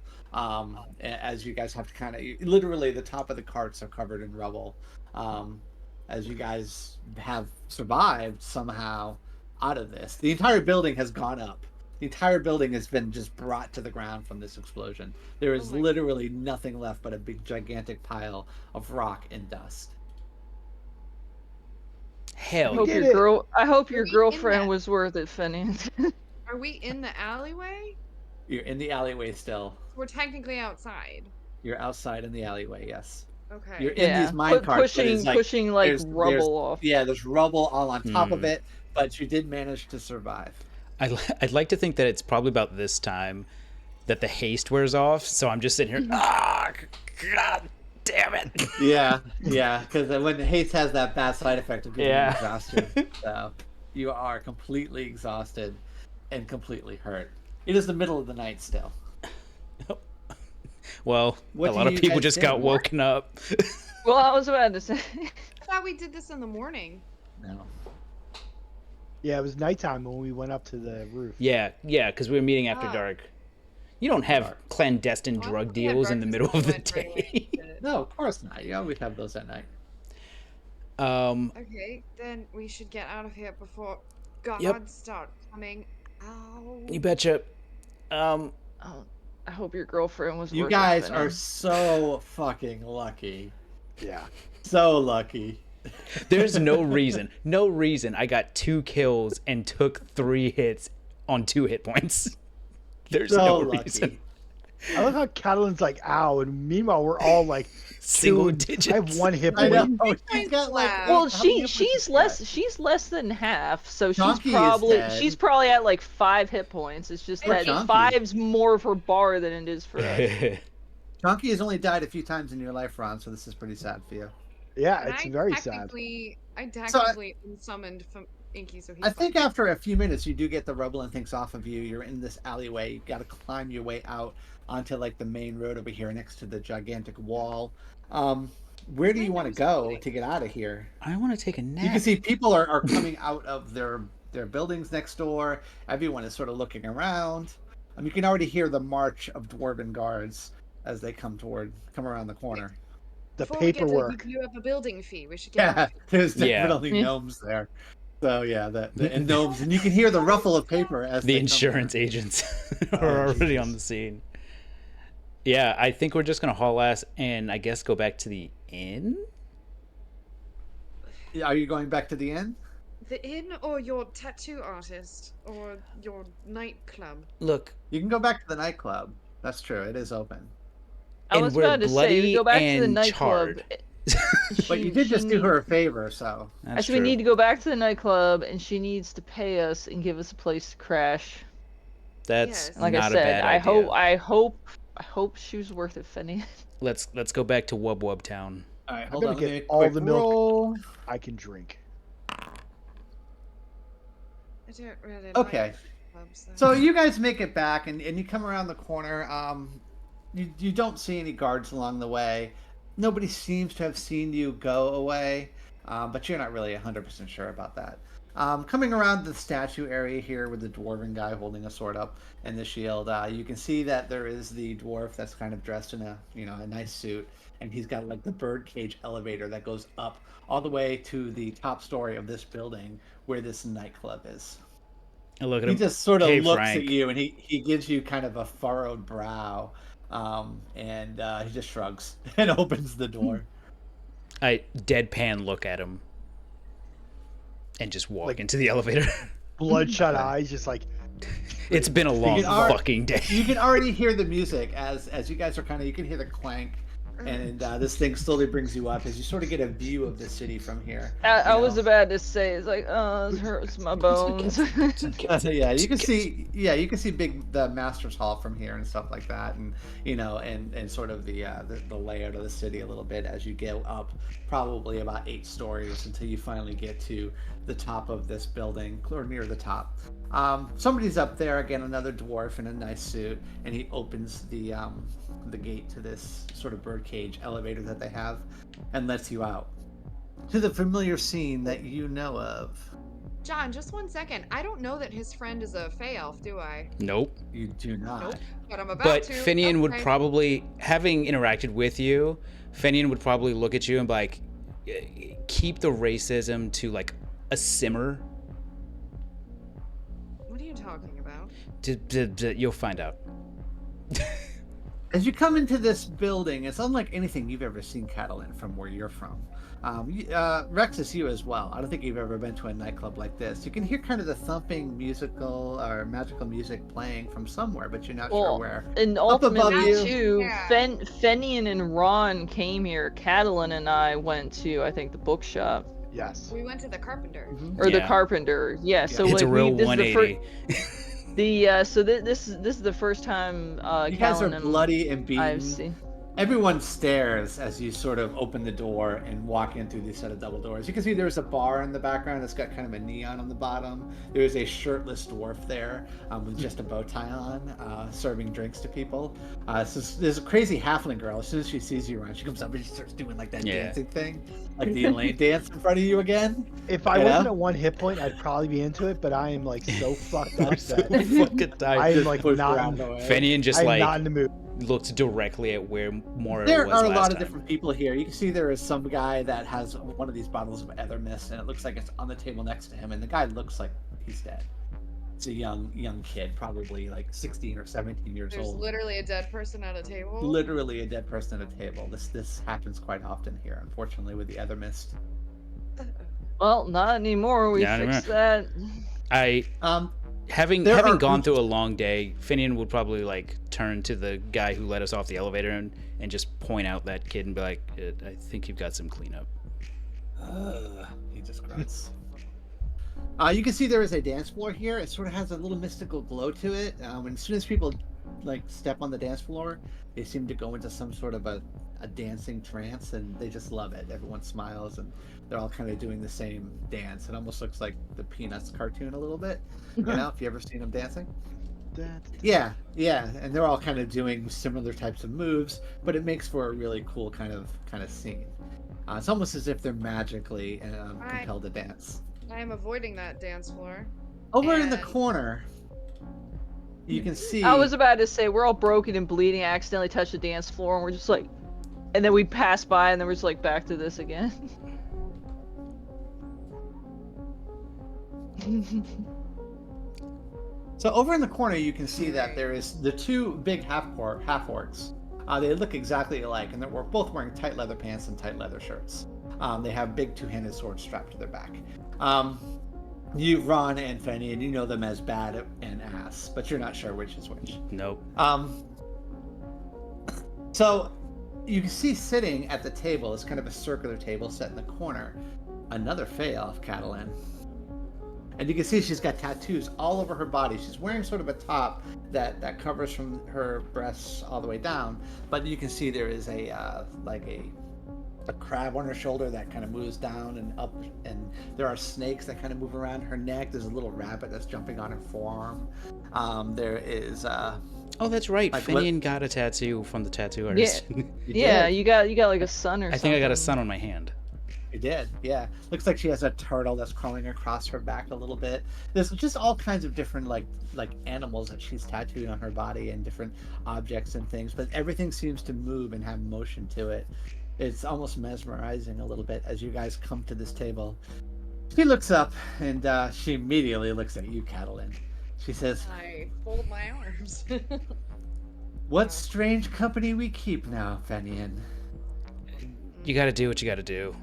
As you guys have to kind of literally the top of the carts are covered in rubble. As you guys have survived somehow out of this, the entire building has gone up. The entire building has been just brought to the ground from this explosion. There is Oh my literally nothing left but a big gigantic pile of rock and dust. Hell I yeah. hope your Are we in girlfriend that? was worth it, Phineas. Are we in the alleyway? You're in the alleyway still. We're technically outside. You're outside in the alleyway, yes. Okay. You're in Yeah, these mine carts. but pushing it's like, pushing like there's- rubble off. Yeah, there's rubble all on top of Hmm. it, but you did manage to survive. I'd like to think that it's probably about this time that the haste wears off. So I'm just sitting here. God damn it. Yeah, because when the haste has that bad side effect of getting Yeah. exhausted. So you are completely exhausted and completely hurt. It is the middle of the night still. Well, What a do lot of you people guys just do? got woken up. Well, I was about to say. I thought we did this in the morning. No. Yeah, it was nighttime when we went up to the roof. yeah, because we were meeting after Ah. dark. You don't have Dark. clandestine Well, I drug thought we had deals in the middle breakfast of the and went right day. away to- No, of course not. You always have those at night. Okay, then we should get out of here before God start coming out. You betcha. Oh, I hope your girlfriend was. You worth it, guys are Phineas. so fucking lucky. Yeah. So lucky. There's no reason I got 2 kills and took 3 hits on 2 hit points. There's So no lucky. reason. I love how Catalin's like, ow, and meanwhile we're all like Single 2 digits. I have 1 hit I point. know. She's got like. Well, Well, how many she's hit points less than half, so Chunky is she's dead. probably at like 5 hit points. It's just Poor that Chunky. 5's more of her bar than it is for us. Chunky has only died a few times in your life, Ron, so this is pretty sad for you. Yeah, And it's I very sad. technically summoned from Inky, so he's I think fine. after a few minutes, you do get the rubble and things off of you. You're in this alleyway. You got to climb your way out onto like the main road over here next to the gigantic wall. Where do you want to go to get out of here? I want to take a You can nap. see people are coming out of their buildings next door. Everyone is sort of looking around. You can already hear the march of dwarven guards as they come around the corner. The Before we paperwork. get to you have a building fee. We should get Yeah, out. there's Yeah. definitely Yeah. gnomes there. So yeah, and gnomes, and you can hear the ruffle of paper as The they come insurance there. agents Oh, are already Jesus. on the scene. Yeah, I think we're just gonna haul ass and I guess go back to the inn. Are you going back to the inn? The inn or your tattoo artist or your nightclub. Look, You can go back to the nightclub. That's true. It is open. I And was we're about to say, bloody we go back to the and nightclub. charred. But you did just do her a favor, so that's Actually, we true. need to go back to the nightclub, and she needs to pay us and give us a place to crash. That's Yes. Like not I a said, bad I idea. hope she was worth it, Phineas. Let's go back to Wub Wub Town. all right. I Hold better on. Let me get make a all quick the milk. roll. I can drink. I don't really Okay. like clubs, though. So you guys make it back, and you come around the corner. You don't see any guards along the way. Nobody seems to have seen you go away, but you're not really 100% sure about that. Coming around the statue area here with the dwarven guy holding a sword up and the shield, you can see that there is the dwarf that's kind of dressed in a nice suit, and he's got like the birdcage elevator that goes up all the way to the top story of this building where this nightclub is. And look at He him. just sort of Hey, looks Frank. at you, and he gives you kind of a furrowed brow, and he just shrugs and opens the door. I deadpan look at him and just walk Like- into the elevator. Bloodshot Okay. eyes, just like It's been a long can already- fucking day. You can already hear the music as you guys are you can hear the clank, and this thing slowly brings you up as you sort of get a view of the city from here. I was know. about to say, it's like, oh, it hurts my bones. Yeah, you can see the Masters Hall from here and stuff like that, and and sort of the layout of the city a little bit as you go up probably about 8 stories until you finally get to the top of this building, or near the top. Somebody's up there again, another dwarf in a nice suit, and he opens the gate to this sort of birdcage elevator that they have, and lets you out to the familiar scene that you know of. John, just 1 second. I don't know that his friend is a Fey Elf, do I? Nope. You do not. Nope. But I'm about But to. Finian would Okay. probably, having interacted with you, Finian would probably look at you and be like, keep the racism to like a simmer. What are you talking about? You'll find out. As you come into this building, it's unlike anything you've ever seen, Catalan, from where you're from. Rexus, you as well. I don't think you've ever been to a nightclub like this. You can hear kind of the thumping musical or magical music playing from somewhere, but you're not sure Well, where. and Up above ultimately you. too, Yeah. Fenian and Ron came here. Catalan and I went to, I think, the bookshop yes. We went to the Carpenter. or the Yeah. Carpenter. Yeah, so It's like a real this is the 180. this is the first time You guys are Catalan and bloody and beaten. I've seen. Everyone stares as you sort of open the door and walk in through these set of double doors. You can see there's a bar in the background that's got kind of a neon on the bottom. There's a shirtless dwarf there with just a bow tie on, serving drinks to people. So there's a crazy halfling girl. As soon as she sees you around, she comes up and she starts doing like that Yeah. dancing thing, like the Elaine dance in front of you again. If I You wasn't know? at 1 hit point, I'd probably be into it, but I am like so fucked up So that fucking I tired. am like Push not. around the way. Finian just I'm like not in the mood. looked directly at where Mora There was are a last lot of time. different people here. You can see there is some guy that has one of these bottles of Evermist, and it looks like it's on the table next to him, and the guy looks like he's dead. It's a young kid, probably like 16 or 17 years There's old. literally a dead person at a table. Literally a dead person at a table. This happens quite often here, unfortunately, with the Evermist. Well, not anymore. We Not fixed that. I having There are gone groups- through a long day, Finian would probably like turn to the guy who let us off the elevator and just point out that kid and be like, I think you've got some cleanup. He just grunts. You can see there is a dance floor here. It sort of has a little mystical glow to it. And as soon as people like step on the dance floor, they seem to go into some sort of a dancing trance, and they just love it. Everyone smiles, and they're all kind of doing the same dance. It almost looks like the Peanuts cartoon a little bit. You know, if you ever seen them dancing. Yeah, and they're all kind of doing similar types of moves, but it makes for a really cool kind of scene. It's almost as if they're magically compelled to dance. I am avoiding that dance floor. Over in the And- corner, you can see. I was about to say we're all broken and bleeding. Accidentally touched the dance floor, and we're just like, and then we pass by, and then we're just like back to this again. So over in the corner, you can see that there is the two big half orcs. They look exactly alike, and they're both wearing tight leather pants and tight leather shirts. They have big two-handed swords strapped to their back. You, Ron and Fenny, and you know them as Bad and Ass, but you're not sure which is which. Nope. So you can see sitting at the table is kind of a circular table set in the corner, another Fey Elf, Catalan. And you can see she's got tattoos all over her body. She's wearing sort of a top that covers from her breasts all the way down, but you can see there is a crab on her shoulder that kind of moves down and up, and there are snakes that kind of move around her neck. There's a little rabbit that's jumping on her forearm. There is Oh, that's right. Like Finian got a tattoo from the tattoo artist. Yeah, you got like a sun or I something. think I got a sun on my hand. You did, yeah. Looks like she has a turtle that's crawling across her back a little bit. There's just all kinds of different like animals that she's tattooed on her body and different objects and things, but everything seems to move and have motion to it. It's almost mesmerizing a little bit as you guys come to this table. She looks up and she immediately looks at you, Catalin. She says, I fold my arms. "What strange company we keep now, Fenian." You got to do what you got to do.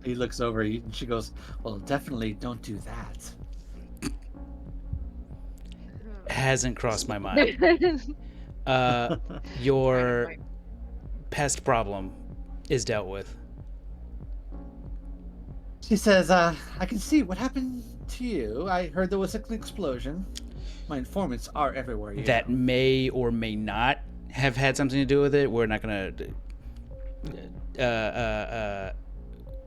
He looks over and she goes, "Well, definitely don't do that." Hasn't crossed my mind. Your pest problem is dealt with. She says, "I can see what happened to you. I heard there was an explosion. My informants are everywhere. That may or may not have had something to do with it. We're not going to...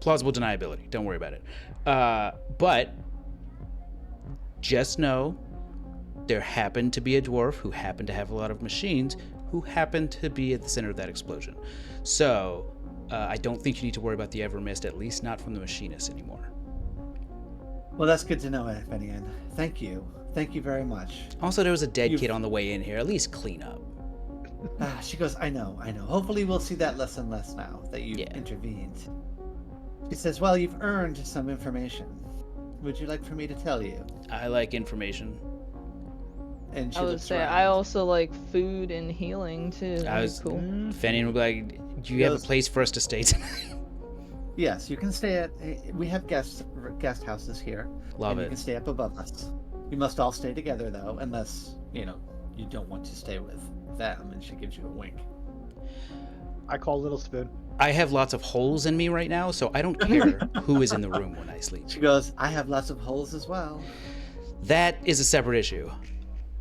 plausible deniability. Don't worry about it. But just know there happened to be a dwarf who happened to have a lot of machines who happened to be at the center of that explosion. So I don't think you need to worry about the Evermist, at least not from the Machinist anymore." Well, that's good to know, Fenian. Thank you. Thank you very much. Also, there was a dead kid on the way in here. At least clean up. She goes, I know. Hopefully we'll see that less and less now that you've Yeah. intervened. She says, "Well, you've earned some information. Would you like for me to tell you?" I like information. And she I would looks say around. I also like food and healing too. I That'd was be cool. Fenian would be like, "Do you have a Yes. place for us to stay tonight?" Yes, you can stay at. We have guest houses here. Love and it. You can stay up above us. You must all stay together though, unless you don't want to stay with them. And she gives you a wink. I call Little Spoon. I have lots of holes in me right now, so I don't care who is in the room when I sleep. She goes, "I have lots of holes as well." That is a separate issue.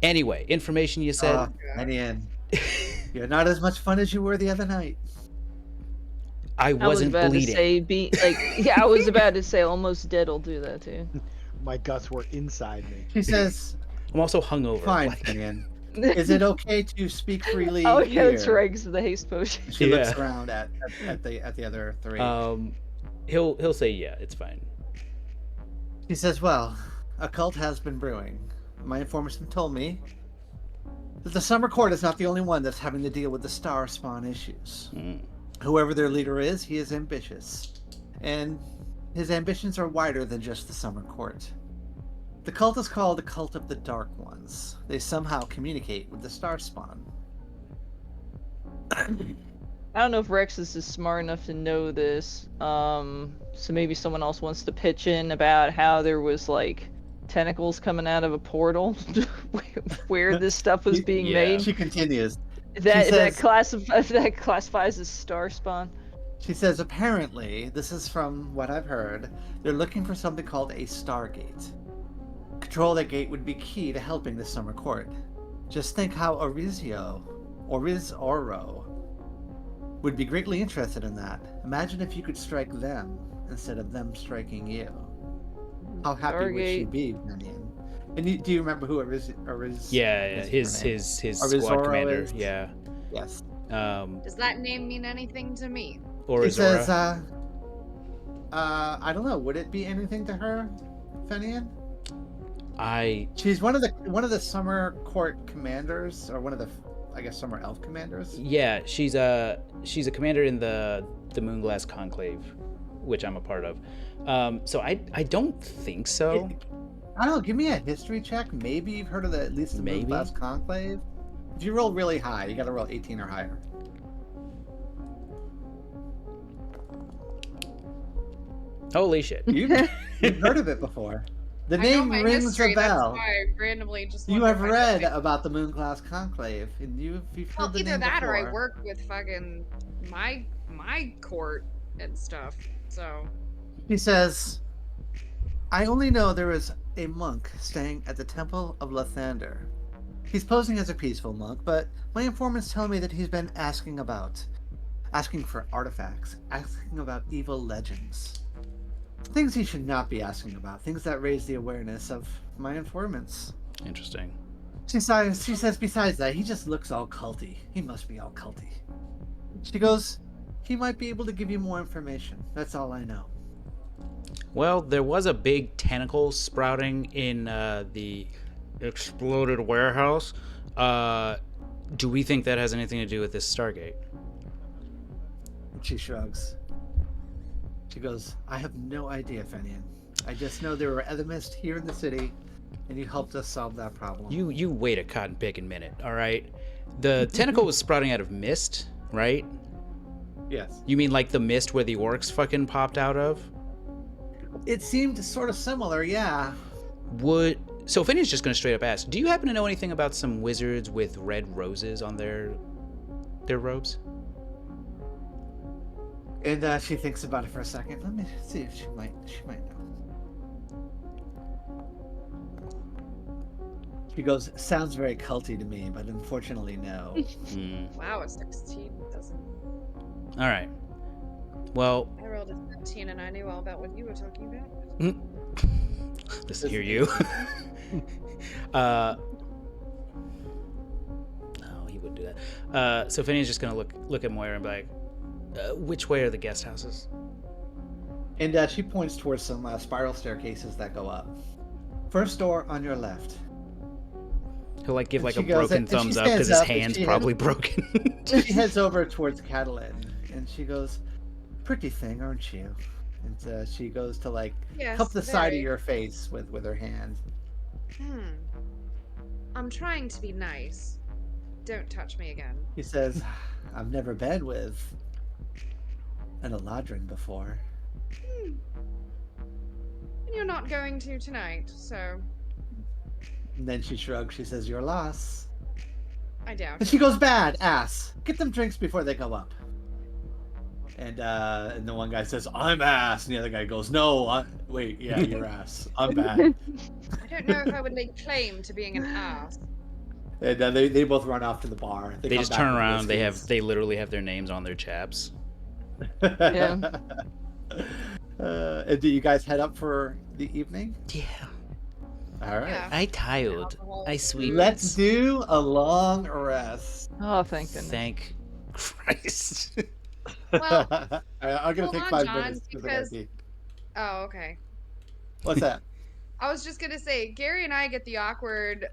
Anyway, information you said. Fenian, you're not as much fun as you were the other night. I I was wasn't about bleeding. to say, I was about to say almost dead will do that too. My guts were inside me. She says, I'm also hungover. "Fine, Like, Fenian. Is it okay to speak freely?" Oh yeah, that's here? right, 'cause of the haste potion. She looks Yeah. around at the other three. he'll say yeah, it's fine. He says, "Well, a cult has been brewing. My informants have told me that the Summer Court is not the only one that's having to deal with the star spawn issues. Whoever their leader is, he is ambitious. And his ambitions are wider than just the Summer Court. The cult is called the Cult of the Dark Ones. They somehow communicate with the star spawn." I don't know if Rexus is smart enough to know this. So maybe someone else wants to pitch in about how there was like tentacles coming out of a portal where this stuff was being Yeah. made. She continues. That says- that classifies as star spawn. She says, "Apparently, this is from what I've heard, they're looking for something called a Stargate. Control that gate would be key to helping the Summer Court. Just think how Orizio would be greatly interested in that. Imagine if you could strike them instead of them striking you. How happy would she Stargate. be, Nanian?" And do you remember who Yeah, is her name? his Or squad Zorro commander. is- Yeah. Yes. Does that name mean anything to me? Or He Zora. says, I don't know, would it be anything to her, Fenian? She's one of the Summer Court commanders, or one of the, I guess, Summer Elf commanders. Yeah, she's a commander in the Moonglass Conclave, which I'm a part of. So I don't think so. I don't know. Give me a history check. Maybe you've heard of at least the Maybe. Moonglass Conclave. If you roll really high, you got to roll 18 or higher. Holy shit. You've heard of it before. The I know name my rings history, a bell. That's why I randomly just You wonder have if I read know. about the Moonglass Conclave, and you've heard Well, the either name that or I before. work with fucking my court and stuff. So He says, "I only know there is a monk staying at the Temple of Lathander. He's posing as a peaceful monk, but my informants tell me that he's been asking for artifacts, asking about evil legends. Things he should not be asking about, things that raise the awareness of my informants." Interesting. She says, "Besides that, he just looks all culty. He must be all culty." She goes, He might be able to give you more information. That's all I know. Well, there was a big tentacle sprouting in the exploded warehouse. Do we think that has anything to do with this Stargate? She shrugs. She goes, I have no idea, Fenian. I just know there were Evermist here in the city, and you helped us solve that problem. You wait a cotton picking minute, all right? The tentacle was sprouting out of mist, right? Yes. You mean like the mist where the orcs fucking popped out of? It seemed sort of similar, yeah. So Finney's just gonna straight up ask, do you happen to know anything about some wizards with red roses on their robes? And she thinks about it for a second. Let me see if she might know. She goes, sounds very culty to me, but unfortunately no. Wow, it's 16. Doesn't. All right. Well, I rolled a 17 and I knew all about what you were talking about. listen here, you. No, he wouldn't do that. So Finney's just gonna look at Moira and be like, which way are the guest houses? And she points towards some spiral staircases that go up. First door on your left. He'll like give And like she a goes, broken and she thumbs up because stands his up, and hand's she probably broken. She heads over towards Catalin, and she goes, pretty thing, aren't you? And she goes to like Yes, cup the side of very. your face with her hand. I'm trying to be nice. Don't touch me again. He says, I've never been with an Eladrin before. And you're not going to tonight, so And then she shrugs. She says, your loss. I doubt And it. she goes, bad ass. Get them drinks before they go up. And the one guy says, I'm ass. And the other guy goes, no, wait, yeah, you're ass. I'm bad. I don't know if I would lay claim to being an ass. And they both run off to the bar. They come just back turn with around. whiskeys. They literally have their names on their chaps. Yeah. And do you guys head up for the evening? Yeah. All right. Yeah. I tired. Alcohol, I sweet. Let's do a long rest. Oh, thank goodness. Thank Christ. Well, I'm gonna hold take on, 5 John, minutes I gotta because- pee. oh, okay. What's that? I was just gonna say, Gary and I get the awkward.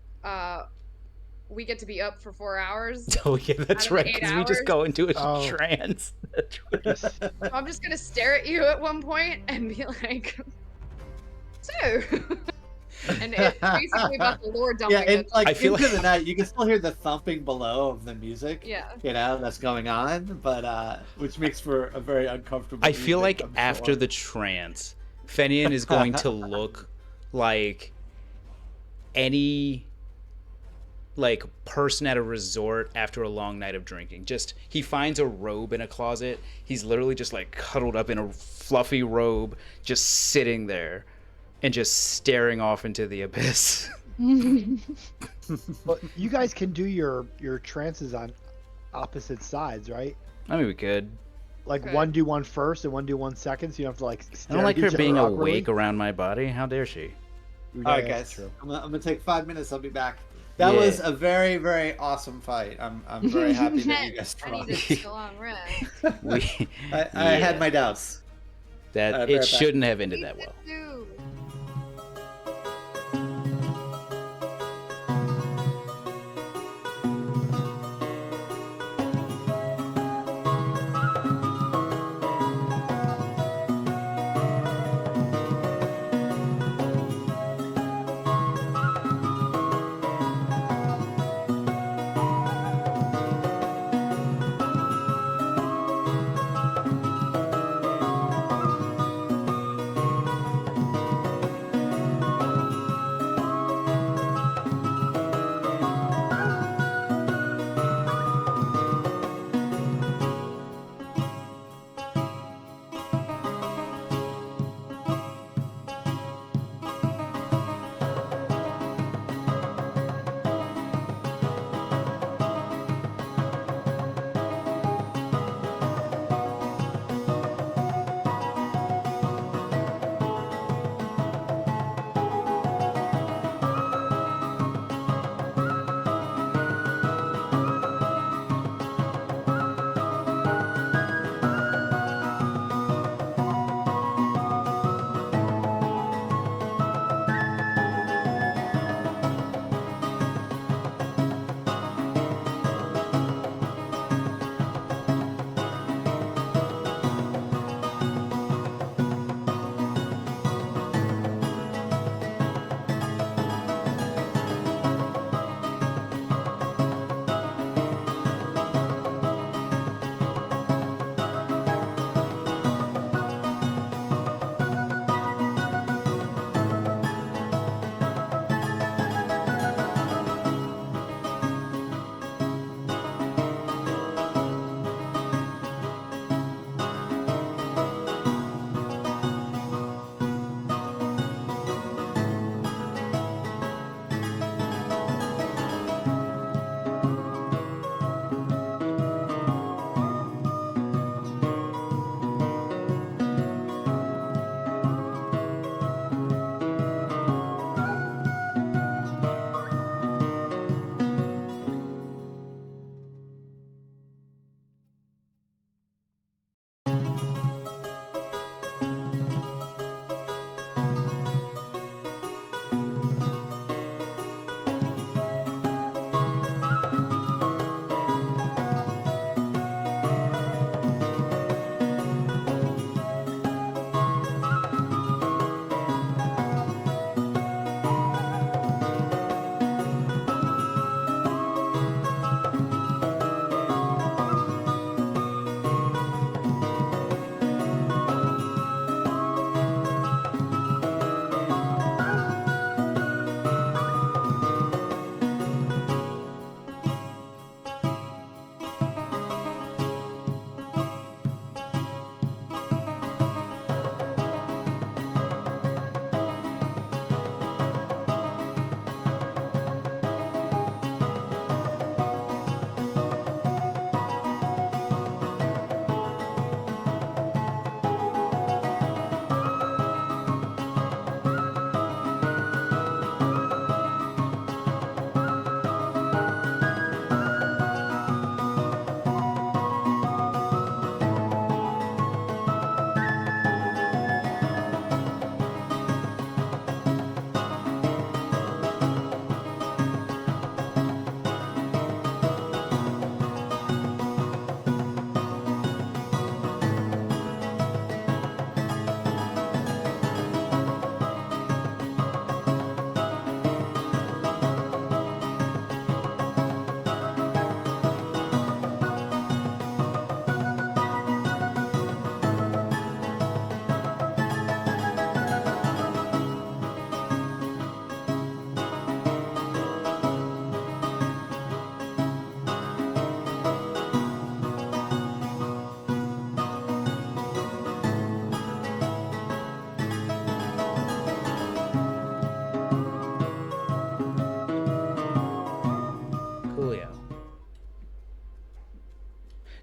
We get to be up for 4 hours. Oh yeah, that's Out of right. 8 Because we just hours? go into a Oh. trance. That's right. So I'm just gonna stare at you at one point and be like, so. And it's basically about the lore dumping. Yeah, and it. like I feel into like- the night, you can still hear the thumping below of the music. Yeah. You know that's going on, but which makes for a very uncomfortable. I feel music, like I'm after sure. the trance, Fenian is going to look like any like person at a resort after a long night of drinking. Just he finds a robe in a closet. He's literally just like cuddled up in a fluffy robe, just sitting there and just staring off into the abyss. Well, you guys can do your trances on opposite sides, right? I mean, we could. Like Okay. one do one first and one do one second, so you don't have to like. I Stare don't like at her each other being awkwardly. awake around my body. How dare she? Yeah, All right, that's guys. true. I'm gonna take 5 minutes. I'll be back. That Yeah. was a very, very awesome fight. I'm very happy that you guys I won. need to take a long rest. We, I had my doubts. that I'll be it right back. shouldn't have ended that well. Ooh.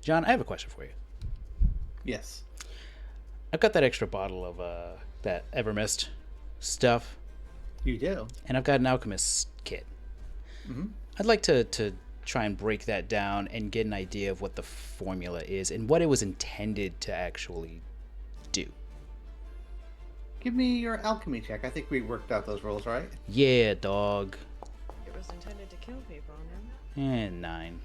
John, I have a question for you. Yes. I've got that extra bottle of that Evermist stuff, You do. and I've got an alchemist kit. Mm-hmm. I'd like to try and break that down and get an idea of what the formula is and what it was intended to actually do. Give me your alchemy check. I think we worked out those rules, right? Yeah, dog. It was intended to kill people, no? And 9.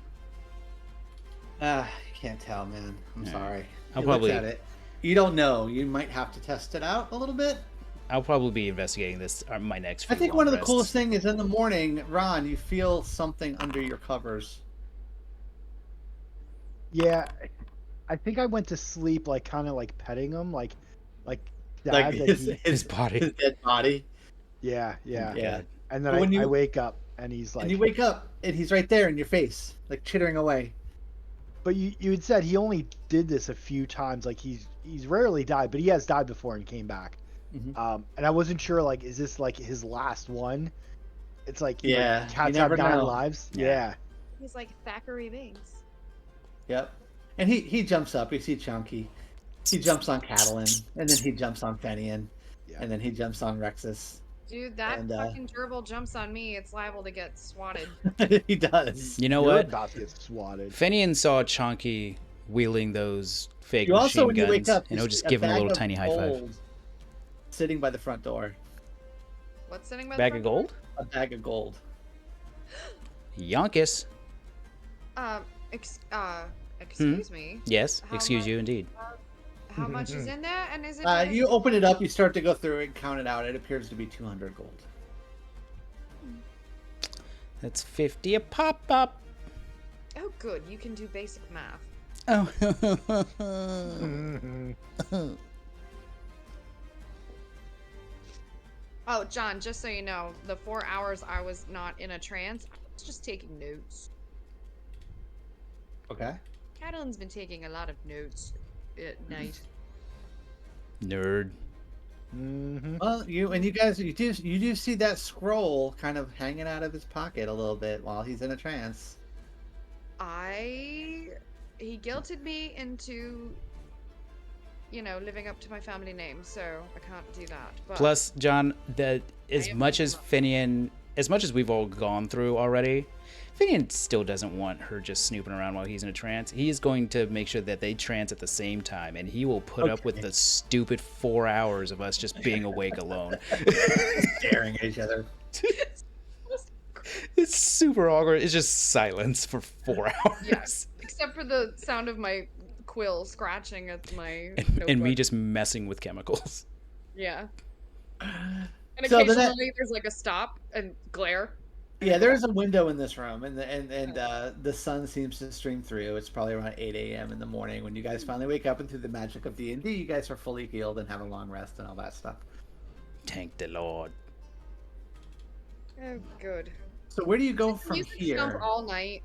You can't tell, man. I'm Yeah. sorry. I'll You looked probably- at it. You don't know. You might have to test it out a little bit. I'll probably be investigating this my next few I think long one of the rests. coolest things is in the morning, Ron, you feel something under your covers. Yeah, I think I went to sleep like kind of like petting him, like dad. Like that his body. His dead body. yeah. Yeah. And then But when I you- wake up and he's like. And you wake up and he's right there in your face, like chittering away. But you had said he only did this a few times. Like he's rarely died, but he has died before and came back. Mhm. And I wasn't sure, like, is this like his last one? It's like, you know, Yeah, you cats never have 9 know. lives. Yeah. Yeah. He's like Thackeray Binks. Yep. And he jumps up. You see Chunky. He jumps on Catalan, and then he jumps on Fenian, Yeah. and then he jumps on Rexus. Dude, that And, fucking gerbil jumps on me, it's liable to get swatted. He does. You know You're what? about to get swatted. Fenian saw Chonky wielding those fake You also, machine when you guns, wake up, and you he'll see just a give him a bag little of tiny high five. gold sitting by the front door. What's sitting by the Bag front of gold? A bag of gold. Yonkis. door? Excuse me. Yes, How excuse much- you indeed. How much is in there? And is it? You open it up. You start to go through it and count it out. It appears to be 200 gold. That's 50 a pop. Oh, good. You can do basic math. Oh. Oh, John, just so you know, the 4 hours I was not in a trance, I was just taking notes. Okay. Catalan's been taking a lot of notes at night. Nerd. Well, you guys, you do see that scroll kind of hanging out of his pocket a little bit while he's in a trance. He guilted me into, living up to my family name, so I can't do that. But Plus, John, that as am much as thinking Finian, as much as we've all gone through already, Finian still doesn't want her just snooping around while he's in a trance. He is going to make sure that they trance at the same time, and he will put up with Okay. the stupid 4 hours of us just being awake alone. Staring at each other. It's super awkward. It's just silence for 4 hours. Yes. Except for the sound of my quill scratching at my And me notebook. just messing with chemicals. Yeah. And So the occasionally there's like a stop and glare. Yeah, there is a window in this room, and the sun seems to stream through. It's probably around 8 a.m. in the morning when you guys finally wake up, and through the magic of D&D, you guys are fully healed and have a long rest and all that stuff. Thank the Lord. Oh, good. So where do you go from Music here? stomp all night.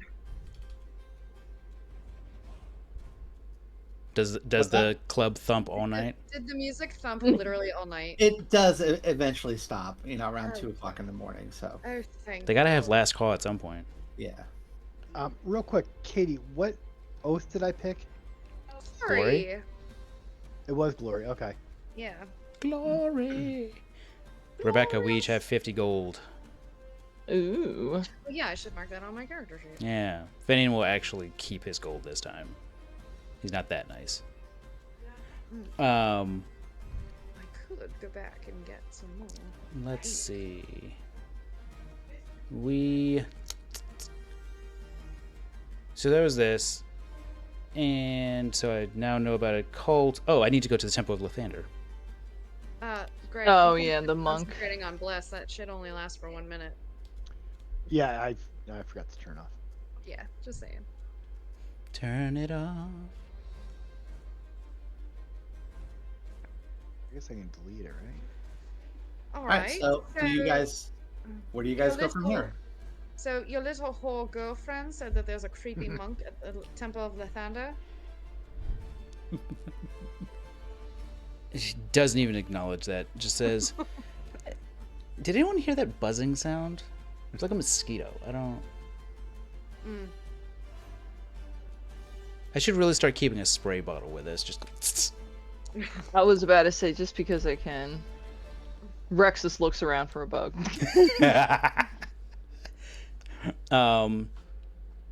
Does What's the club thump all night? Did the music thump literally all night? It does eventually stop, around Oh. 2 o'clock in the morning. So Oh, thank They gotta have God. last call at some point. yeah. Real quick, Katie, what oath did I pick? Sorry. It was glory. Okay. Yeah. Glory. Rebecca, we each have 50 gold. Ooh. Well, yeah, I should mark that on my character sheet. Yeah. Finian will actually keep his gold this time. He's not that nice. I could go back and get some more. Let's see. So there was this. And so I now know about a cult. Oh, I need to go to the Temple of Lathander. Greg. Oh, you yeah, can the monk. Concentrating on bless. That shit only lasts for 1 minute. Yeah, I forgot to turn off. Yeah, just saying. Turn it off. I guess I can delete it, right? All All right. right. So do you guys? Where do you guys so go from let's here? So your little whore girlfriend said that there's a creepy monk at the Temple of Lathander. She doesn't even acknowledge that. Just says, "Did anyone hear that buzzing sound? It's like a mosquito. I don't." I should really start keeping a spray bottle with us. Just. I was about to say just because I can. Rexus looks around for a bug.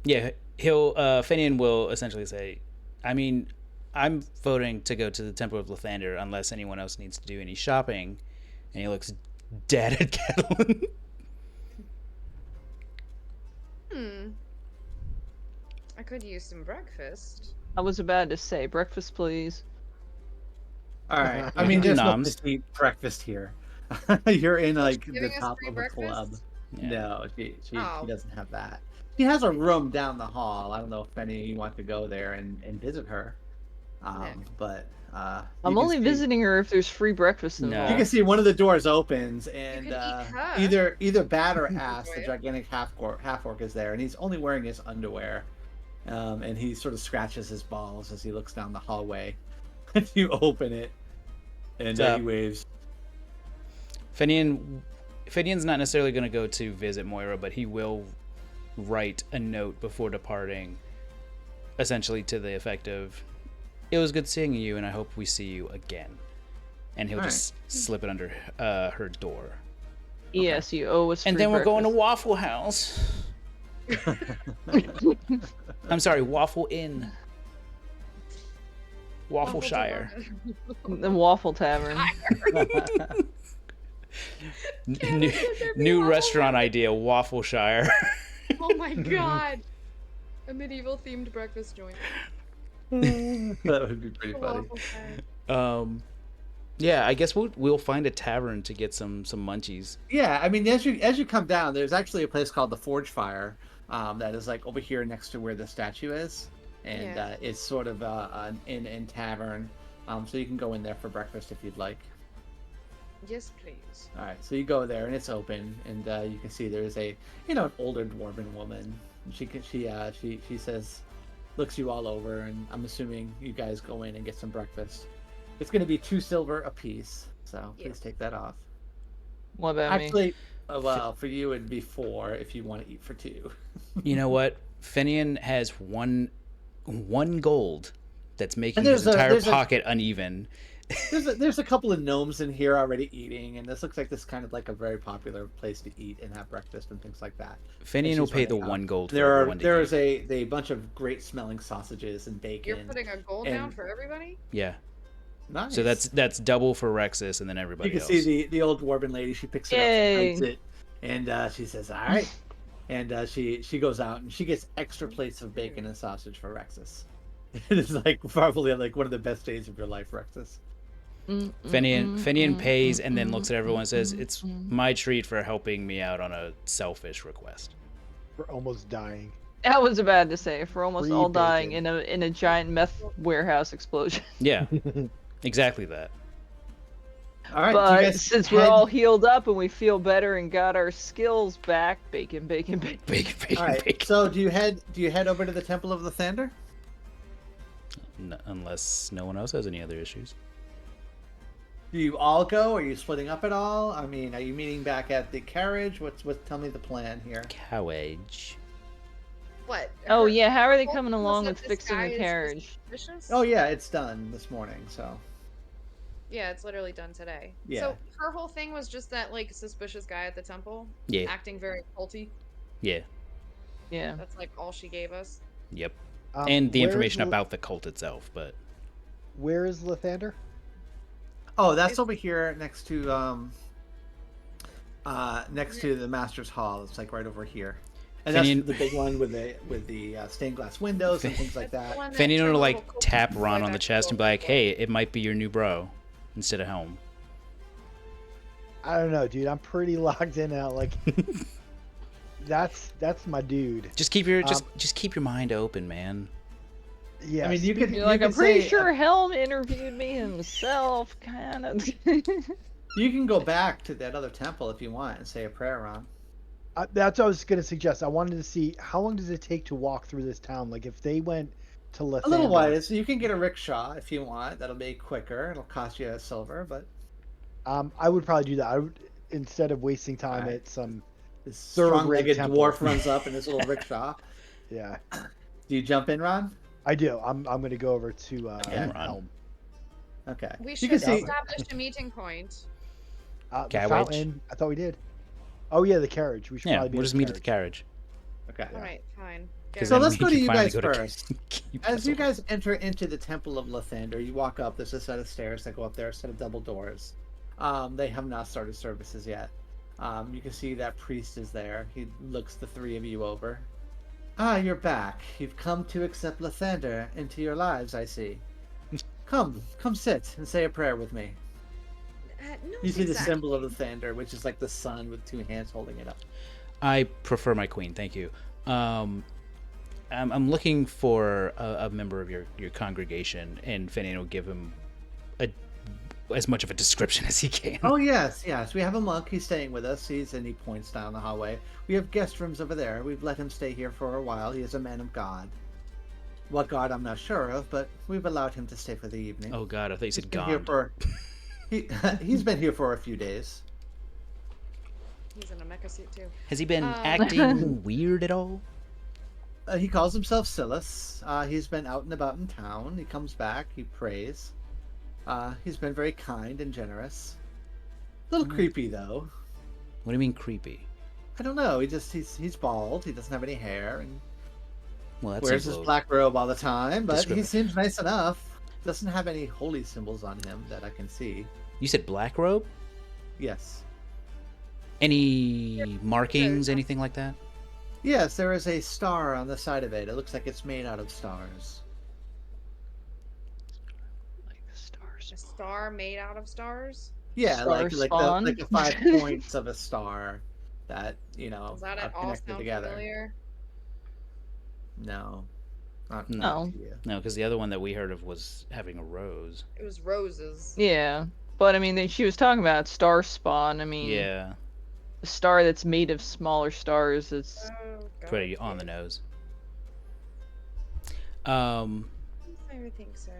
Yeah, Finian will essentially say, I mean, I'm voting to go to the Temple of Lathander unless anyone else needs to do any shopping. And he looks dead at Catelyn. I could use some breakfast. I was about to say breakfast, please. All right. I mean, there's no Noms. cheap breakfast here. You're in like the giving us top free of a club. breakfast? Yeah. No, she Oh. doesn't have that. She has a room down the hall. I don't know if any of you want to go there and visit her. But I'm you can only see- visiting her if there's free breakfast No. involved. You can see one of the doors opens, and could eat her. either Bat or Ass, the Right. gigantic half orc, is there, and he's only wearing his underwear, and he sort of scratches his balls as he looks down the hallway. And you open it, and he waves. Finian's not necessarily going to go to visit Moira, but he will write a note before departing, essentially to the effect of, "It was good seeing you, and I hope we see you again." And he'll just slip it under her door. Yes, you owe us. And free then we're going to breakfast. Waffle House. I'm sorry, Waffle Inn. Waffleshire. The Waffle Tavern. New restaurant idea, Waffleshire. Oh my god! A medieval themed breakfast joint. That would be pretty funny. Yeah, I guess we'll find a tavern to get some munchies. Yeah, I mean, as you come down, there's actually a place called the Forge Fire, that is like over here next to where the statue is, and Yeah. it's sort of an inn and tavern, so you can go in there for breakfast if you'd like. Yes, please. All right, so you go there and it's open, and you can see there's an older dwarven woman. She says, looks you all over, and I'm assuming you guys go in and get some breakfast. It's going to be 2 silver apiece, so please take that off. What about me? Actually, well, for you it'd be 4 if you want to eat for 2. You know what? Finian has one gold that's making And his entire there's a- pocket uneven. There's a couple of gnomes in here already eating, and this looks like this kind of like a very popular place to eat and have breakfast and things like that. Finian And will she's pay the running out. 1 gold for There everyone to is eat. a bunch of great smelling sausages and bacon. You're putting a gold and- down for everybody? Yeah. Nice. So that's double for Rexus and then you everybody can else. see the old dwarven lady. She picks it Yay. up, she bites it, and she says, "All right." And she goes out and she gets extra plates of bacon and sausage for Rexus. It is like probably like one of the best days of your life, Rexus. Finian pays and then looks at everyone and says, "It's my treat for helping me out on a selfish request." We're almost dying. I was about to say, if we're almost Free all dying bacon. in a giant meth warehouse explosion. Yeah, exactly that. All right, But you guys since we're head- all healed up and we feel better and got our skills back, bacon. Bacon, all right. bacon. So do you head over to the Temple of the Thunder? Unless no one else has any other issues. Do you all go? Are you splitting up at all? I mean, are you meeting back at the carriage? Tell me the plan here. Cowage. What? Oh Her- yeah, how are they told coming us along that with this fixing guy the is carriage? suspicious? Oh yeah, it's done this morning. So Yeah, it's literally done today. Yeah. So her whole thing was just that like suspicious guy at the temple, Yeah, acting very culty. yeah, Yeah. That's like all she gave us. yep. And the where's information L- about the cult itself, but Where is Lathander? oh, that's over here next to the Master's Hall. It's like right over here. And that's Finian- the big one with the stained glass windows and things like That's the that. one that Finian turned will a like little culty tap boy Ron on back the to chest and be little like, boy. "Hey, it might be your new bro instead of home." I don't know, dude. I'm pretty locked in now. Like, that's my dude. Just keep your just keep your mind open, man. Yeah. I mean, you could You're like, you I'm could pretty say- sure Helm interviewed me himself, kind of. you can go back to that other temple if you want and say a prayer, Ron. That's what I was gonna suggest. I wanted to see how long does it take to walk through this town. Like, if they went to Lathander, A little ways. You can get a rickshaw if you want. That'll be quicker. It'll cost you a silver, but I would probably do that. I would, instead of wasting time Alright. at some. this Third-rate strong-legged temple. dwarf runs up in this little rickshaw. Yeah. Do you jump in, Ron? I do. I'm gonna go over to Imran. Helm. Okay. We You should can see. establish a meeting point. The Carriage? fountain. I thought we did. Oh yeah, the carriage. We should Yeah, probably be we'll in just the meet at the carriage. carriage. Okay. All right, fine. Because So then let's we go to can you finally guys go to first. Keep As you Castle. guys enter into the Temple of Lathander, you walk up. There's a set of stairs that go up there, a set of double doors. They have not started services yet. You can see that priest is there. He looks the three of you over. Ah, you're back. You've come to accept Lathander into your lives, I see. Come sit and say a prayer with me. No, You see the symbol of Lathander, which is like the sun with two hands holding it up. I prefer my queen, thank you. I'm looking for a member of your congregation, and Finian will give him as much of a description as he can. Oh yes. We have a monk. He's staying with us. He points down the hallway. We have guest rooms over there. We've let him stay here for a while. He is a man of God. What God I'm not sure of, but we've allowed him to stay for the evening. Oh God, I thought you said Been here God. for he's been here for a few days. He's in a mecha suit too. Has he been acting weird at all? He calls himself Silas. He's been out and about in town. He comes back. He prays. He's been very kind and generous. A little creepy though. What do you mean creepy? I don't know. He's bald. He doesn't have any hair and Well, that's wears his black robe all the time. But he descriptive. seems nice enough. Doesn't have any holy symbols on him that I can see. You said black robe? Yes. Any markings, anything like that? Yes, there is a star on the side of it. It looks like it's made out of stars. Like the stars. A star made out of stars? Yeah, Star like spawn? the 5 points of a star that Does that are at all connected sound together. familiar? No. Not No. to you. No, because the other one that we heard of was having a rose. It was roses. Yeah, but I mean, she was talking about star spawn. I mean, Yeah, a star that's made of smaller stars. It's Oh, God. pretty on the nose. I would think so.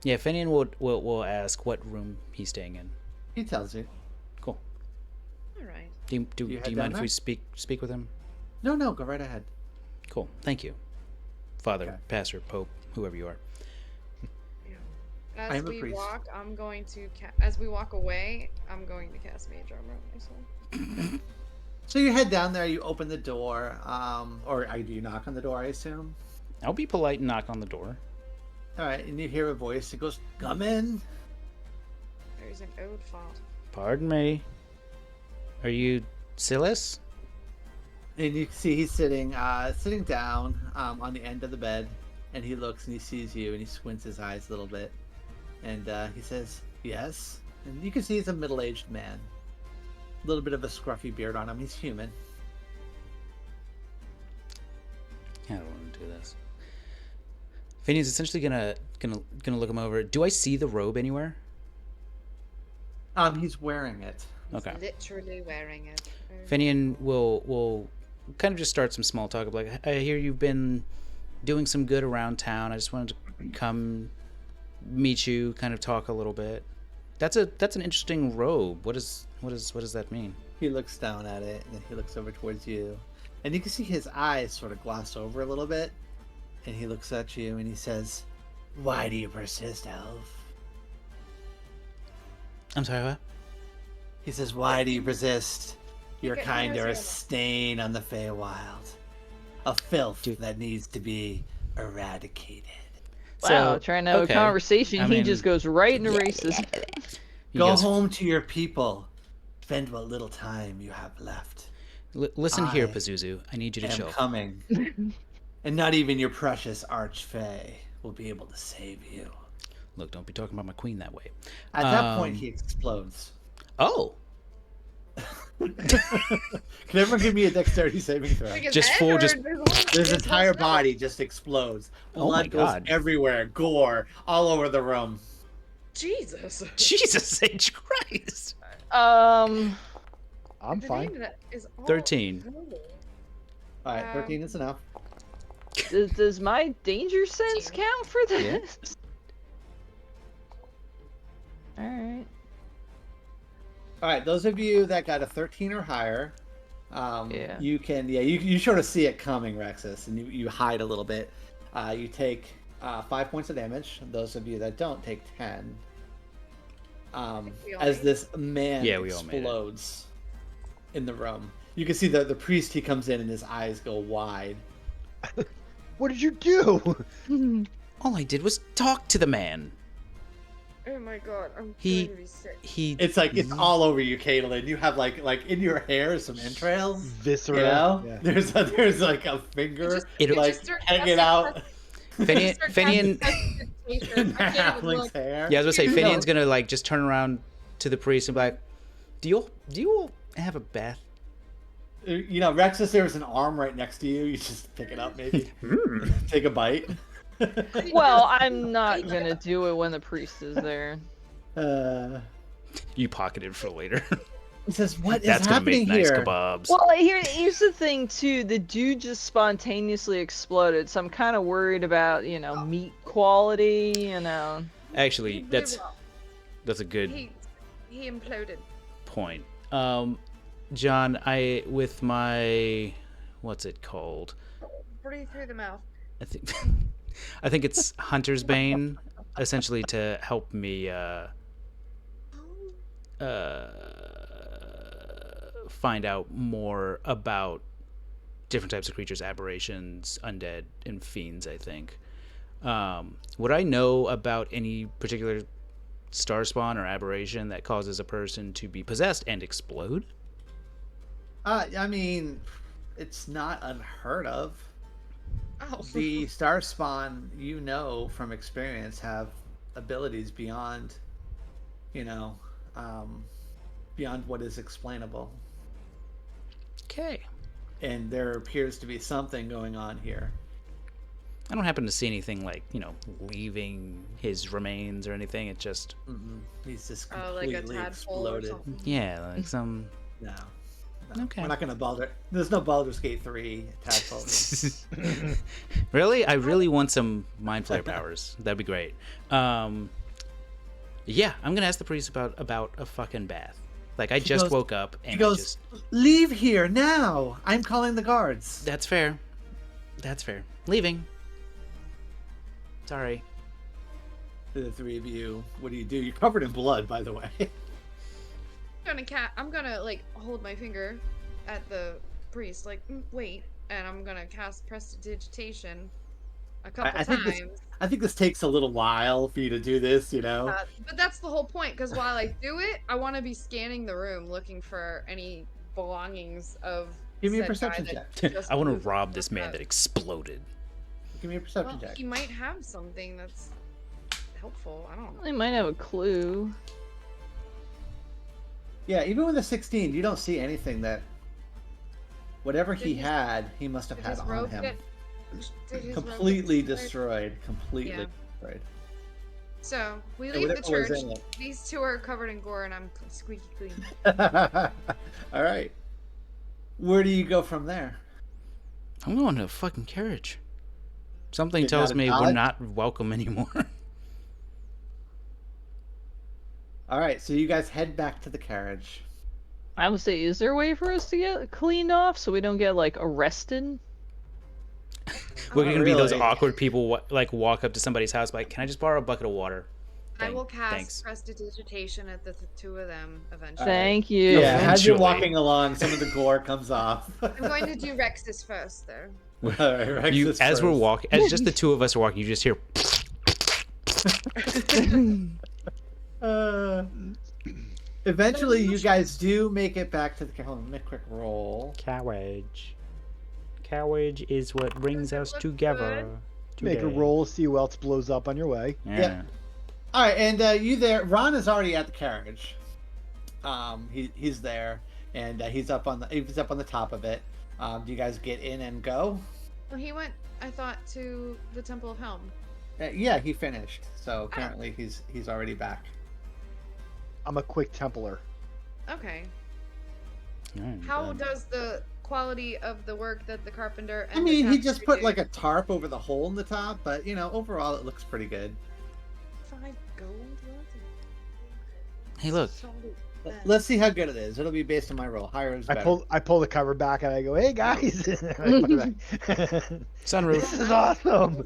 Yeah, Finian will ask what room he's staying in. He tells you. Cool. All right. Do you You head mind down if there? we speak with him? No, go right ahead. Cool. Thank you, Father, Okay. Pastor, Pope, whoever you are. I As am a we priest. walk, I'm going to as we walk away, I'm going to cast Mage Armor on myself. So you head down there, you open the door, do you knock on the door, I assume? I'll be polite and knock on the door. Alright, and you hear a voice, it goes, "Come in." There's an ode font. Pardon me. Are you Silas? And you see he's sitting down on the end of the bed, and he looks and he sees you and he squints his eyes a little bit. And he says, "Yes." And you can see he's a middle-aged man. A little bit of a scruffy beard on him. He's human. I don't want to do this. Finian's essentially gonna look him over. Do I see the robe anywhere? He's wearing it. He's Okay. literally wearing it. Finian will kind of just start some small talk of like, I hear you've been doing some good around town. I just wanted to come meet you, kind of talk a little bit. That's an interesting robe. What does that mean? He looks down at it, and then he looks over towards you. And you can see his eyes sort of gloss over a little bit. And he looks at you, and he says, "Why do you persist, elf?" I'm sorry, what? He says, "Why do you persist? Your Okay, kind are a here's stain on the Feywild. A filth Dude. that needs to be eradicated. wow, trying to have okay. a conversation. I He mean, just goes right into racism. you Go guys- home to your people. Spend what little time you have left. Listen here, I Pazuzu. I need you to am chill. coming. And not even your precious archfey will be able to save you." Look, don't be talking about my queen that way. At that point, he explodes. Oh, Can everyone give me a dexterity saving throw? Like his Just head full- or just- His entire body just explodes. Oh my Blood goes God. everywhere. Gore all over the room. Jesus. Jesus H. Christ. I'm The fine. name that is all 13. holy. All right, 13 is enough. Does my danger sense count for this? All right. All right, those of you that got a 13 or higher, Yeah. you can, you sort of see it coming, Rexus, and you hide a little bit. You take 5 points of damage. Those of you that don't take 10. We all As made this man Yeah, we all made it. explodes in the room. You can see the priest, he comes in and his eyes go wide. What did you do? All I did was talk to the man. Oh my god, I'm He- going to be sick. He. It's like it's all over you, Caitlin. You have like in your hair some entrails. Viscera. You know, Yeah. there's like a finger It- like hanging out Finian. in Halfling's hair. Yeah, I was gonna say You Finian's know, gonna like just turn around to the priest and be like, "Do you all have a bath?" You know, Rexus, there was an arm right next to you. You just pick it up, maybe take a bite. Well, I'm not gonna do it when the priest is there. You pocket it for later. He says, "What is That's gonna happening make nice here?" kebabs. Well, here's the thing too. The dude just spontaneously exploded, so I'm kind of worried about meat quality. Actually, He blew that's up. a good He imploded. point. John, with my what's it called? Breathe through the mouth. I think it's Hunter's Bane, essentially to help me find out more about different types of creatures, aberrations, undead, and fiends, I think. Would I know about any particular star spawn or aberration that causes a person to be possessed and explode? I mean, it's not unheard of. Oh. The star spawn, from experience, have abilities beyond, beyond what is explainable. Okay. And there appears to be something going on here. I don't happen to see anything like, leaving his remains or anything. It just, He's just Oh, like a completely tadpole or exploded. something. yeah, like some. No. Okay. We're not going to There's no Baldur's Gate 3 tadpole. Really? I really want some mind flare powers. That'd be great. Yeah, I'm gonna ask the priest about a fucking bath. Like, I just goes- woke up and He goes, "Leave here now. I'm calling the guards." That's fair. That's fair. Leaving. Sorry. To the three of you, what do? You're covered in blood, by the way. I'm gonna like hold my finger at the priest, like wait, and I'm gonna cast prestidigitation a couple I think times. I think this takes a little while for you to do this, But that's the whole point, because while I do it, I want to be scanning the room looking for any belongings of. Give me a said perception guy that check. just I want to moved rob the this fuck man out. that exploded. Give me a perception Well, check. he might have something that's helpful. I don't know. They might have a clue. Yeah, even with a 16, you don't see anything that. Whatever he Did his- had, he must have Did had his on robe him. get Completely destroyed. Completely Yeah. destroyed. So we Yeah, leave the whatever was church. in it. These two are covered in gore, and I'm squeaky clean. All right. Where do you go from there? I'm going to a fucking carriage. Something Get tells out of me we're Dodge? not welcome anymore. All right, so you guys head back to the carriage. I would say, is there a way for us to get cleaned off so we don't get like arrested? We're gonna be those really? awkward people walk up to somebody's house like, "Can I just borrow a bucket of water?" I will cast Thanks. prestidigitation at the two of them eventually. Thank you. Yeah, as you're Eventually. walking along, some of the gore comes off. I'm going to do Rex's first, though. All right, Rex You, is as we're first. walking, as just the two of us are walking, you just hear. Eventually, you guys do make it back to the. Hold on, make a quick roll. Carriage. Carriage is what brings us look together. Make a today. roll, see who else blows up on your way. Yeah. All right, and you there? Ron is already at the carriage. He's there, and he's up on the top of it. Do you guys get in and go? Well, he went, I thought, to the Temple of Helm. Yeah, he finished. So apparently he's already back. I'm a quick Templar. Okay. Alright, How done. does the quality of the work that the carpenter and I mean, the he just put tapestry like a tarp over the hole in the top, but overall it looks pretty good. do? 5 gold? What? Hey, look. Solid. Let's see how good it is. It'll be based on my roll. Higher is better. I pull the cover back and I go, "Hey guys, I put it back. Sunroof. This is awesome."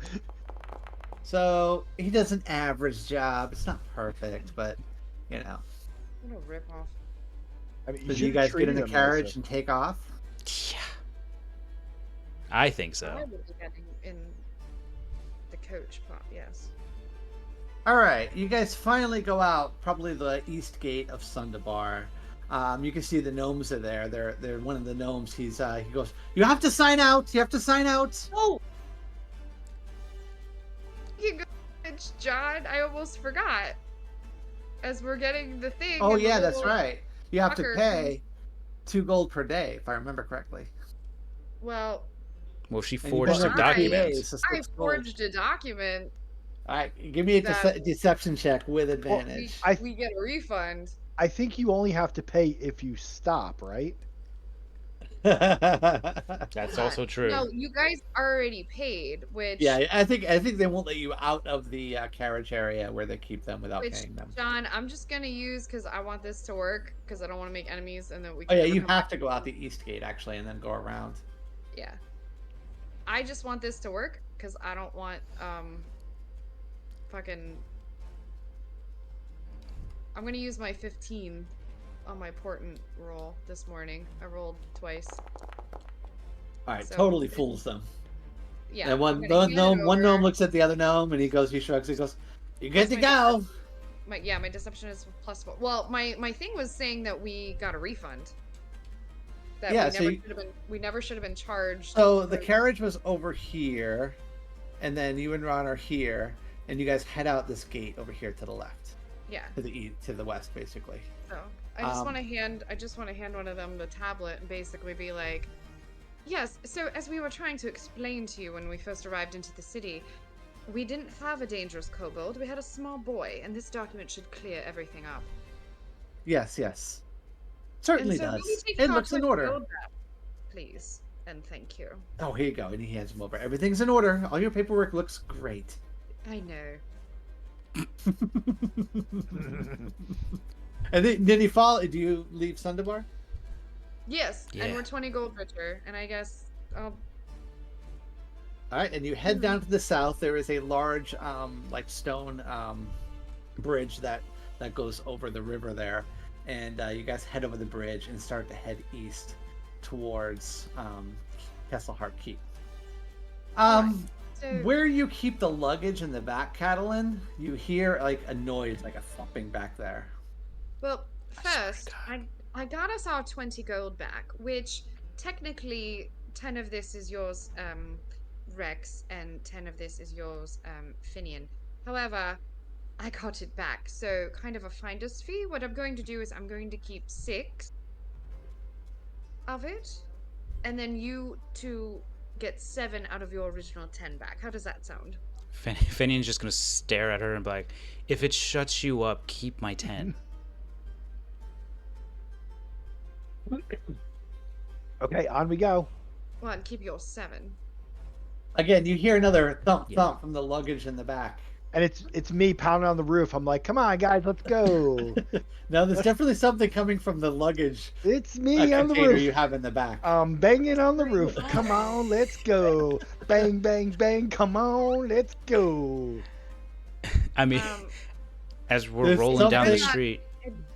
So he does an average job. It's not perfect, but What a ripoff. I mean, did you should've guys get treated in the them carriage nicer. and take off? Yeah. I think I so. would be getting in the coach pot, yes. All right, you guys finally go out, probably the east gate of Sundabar. You can see the gnomes are there. They're one of the gnomes. He goes, "You have to sign out. You have to sign out." Oh, You go, John. I almost forgot. As we're getting the thing. Oh and the yeah, that's little- right. You have to fucker pay 2 gold per day, if I remember correctly. Well, Well, she And you forged pay a for 3 document. days, so I 6 gold. forged a document. All right, give me a that- deception check with We, advantage. we get a refund. I think you only have to pay if you stop, right? That's also true. No, you guys already paid, which Yeah, I think they won't let you out of the carriage area where they keep them without which paying them. John, I'm just gonna use because I want this to work because I don't want to make enemies and then we. Oh Can yeah, never you come have back. to go out the east gate actually, and then go around. Yeah. I just want this to work because I don't want fucking. I'm gonna use my 15 on my portent roll this morning. I rolled twice. All right, So- totally fools them. Yeah. And I'm one gonna hand it one gnome over. looks at the other gnome, and he shrugs. He goes, "You good to my go." My deception is +4. Well, my thing was saying that we got a refund. That Yeah, we so never you- should have been. We never should have been charged. So the for- carriage was over here, and then you and Ron are here, and you guys head out this gate over here to the left, Yeah. to the east, to the west, basically. So I just Um, want to hand. I just want to hand one of them the tablet and basically be like, yes. So as we were trying to explain to you when we first arrived into the city, we didn't have a dangerous kobold. We had a small boy, and this document should clear everything up. Yes, yes, certainly and so will you does. take It our looks in 20 order. gold back, please, and thank you. Oh, here you go, and he hands him over. Everything's in order. All your paperwork looks great. I know. And then you follow. Do you leave Sundabar? Yes, and Yeah. we're 20 gold richer, and I guess I'll. All right, and you head down to the south. There is a large, like stone bridge that goes over the river there, and you guys head over the bridge and start to head east towards Kesselhart Keep. So, Where you keep the luggage in the back, Catalin, you hear like a noise, like a thumping back there. well, I swear to first, God. I got us our 20 gold back, which technically 10 of this is yours, Rex, and 10 of this is yours, Finian. However, I got it back, so kind of a finder's fee. What I'm going to do is I'm going to keep 6 of it, and then you two get 7 out of your original 10 back. How does that sound? Finian's just gonna stare at her and be like, "If it shuts you up, keep my 10." Okay, on we go. Well, and keep your 7. Again, you hear another thump Yeah. thump from the luggage in the back. And it's me pounding on the roof. I'm like, "Come on, guys, let's go." Now, there's definitely something coming from the luggage It's me on the container you roof. have in the back. I'm banging on the roof. Come on, let's go. Bang, bang, bang. Come on, let's go. I mean, Um, as we're There's rolling down the something- street,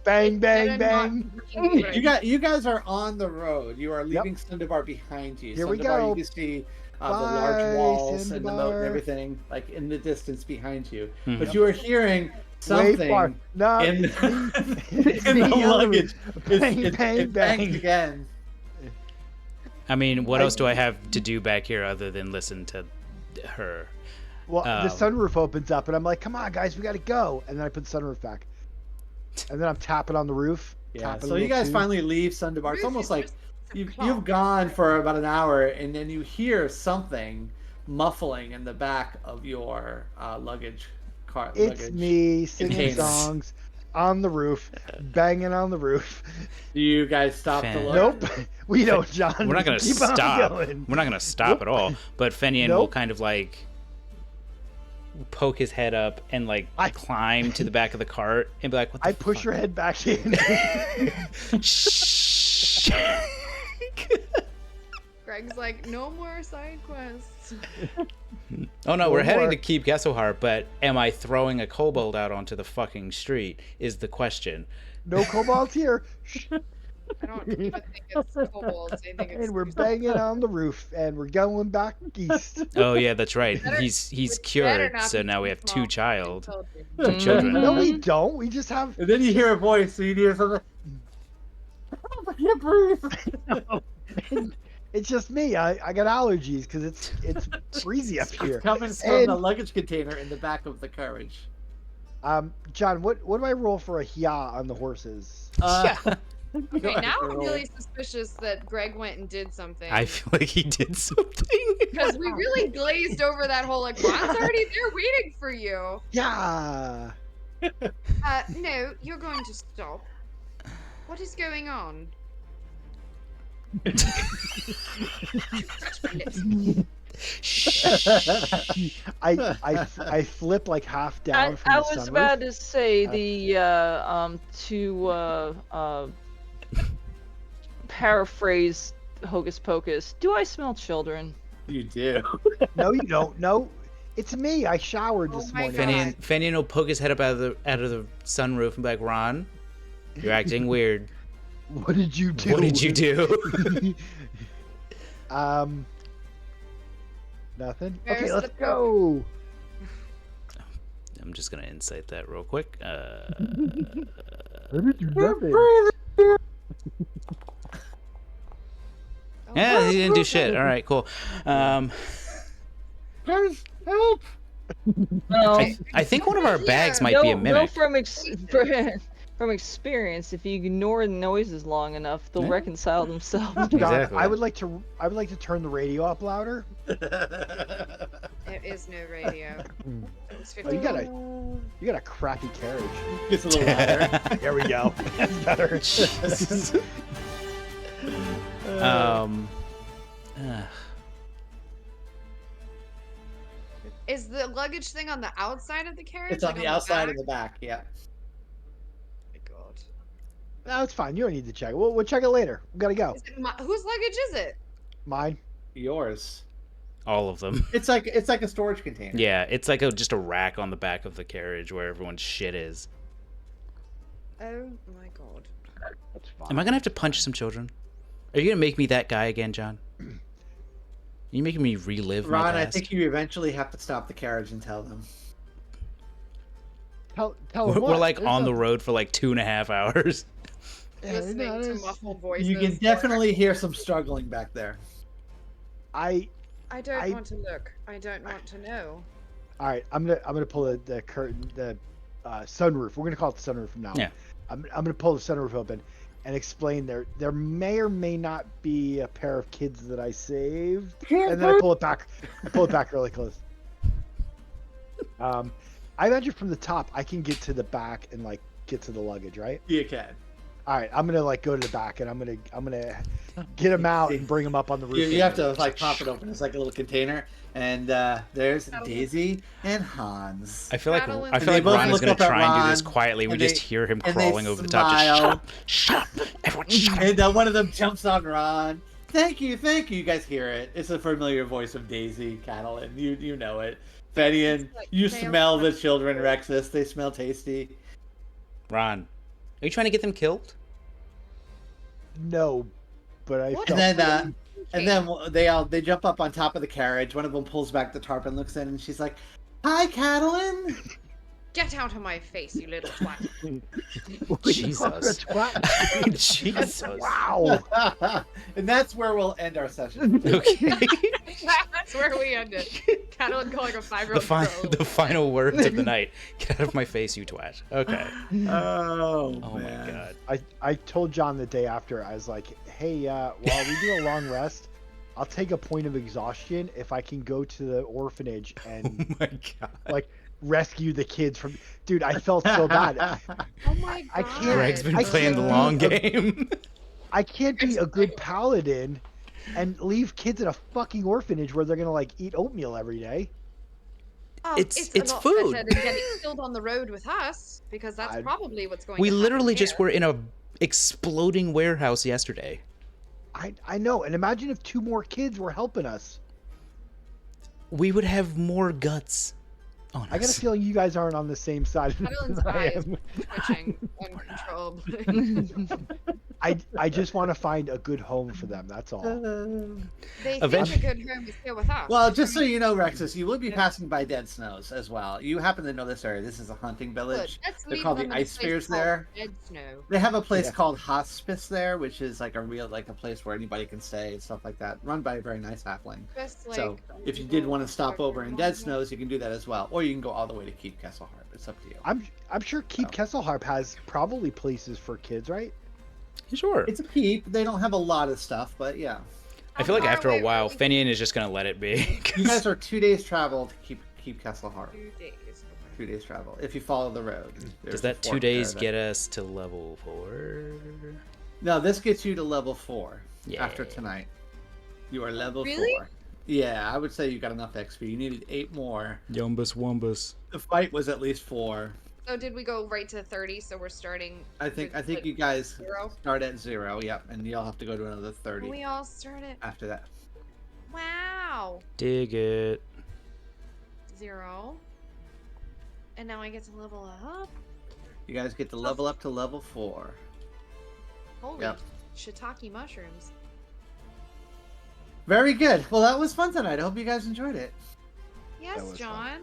Bang, bang, better not bang. fucking break. You guys are on the road. You are leaving Sundabar behind you. Here we Sundabar, go. you can see the Bye, large walls and the moat and Sundabar. everything, like in the distance behind you. Mhm. But you are hearing Way something far. No, in, it's me. It's in me the on the luggage. roof. Bang, bang, it bangs bang. again. I mean, what else do I have to do back here other than listen to her? Well, the Um, sunroof opens up, and I'm like, "Come on, guys, we gotta go." And then I put the sunroof back, and then I'm tapping on the roof. Yeah. tapping a So you little guys too. finally leave Sundabar. It's Roof almost is like just a you've clock. gone for about an hour, and then you hear something muffling in the back of your luggage cart. It's luggage. me singing container. songs on the roof, banging on the roof. Do you guys stop to Fan- look? Nope, we don't, John. We're not gonna Keep on stop. going. We're not gonna stop Nope. at all. But Fenian will Nope. kind of like poke his head up and like climb to the back of the cart and be like, "What the I push your head back in. Shh. Greg's like, no more side quests. Oh no, we're heading more. to Keep Gesselhart, but am I throwing a kobold out onto the fucking street? Is the question. No kobolds here. I don't even think it's kobolds. I think it's And we're banging on the roof, and we're going back east. Oh yeah, that's right. Better- He's it better cured, not so be now we too have small. two children. No, we don't. We just have. And then you hear a voice, so you hear something. I can't breathe. It's just me. I got allergies because it's breezy up here. It's coming from And- the luggage container in the back of the carriage. John, what do I roll for a hya on the horses? Okay, now I'm really suspicious that Greg went and did something. I feel like he did something. Because we really glazed over that whole, like, Ron's already there waiting for you. Yeah. No, you're going to stop. What is going on? I flip like half down from I the was sunroof. about to say to paraphrase Hocus Pocus. Do I smell children? You do. No, you don't. No, it's me. I showered Oh this my morning. God. Fenian will poke his head up out of the sunroof and be like, "Ron, you're acting weird. What did you do? What did you do?" Nothing. Where's Okay, let's the go. I'm just gonna insight that real quick. What did you do? Yeah, he didn't do shit. All right, cool. Guys, help! No, I think one of our bags might no, be a no. mimic. From experience, if you ignore the noises long enough, they'll Yeah. reconcile themselves. John, Exactly. I would like to turn the radio up louder. There is no radio. It was Oh, you got a crappy carriage. It's a little louder. There we go. That's better. Jesus. Is the luggage thing on the outside of the carriage? It's on like the outside back? of the back, yeah. Oh my God. No, it's fine. You don't need to check it. We'll check it later. We gotta go. Is it whose luggage is it? Mine. Yours. All of them. It's like a storage container. Yeah, it's like just a rack on the back of the carriage where everyone's shit is. Oh my God. That's fine. Am I gonna have to punch some children? Are you gonna make me that guy again, John? Are you making me relive my Ron, I past? think you eventually have to stop the carriage and tell them. Tell We're, them we're what? like There's on the no- road for like 2.5 hours. Yeah, Listening no, to there's- muffled voices. You can definitely hear some struggling back there. I I don't I- want to look. I don't want to know. all right. I'm gonna pull the curtain, the sunroof. We're gonna call it the sunroof from now on. Yeah. I'm gonna pull the sunroof open and explain there may or may not be a pair of kids that I saved, and then I pull it back. I pull it back really close. I imagine from the top I can get to the back and like get to the luggage, right? You can. All right, I'm gonna like go to the back and I'm gonna get them out and bring them up on the roof. You have to like pop it open. It's like a little container, and there's Daisy and Hans. I feel like Madeline- I feel And they like both Ron is look gonna up at try and do this Ron, quietly. We and just they- hear him and they crawling over the top. Just smile. shut up, everyone, shut up. And one of them jumps on Ron. Thank you, thank you. You guys hear it. It's a familiar voice of Daisy, Catalan. You know it. Fenian, It's like you pale smell the punch. children, Rexus. They smell tasty. Ron, are you trying to get them killed? No, but I What? felt And then they jump up on top of the carriage. One of them pulls back the tarp and looks in, and she's like, "Hi, Catalan." Get out of my face, you little twat. Jesus. Jesus. Wow. And that's where we'll end our session. Okay. That's where we ended. Catalan calling a 5-year-old girl. The final words of the night. Get out of my face, you twat. Okay. Oh, Oh my god. I told John the day after, I was like, hey, while we do a long rest, I'll take a point of exhaustion if I can go to the orphanage Oh and my god. like rescue the kids from. Dude, I felt so bad. Oh my God. I can't- Greg's been I playing the can't long be game. I can't be a good paladin and leave kids in a fucking orphanage where they're gonna like eat oatmeal every day. Oh, It's a lot food. better than getting killed on the road with us, because that's probably what's going We to happen literally just here. were in a exploding warehouse yesterday. I know, and imagine if 2 more kids were helping us. We would have more guts on I got a us. feeling you guys aren't on the same side Madeline's as I eye is am. twitching uncontrollably. I just want to find a good home for them. That's all. They Eventually- think a good home is here with us. Well, just so you know, Rexus, you will be passing by Dead Snows as well. You happen to know this area. This is a hunting village. Let's They're leave called them the in a Ice place Spheres called there. Dead Snow. They have a place Yeah. called Hospice there, which is like a real, like a place where anybody can stay and stuff like that, run by a very nice halfling. Just like So if you did want to stop over in Dead Snows, you can do that as well, or you can go all the way to Keep Kesselharp. It's up to you. I'm sure Keep Kesselharp has probably places for kids, right? Sure. It's a keep. They don't have a lot of stuff, but yeah. I feel like How after far a away while, are we? Finian is just gonna let it be. You guys are 2 days travel to keep Kesselharp. 2 days. 2 days travel if you follow the road. Does There's that a 2 fork days there get us to level 4? No, this gets you to level 4 Yeah. after tonight. You are level Really? 4. Yeah, I would say you got enough XP. You needed 8 more. Yumbus wumbus. The fight was at least 4. So did we go right to 30? So we're starting. I think with you guys 0. start at 0. Yep, and you'll have to go to another 30 We all started. after that. Wow. Dig it. 0. And now I get to level up. You guys get to level up to level 4. Holy Yep. shiitake mushrooms. Very good. Well, that was fun tonight. I hope you guys enjoyed it. Yes, was fun. John.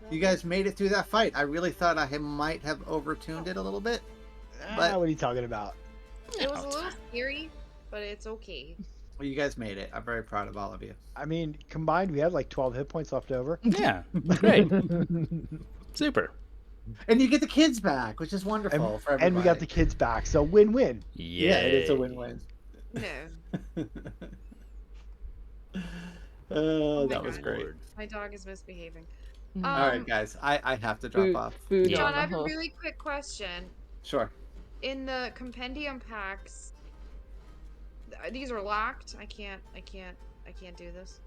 You guys made it through that fight. I really thought I might have overtuned it a little bit. But- What are you talking about? It was a little scary, but it's okay. Well, you guys made it. I'm very proud of all of you. I mean, combined, we had like 12 hit points left over. Yeah. Great. Super. And you get the kids back, which is wonderful for everybody. And we got the kids back, so win-win. Yeah, it is a win-win. No. Oh, my that was God. great. My dog is misbehaving. All right, guys. I have to drop off. Food Yeah. John, on I have the a hoof. really quick question. Sure. In the compendium packs, these are locked. I can't do this.